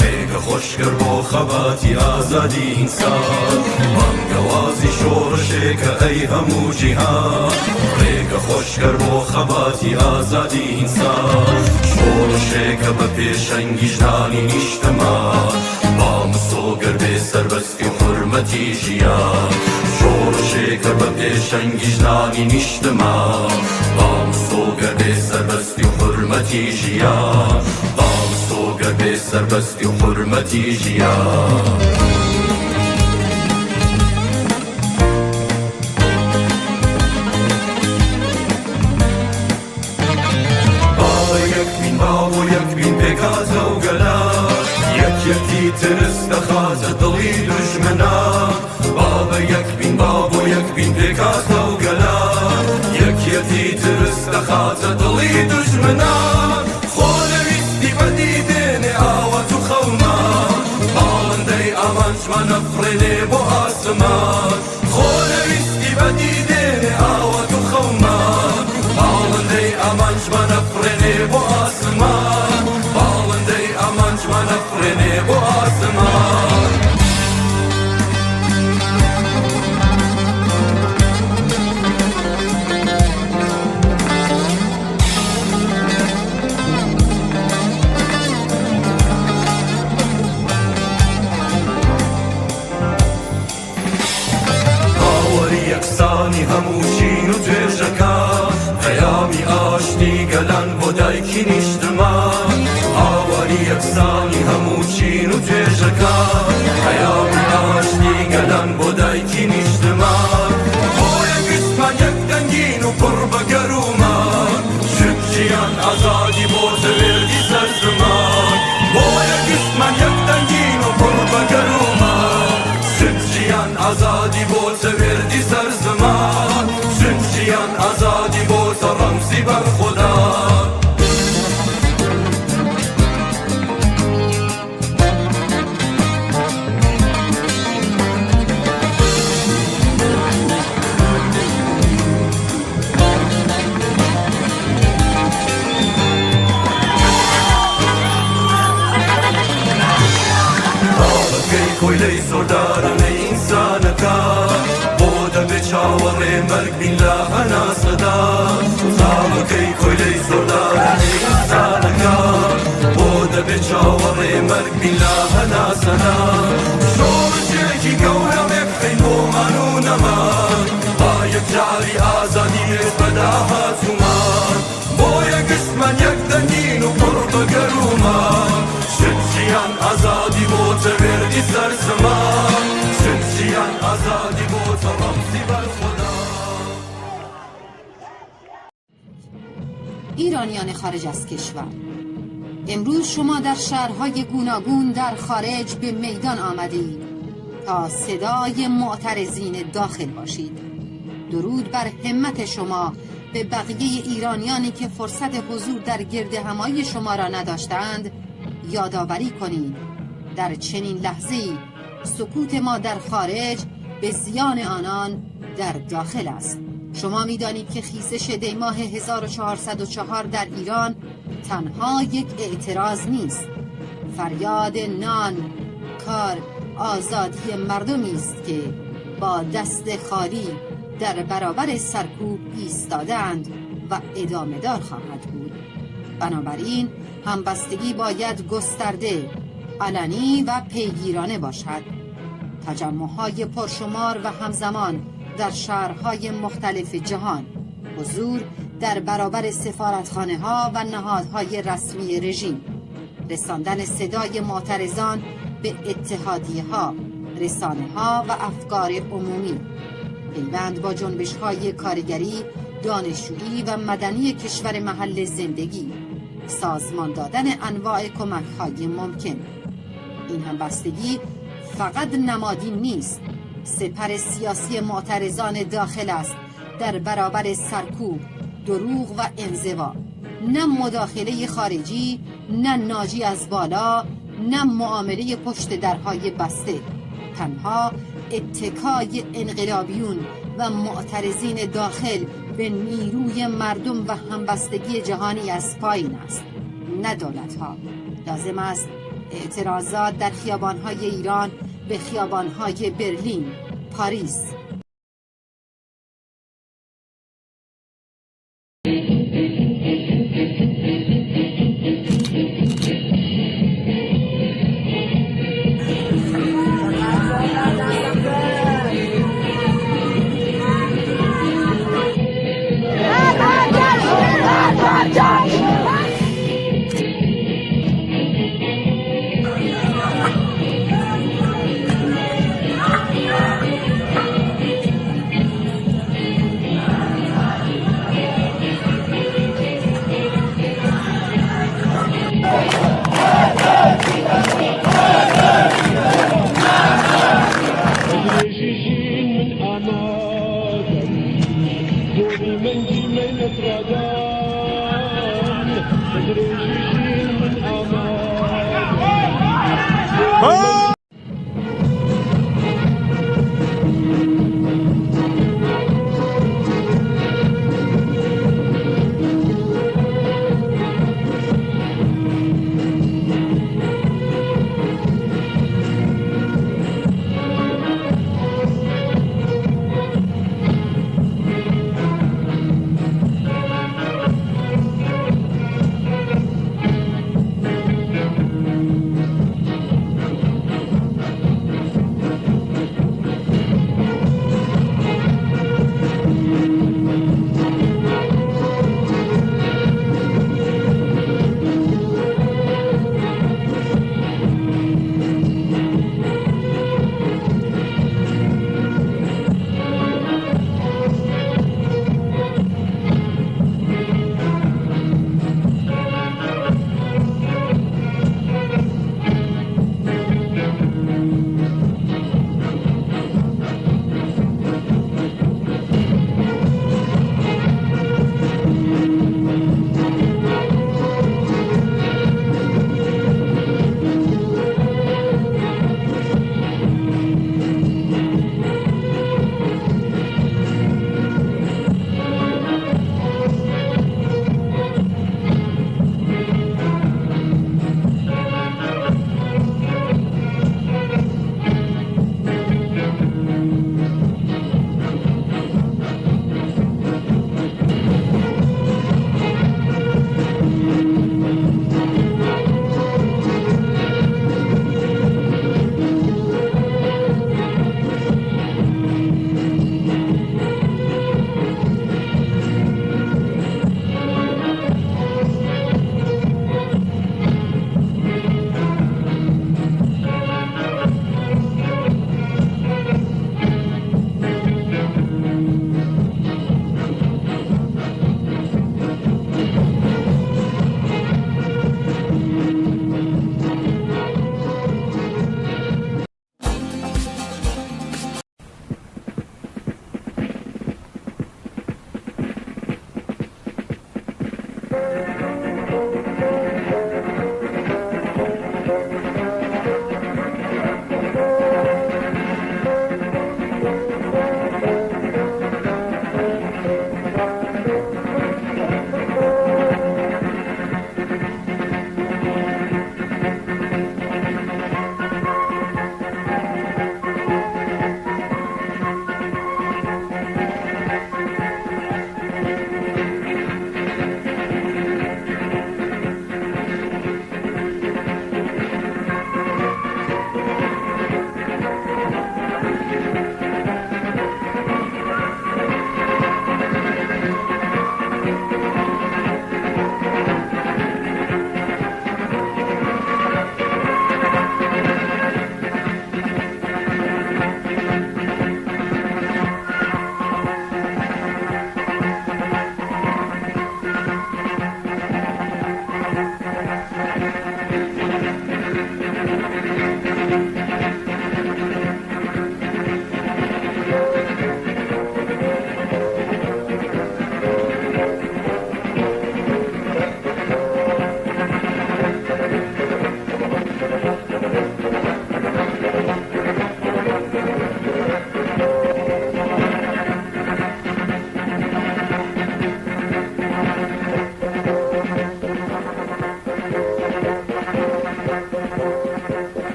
ریگ خوش کر بو خباتی آزادی انسان مانگوازی شورشه که ای همو جیهان ریگ خوش کر بو خباتی آزادی انسان شورشه که به پیشنگیجدانی نیشتما با مسوگر به سربستی حرمتی جیان شورشه که به پیشنگیجدانی نیشتما با مسوگر به سربستی حرمتی جیان سوگر به سربستی و حرمتی جیان باب و یک بین پیکات و گلا یکی ترس دخات دلی دشمنا باب و یک بین پیکات و گلا یکی ترس دخات دلی دشمنا من افرینه با آسمان خونویستی بدیدن آوات و خومان بالنده امانج من افرینه با آسمان بالنده امانج من افرینه با آسمان چاوەڕێ مەرگ بین لە هەنا سەدا چاوەکەی کۆلەی زۆردارە ئێستانەکە بۆ دەبێت چاوەڕێ مەرگ بین لە هەنا سەدا شۆڕژێکی گەورەمێک بخەین بۆمان و نەمان با یەکجاری ئازادی بێت بەداهاتوومان بۆ یەکسمان یەک دەنگین و پڕ بە گەرومان شتیان ئازادی بۆتە وێردی سەرزەمان شتیان ئازادی بۆتە ڕەمزی بەرخۆدا. ایرانیان خارج از کشور، امروز شما در شهرهای گوناگون در خارج به میدان آمدید تا صدای معترضین داخل باشید. درود بر همت شما به بقیه ایرانیانی که فرصت حضور در گرد همایی شما را نداشتند یادآوری کنید در چنین لحظه‌ای سکوت ما در خارج به زیان آنان در داخل است. شما می‌دانید که خیزش دیماه 1404 در ایران تنها یک اعتراض نیست، فریاد نان، کار، آزادی مردمی است که با دست خالی در برابر سرکوب ایستادند و ادامه دار خواهد بود. بنابراین همبستگی باید گسترده، علنی و پیگیرانه باشد. تجمع‌های پرشمار و همزمان در شهرهای مختلف جهان، حضور در برابر سفارتخانه‌ها و نهادهای رسمی رژیم، رساندن صدای معترضان به اتحادیه‌ها، رسانه‌ها و افکار عمومی، پیوند با جنبش‌های کارگری، دانشجویی و مدنی کشور محل زندگی، سازمان دادن انواع کمک‌های ممکن. این همبستگی فقط نمادین نیست، سپر سیاسی معترضان داخل است در برابر سرکوب، دروغ و انزوا. نه مداخله خارجی، نه ناجی از بالا، نه معامله پشت درهای بسته. تنها اتکای انقلابیون و معترضین داخل به نیروی مردم و همبستگی جهانی از پایین است، نه دولت‌ها. لازم است اعتراضات در خیابان‌های ایران به خیابان‌های برلین، پاریس،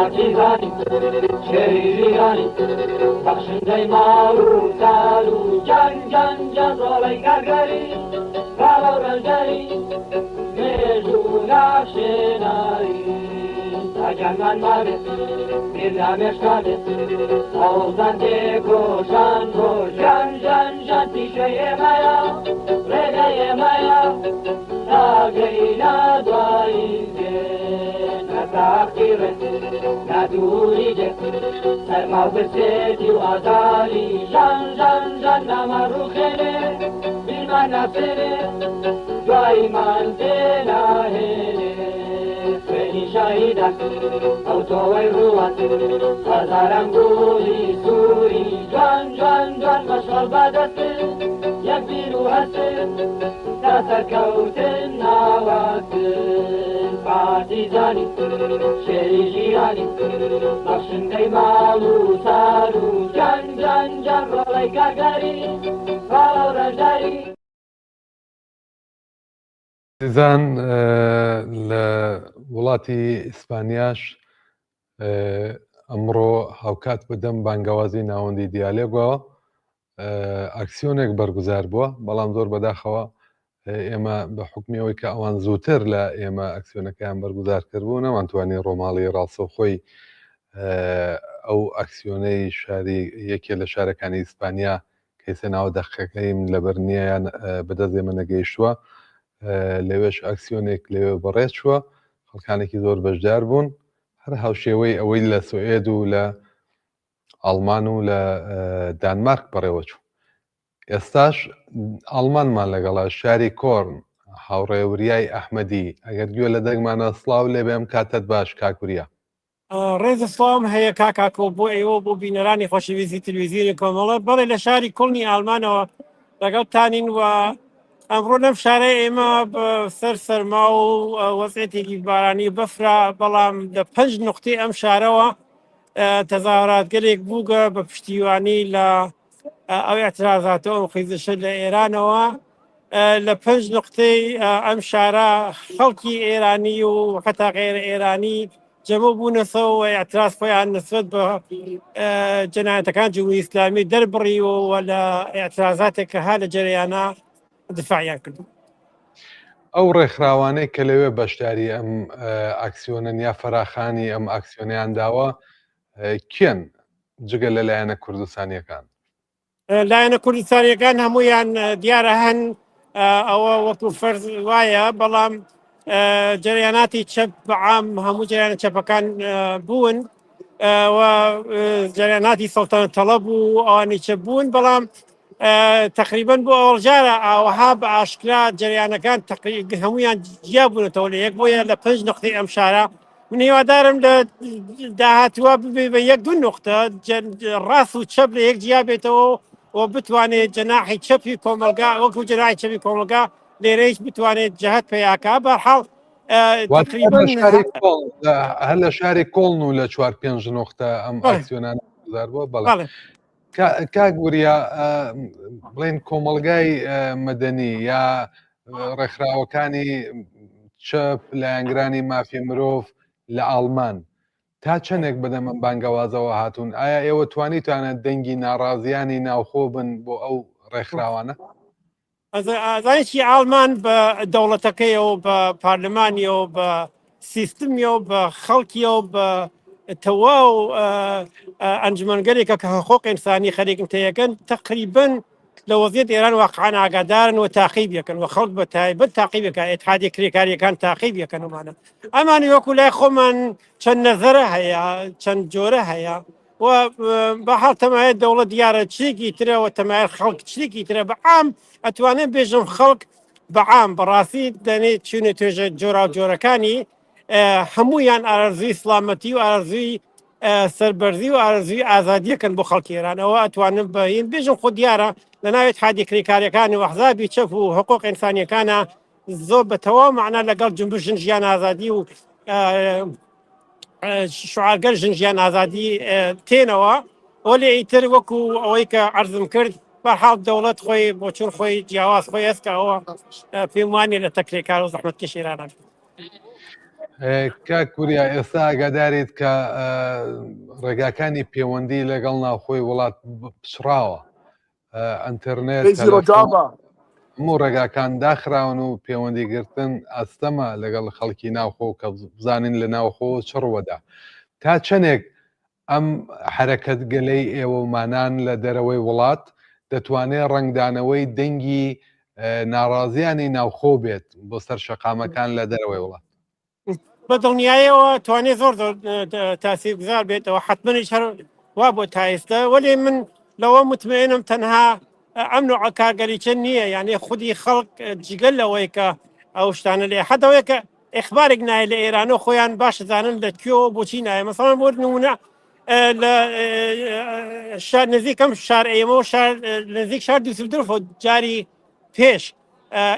عزیزانی شیریانی بخشنده مارو تالو جان جان جان رای گرگری بالا رنجری مجونا شنایی اجان من ماره میرنامش کنه آوزن دیگو جان جان جان پیشه مایا رگه مایا ناگینا دواییده تاخيره ندوريجه سرما بسيتي وعدالي جان نمرو خيره بالما نفسره دايما دينا هينه فيني شاهدك او توي روان هزارم قولي سوري جان مشغل بدسته يكبيرو هسته تسر كوتن نواكن پارتیزانی شری جیرانی بخشنده مالو سالو جان رای کارگری بالا رنجاری سیزان لە وڵاتی ئیسپانیاش ئەمڕۆ هاوکات بدەم بانگەوازی ناوەندی دیالێگەوە ئەکسیۆنێک بەرگوزار بووە بەڵام زۆر بەداخەوە ئێمە بە حکمیەوەی کە ئەوان زووتر لە ئێمە ئەکسیۆنەکەیان بەرگوزار کردبوو نەمانتوانی ڕۆماڵی ڕاستەوخۆی ئەو ئەکسیۆنەی شاری یەکێ لە شارەکانی ئیسپانیا کەیسە ناوە دەقەکەیم لەبەر نییە یان بەدەست ئێمە نەگەیشتووە لەوێش ئەکسیۆنێک لەوێ بەڕێز چووە خەڵکانێکی زۆر بەشدار بوون هەر هاوشێوەی ئەوەی لە سوئێد و لە ئەڵمان و لە دانمارک بەڕێوە چوو ئێستاش ئەڵمانمان لەگەڵا شاری کۆرن هاوڕێوریای ئەحمەدی ئەگەر گوێ لە دەنگمانە سڵاو لێ بێم کاتت باش کاکوریا ڕێز سڵام هەیە کاکاکۆ بۆ ئێوە بۆ بینەرانی خۆشەویستی تلویزیۆنی کۆمەڵە بەڵێ لە شاری کۆڵنی ئالمانەوە لەگەڵتانین و ئەمڕۆ لەم شارەی ئێمە سەر سەرما و وەزعێتێکی بارانی بەفرا بەڵام لە 5 نقطەی ئەم شارەوە تەظاهراتگەرێک بووگە بە پشتیوانی لە ئەو اعتراضاتەوە ئەو خیزشە لە ئێرانەوە لە 5 نقطەی ئەم شارە خەڵکی ئێرانی و حتا غێر ئێرانی جەمە بوونەسەوە و اعتراض خۆیان نسبەت بە جەنایەتەکان جمهوری ئیسلامی دەربڕیەوە لە اعتراضاتێک کە ها لە جەریانە دفاعیان کردو. ئەو ڕێکخراوانەی کە لەوێ بەشداری ئەم ئاکسیۆنن یا فەراخانی ئەم ئاکسیۆنیان داوە کێن جگە لە لایەنە کوردستانیەکان لایەنە کوردستانیەکان هەمویان دیارە هەن ئەوە وەکو فەرز وایە بەڵام جەریاناتی چەپ بەعام هەموو جەریانە چەپەکان بوون وجرياناتی سەڵتەنەت تەڵەب و ئەوانەی کە بوون بەڵام تقریبا بۆ ئەوەڵجارە ئاوەها بە ئاشکرا جریانەکان هەمویان جیا بوونەتەوە لە یەک بۆیە لە 5 نقطەی ئەم شارە من هیوادارم لە داهاتوە ببێ بە 1-2 نقطە ڕاست و چەپ لە یەک جیا بێتەوە و بتوانێت جەناحی چەپی کۆمەلگا وەکو جەناحی چەپی کۆمەلگا لێرەیش بتوانێت جەهەت پێیاکا بەرحاڵ تقریبا هەر لە شاری کۆڵن و لە 4-5 نقطە ئەم ئاکسیۆنانە گوزار بووە بەڵێ کاک وریا بڵێن کۆمەلگای مەدەنی یا ڕێکخراوەکانی چەپ لایەنگرانی مافی مرۆڤ لە ئاڵمان تا چەندێک بەدەم ئەم بانگەوازەوە هاتوون ئایا ئێوە توانیتوانێت دەنگی ناڕازیانی ناوخۆ بن بۆ ئەو ڕێکخراوانە؟ ئازانێکی ئاڵمان بە دەوڵەتەکەیەوە بە پارلمانیەوە بە سیستمیەوە بە خەڵکیەوە بە تەوا و ئەنجمەنگەرێکە کە حقوق ئینسانی خەریکم تەیەکەن تقریبا لە وەزیەت ئێران واقعان ئاگادارن و تاقیب یەکەن و خەڵک بە تایبەت تاقیبەکە ئێتحادیە کرێکاریەکان تاقیب یەکەن ومانە ئەمانی وەکو لای خۆمان چەند نەزەرە هەیە چەند جۆرە هەیە و بەحاڵ تەمایەت دەوڵەت دیارە چێکی ترەوە تەمایەت خەڵک چێکی ترە بە عام ئەتوانێت بێژم خەڵک بەعام بەڕاستی دەنێت چونە توێژە جۆرا و جۆرەکانی هەمویان ئارەزوی سلامەتی و ئارەزوی سەربەرزی و ئارەزوی ئازادیەکەن بۆ خەڵکی ئێرانەوە ئەتوانم بەین بێژم خۆ دیارە لە ناوێت حادی کریکاریەکانی وەحزابی چەپ و حقوق ئینسانیەکانە زۆر بە تەواو معنە لەگەڵ جنبش ژنجیان ئازادی و شعارگەر ژنجیان ئازادی تێنەوە ئەو لێ ئیتر وەکو ئەوەی کە عەرزم کرد بەحاڵ دەوڵەت خۆی بۆ چون خۆی جیاواز خۆی ئەسکەوە پێم وانێ لە تەکرێکار و زەحمەتکێش ئێرانە کاک وریا ئێستا ئاگاداریت کە ڕێگاکانی پەیوەندی لەگەڵ ناوخۆی وڵات پچراوە ئەنتەرنێت هەموو ڕێگاکان داخراون و پەیوەندیگرتن ئەستەمە لەگەڵ خەڵکی ناوخۆ کە بزانین لە ناوخۆ چڕوەدا تا چەندێک ئەم حرەکەت گەلەی ئێوەمانان لە دەرەوەی وڵات دەتوانێت ڕنگدانەوەی دەنگی ناڕازیانی ناوخۆ بێت بۆ سەر شەقامەکان لە دەرەوەی وڵات بە دڵنیایەوە توانێت زۆر تاسیرگوزار بێتەوە حتممەش هەر وا بۆ تا ئێستا وەێ من لەوە متمێنم تەنها ئەم نوع کارگەریچە نییە یعنی خودی خەڵک جگەل لەوەی کە ئەو شتانە لێ حەدەوەی کە ئێخبارێک نایە لە ئێرانە خۆیان باش زانن لە کوێەوە بۆچی نایە مەسەڵەن بۆ نمونە لە شار نزیکەم شار ئێمە نزیک شار دووسلدۆرف جاری پێش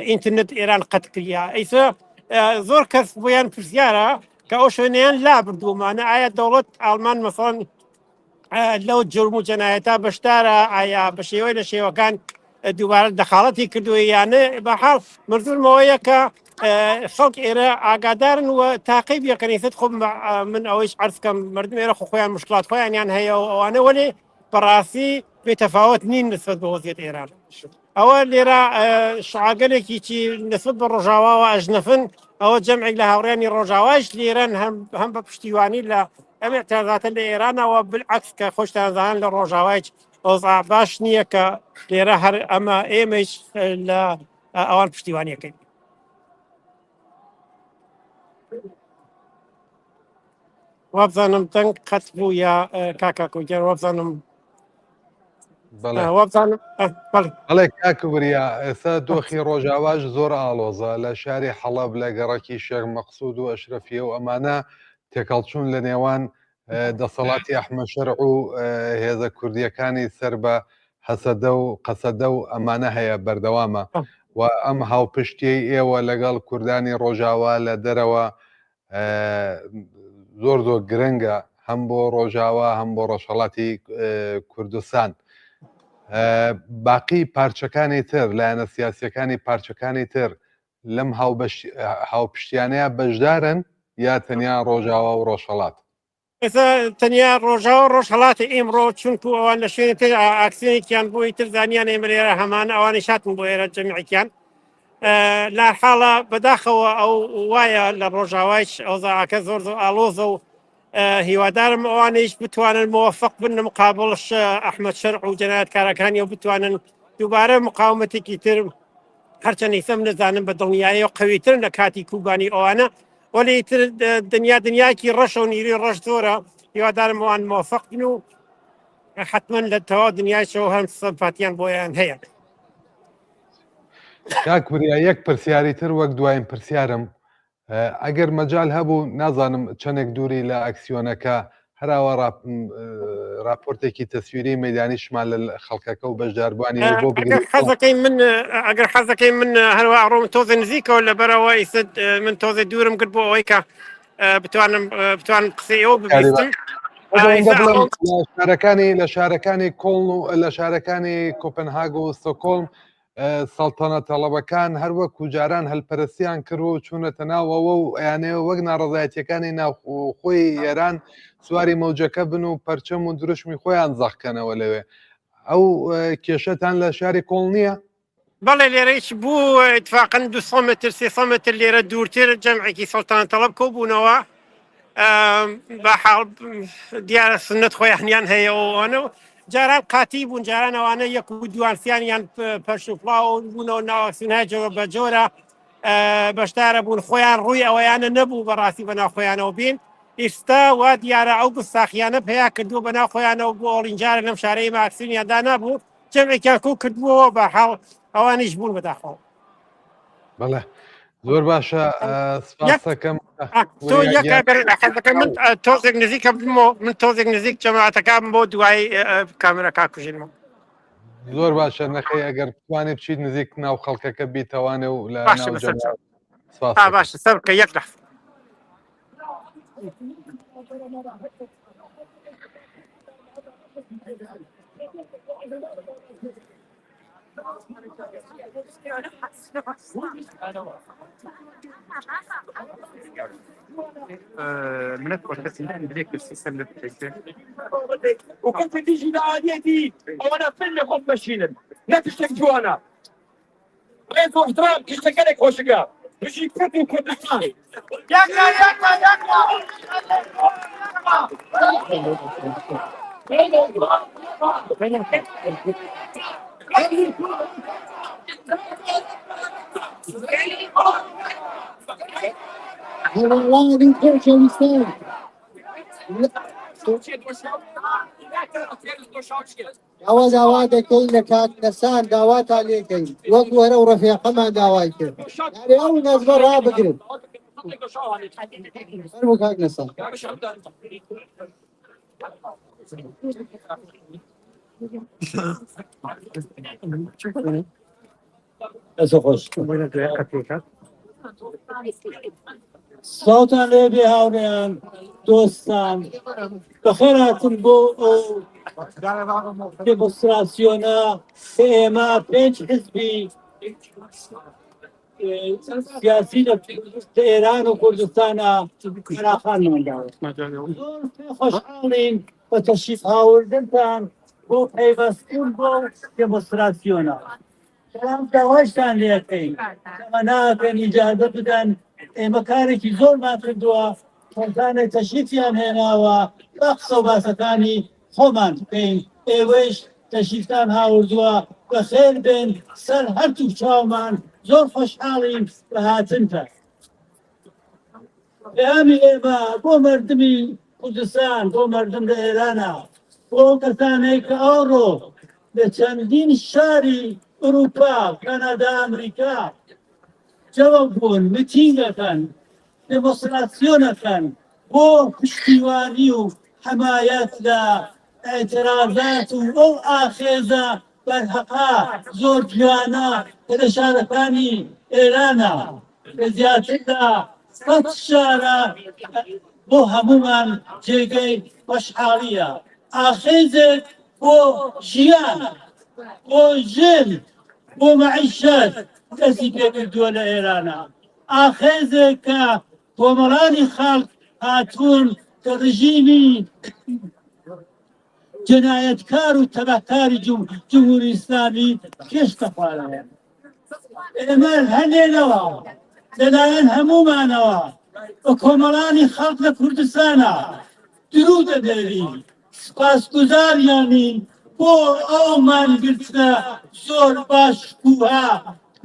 ئینترنێت ئێران قەت کردیا ئەیسا زۆر کەس بۆیان پرسیارە کە ئەو شوێنیان لا بردوومانە ئایا دەوڵەت ئاڵمان مەسەڵەن لەو جرم و جەنایەتە بەشدارە ئایا بە شێوەی لە شێوەکان دووبارە دەخاڵەتی کردووە یانە بەحاڵ مردومەوەیە کە خەڵک ئێرە ئاگادارن و تاقیب یەکەنیست خۆ من ئەوەیش عەرزکەم مردم ئێرە خۆیان مشکلات خۆیانیان هەیە و ئەوانە وەێ بەڕاستی بێتەفاوت نین نسبەت بە وەزیەت ئێران ئەوە لێرە شعاگەلێکی چی نسبەت بە ڕۆژاواوە ئەژنەفن ئەوە جەمعێک لە هاوڕێنی ڕۆژاوایش لێرەن هەم بە پشتیوانی لە ئەم اعتراضاتە لە ئێرانەوە بالعکس کە خۆشتانزان لە ڕۆژاوایش ئۆزا باش نییە کە لێرە هەر ئەمە ئێمەش لە ئەوان پشتیوانیەکەین وابزانم دەنگ قەت بوو یا کاکاکوگەر وابزانم بەڵێ کاک وریا ئێستا دۆخی ڕۆژاواش زۆر ئاڵۆزە لە شاری حەڵەب لە گەڕەکی شێخ مەقسوود و ئەشرەفیە و ئەمانە تێکەڵچوون لە نێوان دەسەڵاتی ئەحمەد شەرع و هێزە کوردیەکانی سەر بە حەسەدە و قەسەدە و ئەمانە هەیە بەردەوامە و ئەم هاوپشتیەی ئێوە لەگەڵ کوردانی ڕۆژاوا لە دەرەوە زۆر زۆر گرنگە هەم بۆ ڕۆژاوا هەم بۆ ڕۆژهەڵاتی کوردستان باقی پارچەکانی تر لایەنە سیاسیەکانی پارچەکانی تر لەم هاوپشتیانەیە بەشدارن یا تەنیا ڕۆژاوا و ڕۆژهەڵات ئێستا تەنیا ڕۆژاوا و ڕۆژهەڵاتی ئێمڕۆ چونکو ئەوان لە شوێنی تر ئاکسیۆنێکیان بۆی تر زانیان ئێمە لێرە هەمان ئەوانی شاتن بۆ ئێرە جەمیعیان لا حاڵە بەداخەوە ئەو وایە لە ڕۆژاوایش ئەوزاکە زۆر زۆر ئالۆزە و هیوادارم ئەوانش بتوانن موفق بن مقابلش ئەحمەد شەرع و جەنایەتکارەکانی و بتوانن دووبارە مقاومەتێکی تر هەرچەند ئیسەم نەزانم بە دڵنیایی و قەویترن لە کاتی کوبانی ئەوانە وەلی تر دنیاکی ڕەشە و نیروی ڕەش زۆرە هیوادارم ئەوان موفق بن و حتما لە تەواو دنیایشەوە هەم سەمپاتیان بۆیان هەیە. کاک وریا یەک پرسیاری تر وەک دوایین پرسیارم ئەگەر مەجال هەبوو نازانم چەندێک دووری لە ئەکسیۆنەکە هەراوە راپۆرتێکی تەسویری مەیدانیشمان لە خەڵکەکە و بەشداربوانی بۆ ئەگەر حەزەکەی من هەروە ئەڕۆم تۆزە نزیکەوە لەبەرەوە ئیسد من تۆزە دوورم کرد بۆ ئەوەی کە بتوانم قسەی ئەوە ببیستم. لە شارەکانی کۆڵن و لە شارەکانی کۆپنهاگ و ستۆکۆڵم سەڵتەنە تەڵەبەکان هەروەکو جاران هەلپەرستیان کرد و چوونەتە ناوەوە و ئەیانەوە وەک ناڕەزایەتیەکانی ناوخۆی ئێران سواری مەوجەکە بن و پەرچەم و درشمی خۆیان زەخکەنەوە لەوێ. ئەو کێشەتان لە شاری کۆڵ نییە؟ بەڵێ لێرەیش بوو اتفاقەن 200 متر 300 متر لێرە دوورتر جەمعێکی سەڵتەنە تەڵەب کۆبوونەوە بەحاڵ دیارە سنت خۆیانیان هەیەەوەوانە جاران قاتی بوون جاران ئەوانە یەک و دوانسیانیان پەرشوفڵاو بوونەوە ناوەسینهاجەوە بە جۆرە بەشدارە بوون خۆیان ڕووی ئەوەیانە نەبوو بەڕاستی بەناوخۆیانەوە بین. ئێستا وا دیارە ئەو گستاخیانە پیا کردووە بەناوخۆیانەوە بۆ ئۆڵینجارە لەم شارەی ماکسینیاندا نبوو جەمێکیان کو کردبووەوە بەحاڵ ئەوانیش بوون بەداخەوە. بەڵێ زۆر باشە سپاسەکەم تۆ یەکەکە من تۆزێک نزیکە بمەوە من تۆزێک نزیک جەماعەتەکەم بۆ دوای کامێرەکە کوژینەوە. زۆر باشە نەخەی ئەگەر بتوانێت بچیت نزیک ناو خەڵکەکە بیتەوانێ و لە باشە سەر بکە یەک لەحظە. وكنت تيجي لعاديتي وانا فيلم خف ماشينا لا تشتكوا انا غير احترام تشتكلك وشقا مش يكفي كردستان ياكا ئەوە داوا دەکەین لە کاکنەسان داواتا لێکەین وەک وەرە و ڕەفیقەمان داوای کرد ئەو نەزبە ڕابگرن فەرموو کاکنەسان. ساوتان لێ بێ هاوڕێیان دۆستان بەخێر هاتن بۆ ئەو دێمۆستراسیۆنە کە ئێمە 5 حزبی سیاسی لە ئێران و کوردستانە فراخانمان داوە. زۆر خۆشحاڵین بە تەشریف هاوردنتان بۆ پەیوەستبوون بۆ دێمۆستراسیۆنە. بەڵام داواشتان لێ دەکەین ئەمە ناکەن ئیجازە بدەن ئێمە کارێکی زۆرمان کردووە کەمتانێک تەشریفیان هێناوە بە قسە و باسەکانی خۆمان بکەین ئێوەش تەشریفتان هاوردووە بەخێر بێن سەر هەرتوو چاومان زۆر خۆشحاڵین بە هاتنتان. پەیامی ئێمە بۆ مردمی کوردستان بۆ مردم لە ئێرانە بۆ کەسانەی کە ئەوڕۆ لە چەندین شاری ئوروپا کەنەدا ئەمریکا جەوە بوون میتینگەکەن دێمۆستراسیۆنەکەن بۆ پشتیوانی و حمایەت لە ئاعترازات و ئەو ئاخێزە بەرهەقا زۆر جوانە کە لە شارەکانی ئێرانە لە زیاتردا 100 شارە بۆ هەمومان جێگەی خۆشحاڵیە ئاخێزێک بۆ ژیان بۆ ژن بۆ مەعیشەت دەستی پێکردووە لە ئێرانە ئاخێزێک کە کۆمەڵانی خەڵک هاتوون کە ڕژیمی جنایەتکار و تەبەکاری جمهوری ئیسلامی کێشتە خوارەوە. ئێمە هەنێنەوە لەلایەن هەمومانەوە بە کۆمەڵانی خەڵک لە کوردستانە درو دەدەرین سپاسگوزاریانین بۆ ئەومان گرتە زۆر باش بووە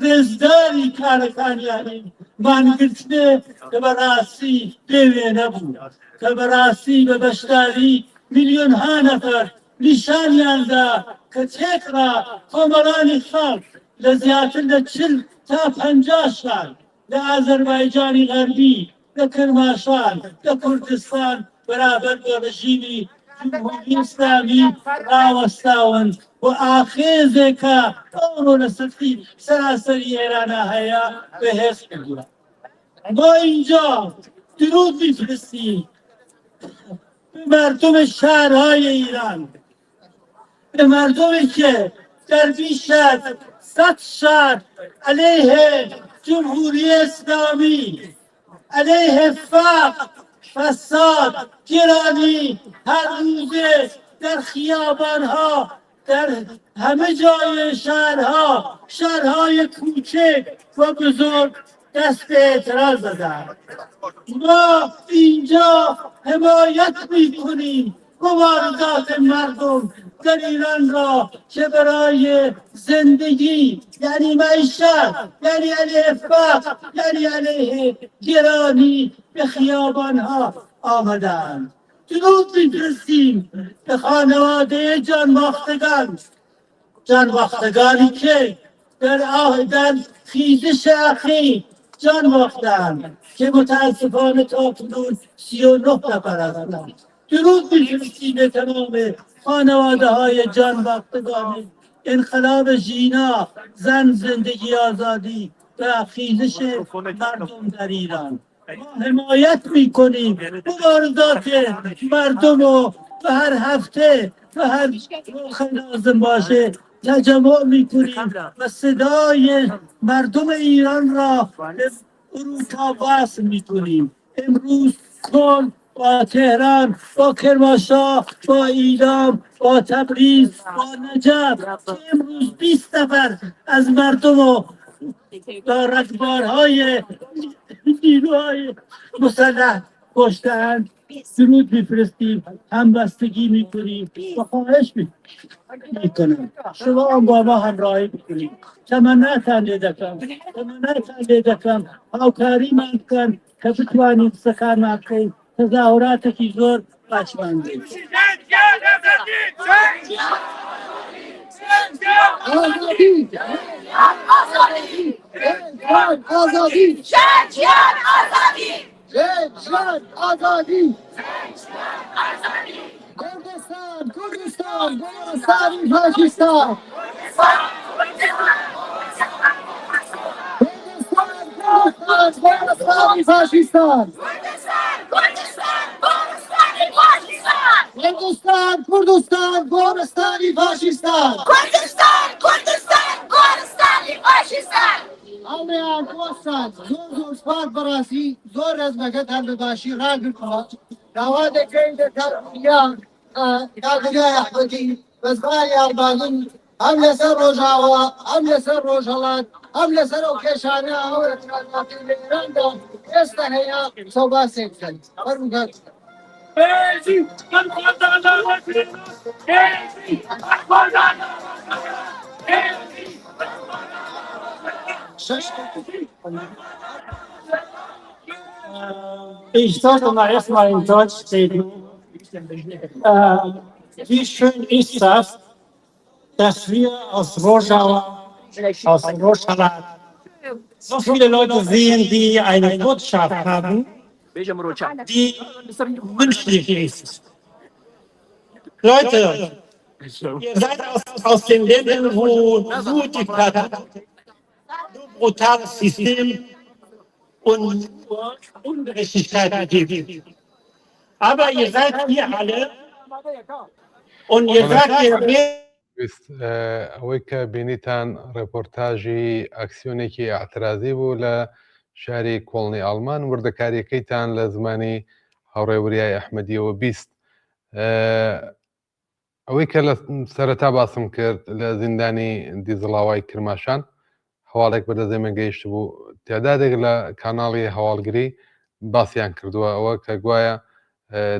ڕێزداری کارەکانیانی مانگرتنێ کە بەڕاستی پێوێ نەبوو کە بەڕاستی بە بەشداری میلیۆنها نەفەر نیشانیاندا کە تێکڕا کۆمەڵانی خەڵک لە زیاتر لە 40 تا 50 شار لە ئازەربایجانی غەربی لە کرماشان لە کوردستان بەرابەر بە ڕژیمی جمهوری ئیسلامی ڕاوەستاون و ئاخێزێکە ئەوڕۆ لە سەرفی سەراسەری ئێرانە هەیە بەهێز کردووە. ما اینجا درود میفرستیم به مردم شهرهای ایران، به مردمی که در بیش از 100 شهر علیه جمهوری اسلامی، علیه فقر، فساد، گرانی هر روزه در خیابانها در همه جای شهرهای کوچک و بزرگ دست به اعتراض زدند. ما اینجا حمایت میکنیم مبارزات مردم در ایران را که برای زندگی یعنی معیشت یعنی علیه فقر یعنی علیه گرانی به خیابانها آمدند. درود میفرستیم به خانواده جانباختگانی که در خیزش اخیر جان باختند که متاسفانه تا کنون 39 نفر هستند. درود میفرستیم به تمام خانواده های جان باختگان انقلاب ژینا، زن، زندگی، آزادی و خیزش مردم در ایران. ما حمایت میکنیم مبارزات مردم و هر هفته و هر موقع لازم باشه تجمع میکنیم و صدای مردم ایران را به اروپا وصل میکنیم. امروز کل با تهران، با کرمانشاه، با ایلام، با تبریز، با نجف که امروز 20 نفر از مردم و رگبارهای نیروهای مسلح کشتند. درود میفرستیم، همبستگی میکنیم و خواهش میکنم شما هم با ما همراهی میکنیم. تمناتان لێ دەکەم هاوکاریمان بکەن کە بتوانین قسەکانمان بکەین تەظاهوراتێکی زۆر باچمان بێت. کردستان، گۆرستانی پاکستان. گۆرستانی پاکستان. کردستان، کوردستان، گۆرستانی پاکستان. ئەڵێیان دۆستان زۆر سوپاس بەڕاستی زۆر ڕێزمەکەتان بەباشی ڕاگرتەوە. داوا دەکەین کاکەگای ئەحمەدی بە زمانی ئەڵبانن هەم لەسەر ڕۆژاوا هەم لەسەر ڕۆژهەڵات هەم لەسەر ئەو کێشانە هەورەتی لە ئێراندا ئێستا هەیە سەوباسێک بکەن. فەرمووکات Ich sollte mal erstmal in Deutsch reden. Wie schön ist das, dass wir aus Rojava, so viele Leute sehen, die eine Botschaft haben, die menschlich ist. Leute, ihr seid aus den Ländern, wo nur Diktatur, nur brutales System und Ungerechtigkeit gibt. Aber ihr seid hier alle und ihr sagt, ئەوەی کە بینیتان ڕێپۆرتاژی ئەکسیۆنێکی ئاعترازی بوو لە شاری کۆڵنی ئاڵمان وردەکاریەکەیتان لە زمانی هاوڕێوریای ئەحمەدیەوە بیست. ئەوەی کە لە سەرەتا باسم کرد لە زیندانی دیزڵاوای کرماشان هەواڵێک بەدەستێمە گەیشت بوو تعدادێک لە کاناڵی هەواڵگری باسییان کردووە ئەوە کە گوایە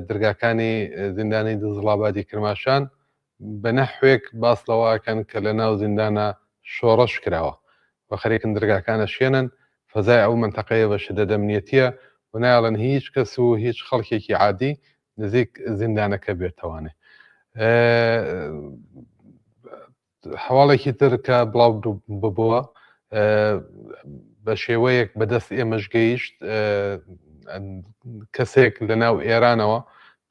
دەرگاکانی زیندانی دزڵابادی کرماشان بە نەحوێک باس لەوەکەن کە لە ناو زیندانە شۆڕەش کراوە بە خەریکن دەرگاکانە شێنن فەزای ئەو منتەقەیە بە شدەد ئەمنیەتیە و نایڵێن هیچ کەس و هیچ خەڵکێکی عادی نزیک زیندانەکە بێتەوانێ. هەواڵێکی تر کە بڵاو ببووە بە شێوەیەک بەدەست ئێمەش گەیشت، کەسێک لە ناو ئێرانەوە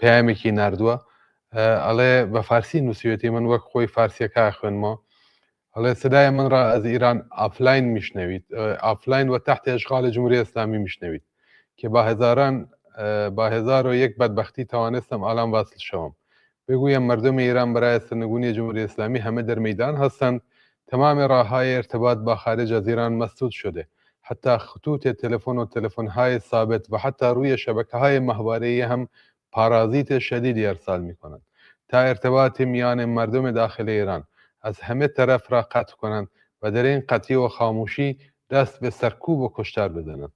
پەیامێکی ناردووە، ئەڵێ بە فارسی نووسیوێتی، من وەک خۆی فارسیەکە خوێنمەوە، ئەڵێ سەدای من ڕا ئەز ئیران ئافلاین میشنەویت، ئافلاین و تحت ئەشغال جمهوری ئیسلامی میشنەویت کە با هزار و یەک بەدبەختی توانستم ئالان واسلشەوم. بگویم مردم ایران برای سرنگونی جمهوری اسلامی همه در میدان هستند. تمام راه‌های ارتباط با خارج از ایران مسدود شده. حتی خطوط تلفن و تلفن‌های ثابت و حتی روی شبکه‌های ماهواره‌ای هم پارازیت شدیدی ارسال می‌کنند تا ارتباط میان مردم داخل ایران از همه طرف را قطع کنند و در این قطعی و خاموشی دست به سرکوب و کشتار بزنند.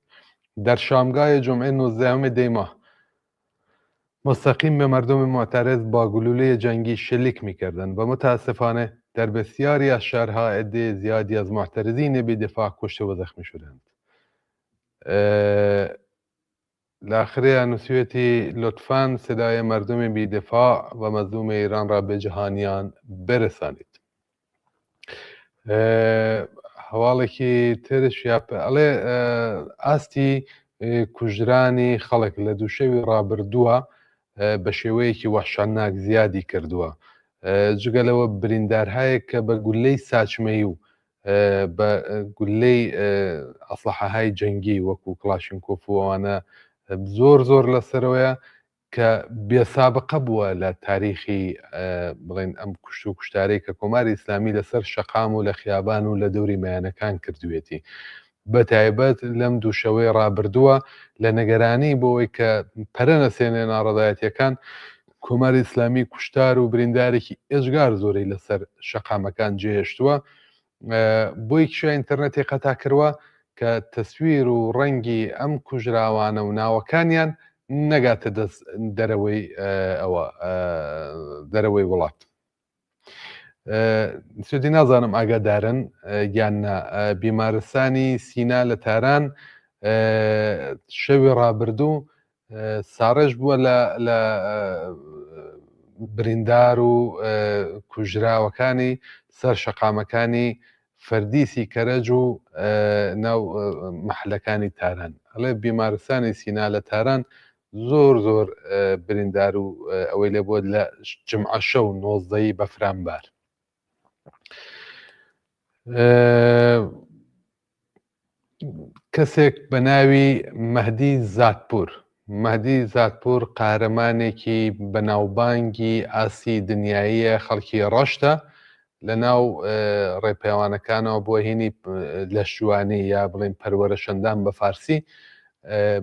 در شامگاه جمعه 19 دی ماه مستقیم به مردم معترض با گلوله جنگی شلیک می‌کردند و متاسفانه در بسیاری از شهرها عده زیادی از معترضین بی‌دفاع کشته و زخمی شدند. لآخر نووسیوێتی لطفاً صدای مردم بی‌دفاع و مظلوم ایران را به جهانیان برسانید. هەواڵێکی ترش ئەڵێ ئاستی کوژرانی خەڵک لە دووشەوی ڕابردووە بە شێوەیەکی وەحشانناک زیادی کردووە، جگەلەوە بریندارهایە کە بە گولەی ساچمەی و بە گولەی ئەسلحەهای جەنگی وەکو کڵاشینکۆف و ئەوانە زۆر زۆر لەسەرەوەیە کە بێسابقە بووە لە تاریخی بڵێن ئەم کوشت و کوشتارەی کە کۆماری ئیسلامی لەسەر شەقام و لە خیابان و لە دەوری مەیانەکان کردوێتی. بەتایبەت لەم دووشەوەی ڕابردووە لە نەگەرانی بۆەوەی کە پەرە نەسێنێ ناڕەدایەتیەکان، کۆماری ئیسلامی کوشتار و بریندارێکی ئێژگار زۆرەی لەسەر شەقامەکان جێهێشتووە. بۆی کشە ئینتەرنێتی قەتا کردوە کە تەسویر و ڕەنگی ئەم کوژراوانە و ناوەکانیان نەگاتە دەست دەرەوەی وڵات. سوێتی نازانم ئاگادارن یان بیمارستانی سینا لە تاران شەوی ڕابردوو ساڕێژ بووە لە بریندار و کوژراوەکانی سەر شەقامەکانی فەردیسی کەرەج و ناو مەحلەکانی تاران. ئەڵێ بیمارستانی سینا لە تاران زۆر زۆر بریندار و ئەوەی لێ بۆ لە جمعە شەو 19 بەفرانبار. کەسێک بە ناوی مەهدی زاتپور قارەمانێکی بەناوبانگی ئاسی دنیاییە، خەڵکی ڕەشتە لە ناو ڕێپەیاوانەکانەوە بۆ هینی لەشوانی یا بڵێن پەروەرەشەندان بە فارسی.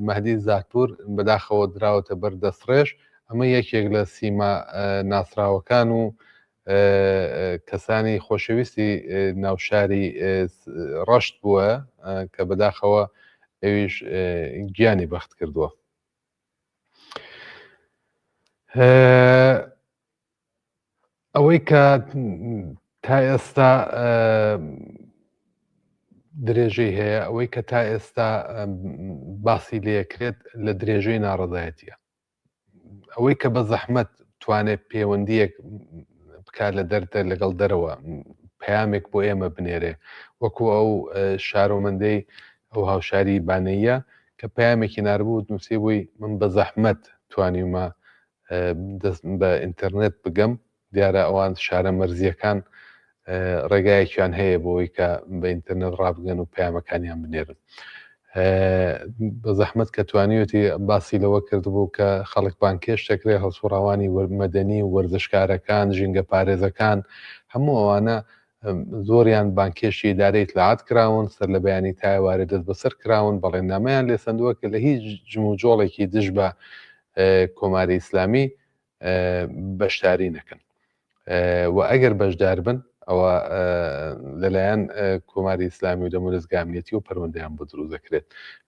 مەهدی زاتپور بەداخەوە دراوەتە بەردەستڕێژ. ئەمە یەکێک لە سیما ناسراوەکان و کەسانی خۆشەویستی ناوشاری ڕەشت بووە کە بەداخەوە ئەویش گیانی بەخت کردووە. ئەوەی کە تا ئێستا درێژەی هەیە، ئەوەی کە تا ئێستا باسی لێکرێت لە درێژەی ناڕەدایەتیە، ئەوەی کە بە زەحمەت توانێت پەیوەندیەک بکات لە دەردە لەگەڵ دەرەوە، پەیامێک بۆ ئێمە بنێرێ، وەکو ئەو شارۆمەندەی ئەو هاوشاری بانەیە کە پەیامێکی ناربوو نووسی بووی من بە زەحمەت توانیمە بە ئینتەرنێت بگەم. دیارە ئەوان شارە مەرزیەکان ڕێگایەکیان هەیە بۆەوەی کە بە ئینتەرنێت ڕابگەن و پەیامەکانیان بنێرن. بە زەحمەت کە توانیوەتی باسی لەوە کردبوو کە خەڵک بانکێش دەکرێت، هەڵسوڕاوانی مەدەنی و وەرزشکارەکان، ژینگە پارێزەکان، هەموو ئەوانە زۆریان بانکێشی ئیدارەی اطلاعات کراون، سەر لە بەیانی تایوارە دەست بەسەر کراون، بەڵێنامەیان لێ سندووە کە لە هیچ جموجۆڵێکی دژ بە کۆماری ئیسلامی بەشداری نەکەن و ئەگەر بەشدار بن ئەوە لەلایەن کۆماری ئیسلامی و دەموزگا ئەمنیەتی و پەروەندەیان بۆ دروست دەکرێت.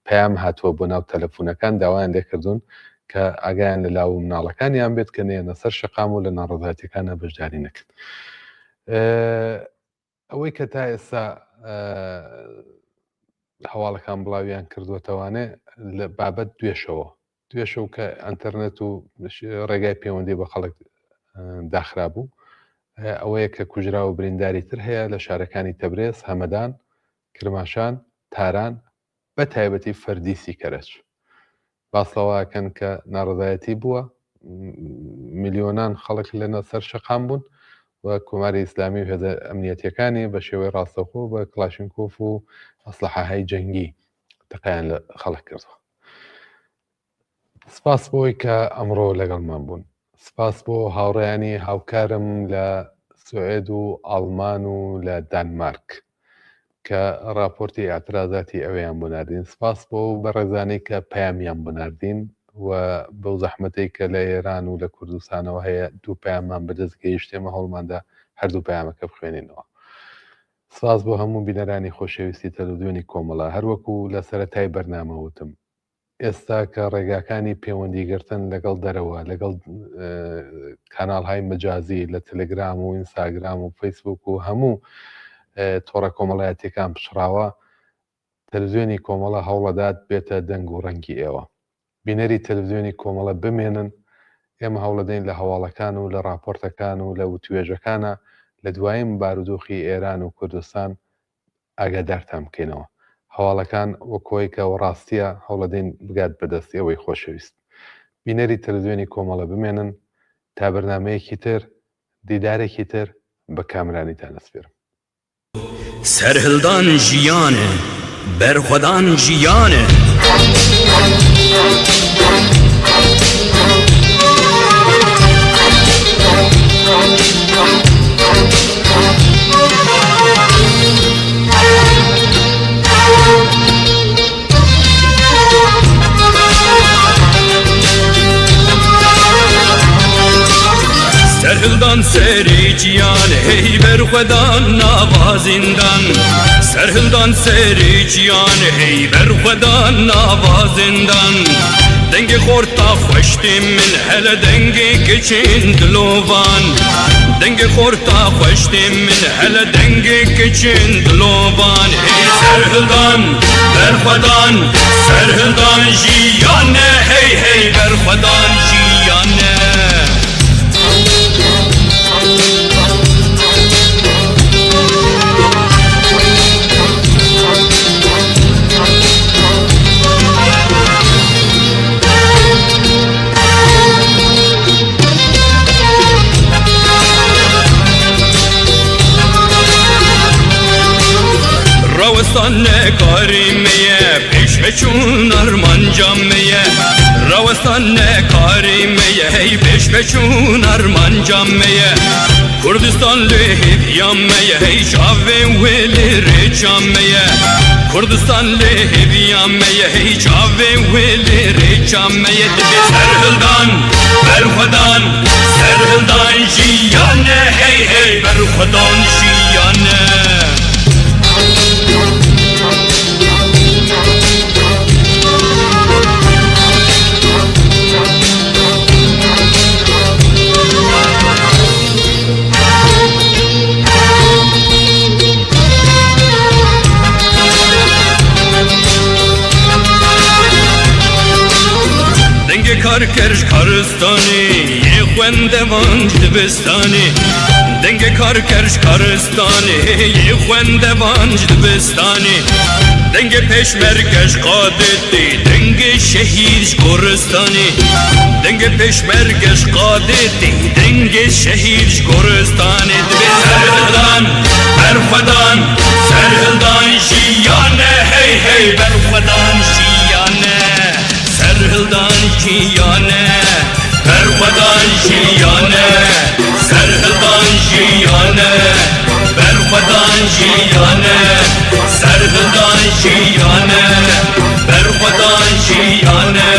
پەیام هاتووە بۆ ناو تەلەفۆنەکان، داوایان لێکردوون کە ئاگایان لە لاو مناڵەکانیان بێت کە نێنە سەر شەقام و لە ناڕەزایەتیەکانە بەشداری نەکرد. ئەوەی کە تا ئێستا هەواڵەکان بڵاویان کردوەتەوانێ لە بابەت دوێشەوە کە ئەنتەرنێت و ڕێگای پەیوەندی بە خەڵک داخرا بوو ئەوەیە کە کوژرا و برینداری تر هەیە لە شارەکانی تەبرێز، هەمەدان، کرماشان، تاران بە تایبەتی فەردی سیکەرەج باسڵەوەکەن کە ناڕزایەتی بووە میلیۆنان خەڵک لەنە سەر شەقام بوون و کۆماری ئیسلامی و هێزە ئەمنیەتیەکانی بە شێوەی ڕاستەوخۆ بە کلاشینکۆف و ئەسلحەهای جەنگی تەقیان لە خەڵک کردووە. سپاس بۆی کە ئەمڕۆ لەگەڵمان بوون. سپاس بۆ هاوڕێیانی هاوکارم لە سوێد و ئاڵمان و لە دانمارک کە راپۆرتی ئاعترازاتی ئەوەیان بۆ ناردین. سپاس بۆ بەڕێزانەی کە پەیامیان بۆ ناردین و بەو زەحمەتەی کە لە ئێران و لە کوردستانەوە هەیە دوو پەیامان بەدەست گەیشتێمە هەوڵماندا هەردوو پەیامەکە بخوێنینەوە. سپاس بۆ هەموو بینەرانی خۆشەویستی تەلەڤیزیۆنی کۆمەڵە. هەروەکو لە سەرەتای بەرنامە وتم ئێستا کە ڕێگاکانی پەیوەندیگرتن لەگەڵ دەرەوە لەگەڵ کاناڵهای مەجازی لە تەلەگرام و ئینستاگرام و فەیسبوک و هەموو تۆڕە کۆمەڵایەتیەکان پشراوە تەلەڤیزیۆنی کۆمەڵە هەوڵەدات بێتە دەنگ و ڕەنگی ئێوە. بینەری تەلەڤیزیۆنی کۆمەڵە بمێنن ئێمە هەوڵەدەین لە هەواڵەکان و لە راپۆرتەکان و لە وتوێژەکانە لە دوایین بارودۆخی ئێران و کوردستان ئاگادارتان بکەینەوە. هەواڵەکان وەکۆی کە ڕاستیە هەوڵەدەین بگات بەدەستی ئەوەی خۆشەویست. بینەری تەلەڤیزیۆنی کۆمەڵە بمێنن تا بەرنامەیەکی تر دیدارێکی تر بە کامرانیتان ئەسپێرم. سەرهڵدان ژیانە بەرخۆدان ژیانە سەرهڵدان سەری گیانە هەی بەرخۆدان ناوازیندان سەرهڵدان سەری گیانە هەی بەرخۆدان ناوازیندان دەنگی خۆرتا خوشتی من هەلە دەنگی کچین دلۆڤان دەنگی خۆرتا خوشتی من هەلە دەنگی کچین دلۆڤان هەی سەرهڵدان بەرخۆدان سەرهڵدان ژیانە هەی هەی بەرخۆدان ژیانە ڕەوەستانە کاریمەیە پێش بچوون ئەرمانجامەیە ڕەوەستانە کاریمەیە هەی پێش بچوون ئەرمانجامەیە کوردستان لێ هێڤیامەیە هەی چاوێ وێ لێ ڕێچامەیە کوردستان لێ هێڤیامەیە هەی چاوێ وێ لێ ڕێچامەیە دەبێ سەرهڵدان بەرخۆدان سەرهڵدان ژیانە هەی هەی بەرخۆدان ژیانە کارکرش کارستانی یه خوندوانج دبستانی دنگ کارکرش کارستانی یه خوندوانج دبستانی دنگ پشمرگش قادتی دنگ شهیدش گورستانی دنگ پشمرگش قادتی دنگ شهیدش گورستانی دبی سرهڵدان بەرخۆدان سەرهڵدان ژیانە هەی هەی بەرخۆدان ژیانە سەرهڵدان ژیانە بەرخۆدان ژیانە سەرهڵدان ژیانە بەرخۆدان ژیانە سەرهڵدان ژیانە بەرخۆدان ژیانە